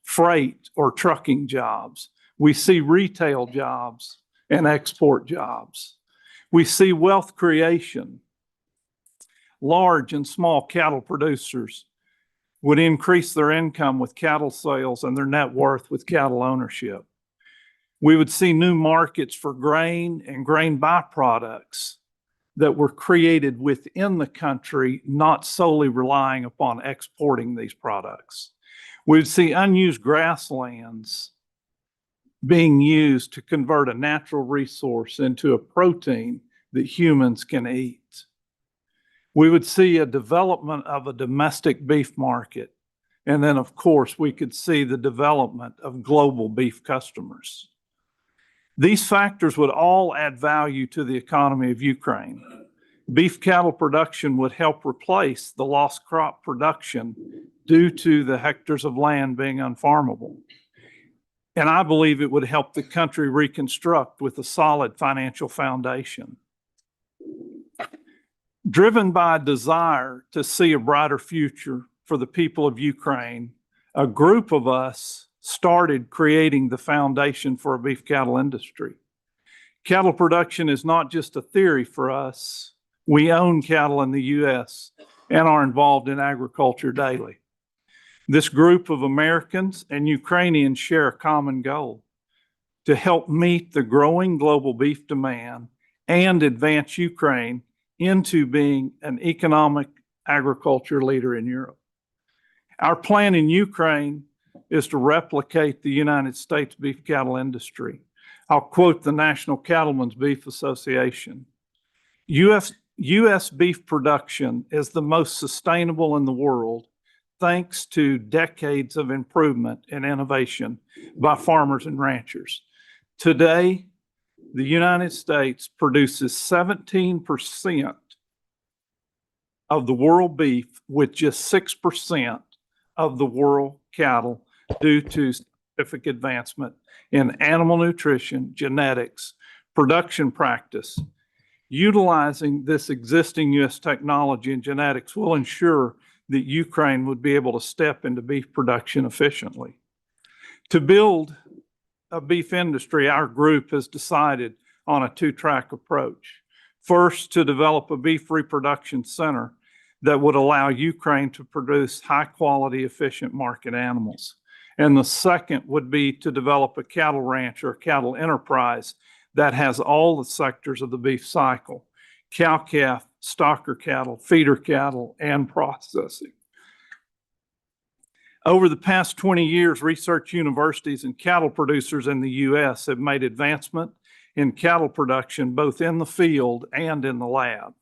freight or trucking jobs. We see retail jobs and export jobs. We see wealth creation. Large and small cattle producers would increase their income with cattle sales and their net worth with cattle ownership. We would see new markets for grain and grain byproducts that were created within the country, not solely relying upon exporting these products. We'd see unused grasslands being used to convert a natural resource into a protein that humans can eat. We would see a development of a domestic beef market. And then, of course, we could see the development of global beef customers. These factors would all add value to the economy of Ukraine. Beef cattle production would help replace the lost crop production due to the hectares of land being unfarmable. And I believe it would help the country reconstruct with a solid financial foundation. Driven by a desire to see a brighter future for the people of Ukraine, a group of us started creating the foundation for a beef cattle industry. Cattle production is not just a theory for us. We own cattle in the U.S. and are involved in agriculture daily. This group of Americans and Ukrainians share a common goal: to help meet the growing global beef demand and advance Ukraine into being an economic agriculture leader in Europe. Our plan in Ukraine is to replicate the United States beef cattle industry. I'll quote the National Cattlemen's Beef Association. U.S. beef production is the most sustainable in the world, thanks to decades of improvement and innovation by farmers and ranchers. Today, the United States produces 17% of the world beef with just 6% of the world cattle due to scientific advancement in animal nutrition, genetics, production practice. Utilizing this existing U.S. technology and genetics will ensure that Ukraine would be able to step into beef production efficiently. To build a beef industry, our group has decided on a two-track approach. First, to develop a beef reproduction center that would allow Ukraine to produce high-quality, efficient market animals. And the second would be to develop a cattle ranch or cattle enterprise that has all the sectors of the beef cycle: cow-calf, stocker cattle, feeder cattle, and processing. Over the past 20 years, research universities and cattle producers in the U.S. have made advancement in cattle production, both in the field and in the lab.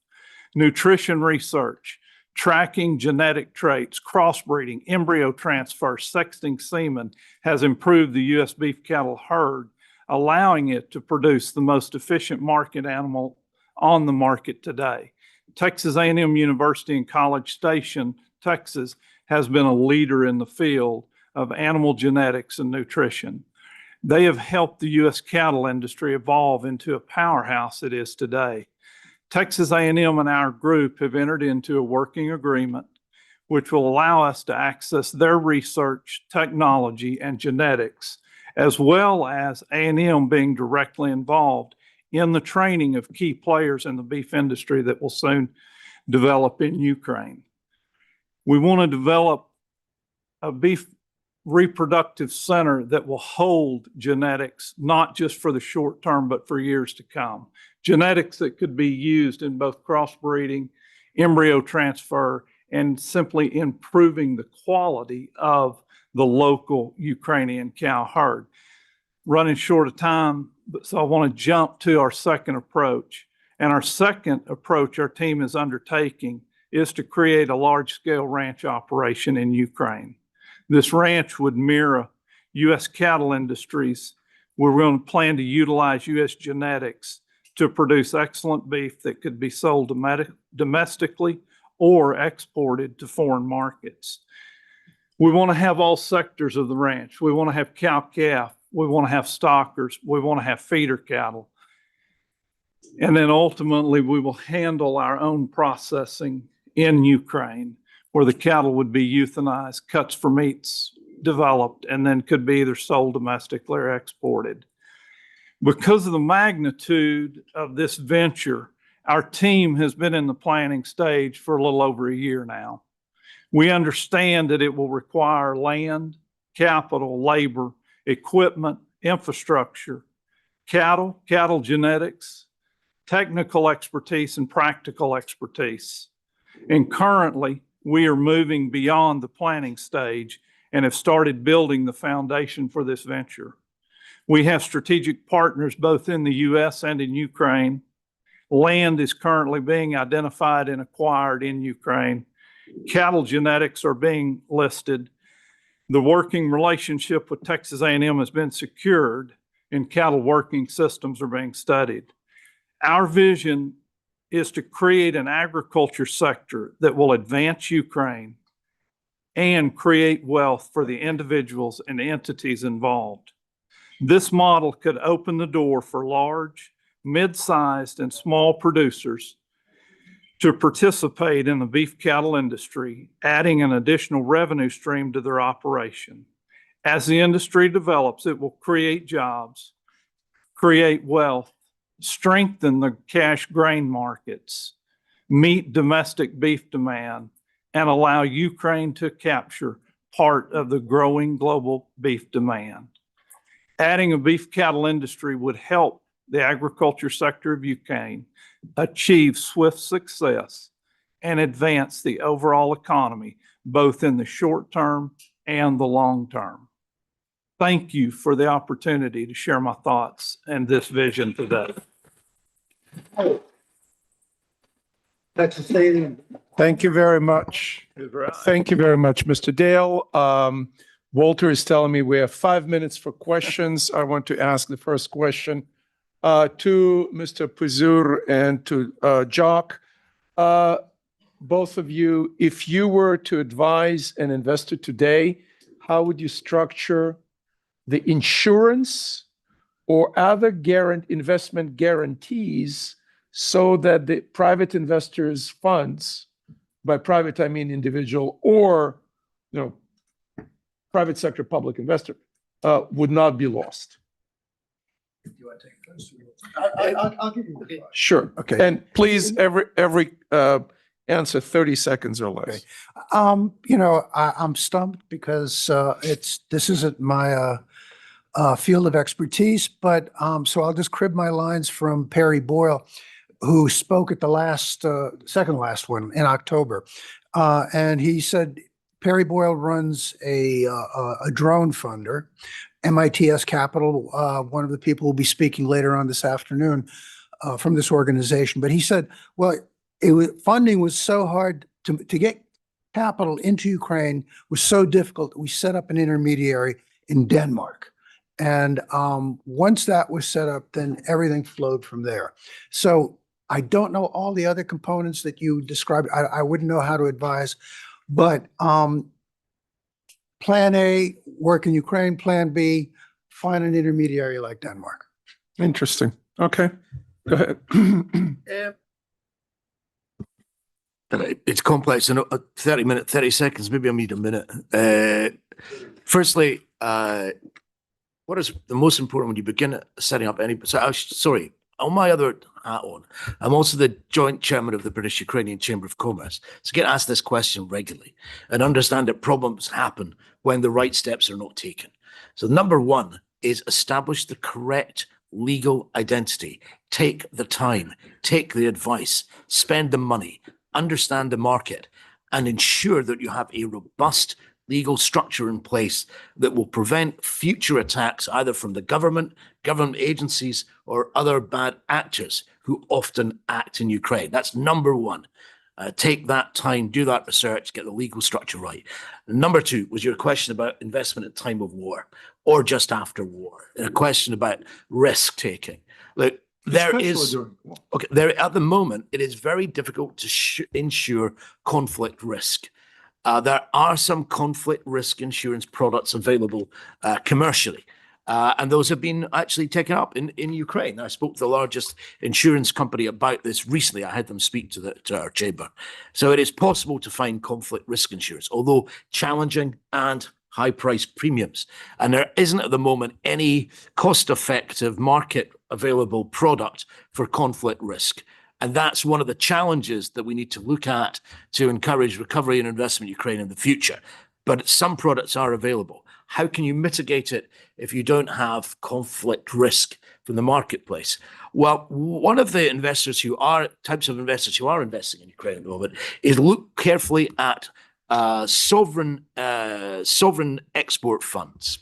Nutrition research, tracking genetic traits, crossbreeding, embryo transfer, sexting semen has improved the U.S. beef cattle herd, allowing it to produce the most efficient market animal on the market today. Texas A&M University in College Station, Texas, has been a leader in the field of animal genetics and nutrition. They have helped the U.S. cattle industry evolve into a powerhouse it is today. Texas A&M and our group have entered into a working agreement which will allow us to access their research, technology, and genetics, as well as A&M being directly involved in the training of key players in the beef industry that will soon develop in Ukraine. We want to develop a beef reproductive center that will hold genetics, not just for the short term, but for years to come. Genetics that could be used in both crossbreeding, embryo transfer, and simply improving the quality of the local Ukrainian cow herd. Running short of time, so I want to jump to our second approach. And our second approach our team is undertaking is to create a large-scale ranch operation in Ukraine. This ranch would mirror U.S. cattle industries. We're going to plan to utilize U.S. genetics to produce excellent beef that could be sold domestically or exported to foreign markets. We want to have all sectors of the ranch. We want to have cow-calf. We want to have stockers. We want to have feeder cattle. And then ultimately, we will handle our own processing in Ukraine, where the cattle would be euthanized, cuts for meats developed, and then could be either sold domestically or exported. Because of the magnitude of this venture, our team has been in the planning stage for a little over a year now. We understand that it will require land, capital, labor, equipment, infrastructure, cattle genetics, technical expertise, and practical expertise. And currently, we are moving beyond the planning stage and have started building the foundation for this venture. We have strategic partners both in the U.S. and in Ukraine. Land is currently being identified and acquired in Ukraine. Cattle genetics are being listed. The working relationship with Texas A&M has been secured, and cattle working systems are being studied. Our vision is to create an agriculture sector that will advance Ukraine and create wealth for the individuals and entities involved. This model could open the door for large, mid-sized, and small producers to participate in the beef cattle industry, adding an additional revenue stream to their operation. As the industry develops, it will create jobs, create wealth, strengthen the cash grain markets, meet domestic beef demand, and allow Ukraine to capture part of the growing global beef demand. Adding a beef cattle industry would help the agriculture sector of Ukraine achieve swift success and advance the overall economy, both in the short term and the long term. Thank you for the opportunity to share my thoughts and this vision today. Thank you very much. Thank you very much, Mr. Dale. Walter is telling me we have 5 minutes for questions. I want to ask the first question to Mr. Pyziur and to Jock. Both of you, if you were to advise an investor today, how would you structure the insurance or other investment guarantees so that the private investors' funds, by private I mean individual or private sector public investor, would not be lost? Do you want to take it first? I'll give you the Sure. Okay. And please, every answer 30 seconds or less. Okay. I'm stumped because this isn't my field of expertise, but so I'll just crib my lines from Perry Boyle, who spoke at the second last one in October, and he said Perry Boyle runs a drone funder, MITS Capital. One of the people will be speaking later on this afternoon from this organization. But he said, well, funding was so hard to get capital into Ukraine was so difficult. We set up an intermediary in Denmark. And once that was set up, then everything flowed from there. So I don't know all the other components that you described. I wouldn't know how to advise, but plan A, work in Ukraine, plan B, find an intermediary like Denmark. Interesting. Okay, go ahead. It's complex. In 30 seconds, maybe I need a minute. Firstly, what is the most important when you begin setting up any? Sorry, on my other hat on, I'm also the joint chairman of the British-Ukrainian Chamber of Commerce. So I get asked this question regularly and understand that problems happen when the right steps are not taken. So number one is establish the correct legal identity. Take the time, take the advice, spend the money, understand the market, and ensure that you have a robust legal structure in place that will prevent future attacks either from the government agencies, or other bad actors who often act in Ukraine. That's number one. Take that time, do that research, get the legal structure right. Number two was your question about investment at time of war or just after war, and a question about risk taking. Look, there is, okay, there at the moment, it is very difficult to ensure conflict risk. There are some conflict risk insurance products available commercially, and those have been actually taken up in Ukraine. I spoke to the largest insurance company about this recently. I had them speak to our chamber. So it is possible to find conflict risk insurance, although challenging and high price premiums. And there isn't at the moment any cost-effective market available product for conflict risk. And that's one of the challenges that we need to look at to encourage recovery and investment in Ukraine in the future. But some products are available. How can you mitigate it if you don't have conflict risk from the marketplace? Well, one of the types of investors who are investing in Ukraine at the moment is look carefully at sovereign export funds,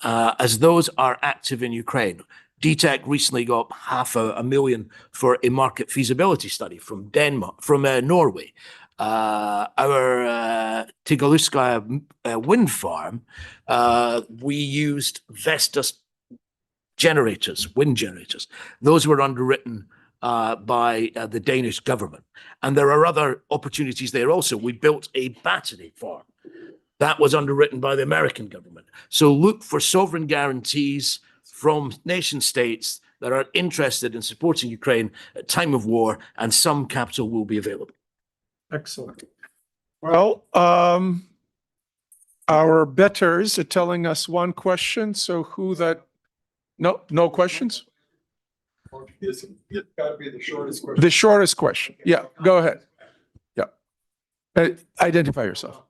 as those are active in Ukraine. DTEC recently got $500,000 for a market feasibility study from Norway. Our Tigaluskaya wind farm, we used Vestas wind generators. Those were underwritten by the Danish government. And there are other opportunities there also. We built a battery farm. That was underwritten by the American government. So look for sovereign guarantees from nation states that are interested in supporting Ukraine at time of war, and some capital will be available. Excellent. Well, our betters are telling us one question. So no questions? It's got to be the shortest question. The shortest question. Yeah, go ahead. Yeah. Identify yourself.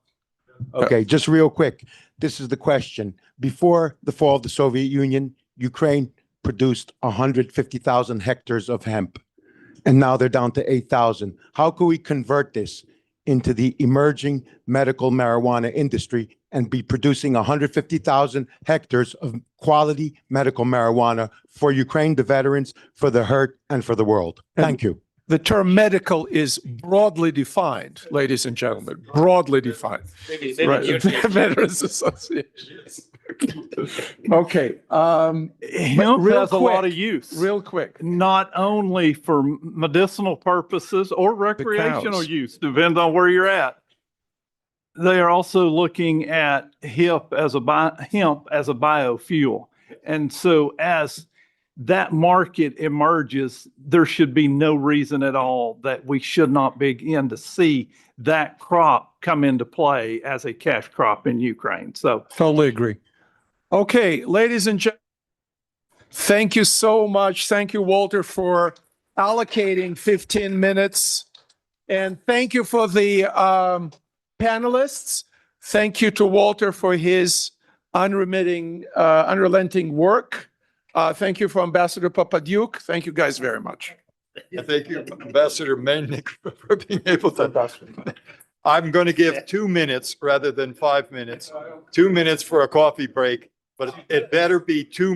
Okay, just real quick. This is the question. Before the fall of the Soviet Union, Ukraine produced 150,000 hectares of hemp, and now they're down to 8,000. How can we convert this into the emerging medical marijuana industry and be producing 150,000 hectares of quality medical marijuana for Ukraine, the veterans, for the hurt, and for the world? Thank you. The term medical is broadly defined, ladies and gentlemen, broadly defined. Right. Veterans Association. Okay. Hemp has a lot of use. Real quick. Not only for medicinal purposes or recreational use, depends on where you're at. They are also looking at hemp as a biofuel. And so as that market emerges, there should be no reason at all that we should not begin to see that crop come into play as a cash crop in Ukraine. So totally agree. Okay, ladies and gentlemen, thank you so much. Thank you, Walter, for allocating 15 minutes. And thank you for the panelists. Thank you to Walter for his unrelenting work. Thank you for Ambassador Popadiuk. Thank you guys very much. Thank you, Ambassador Melnyk, for being able to. I'm going to give 2 minutes rather than 5 minutes. 2 minutes for a coffee break. but it better be 2 minutes.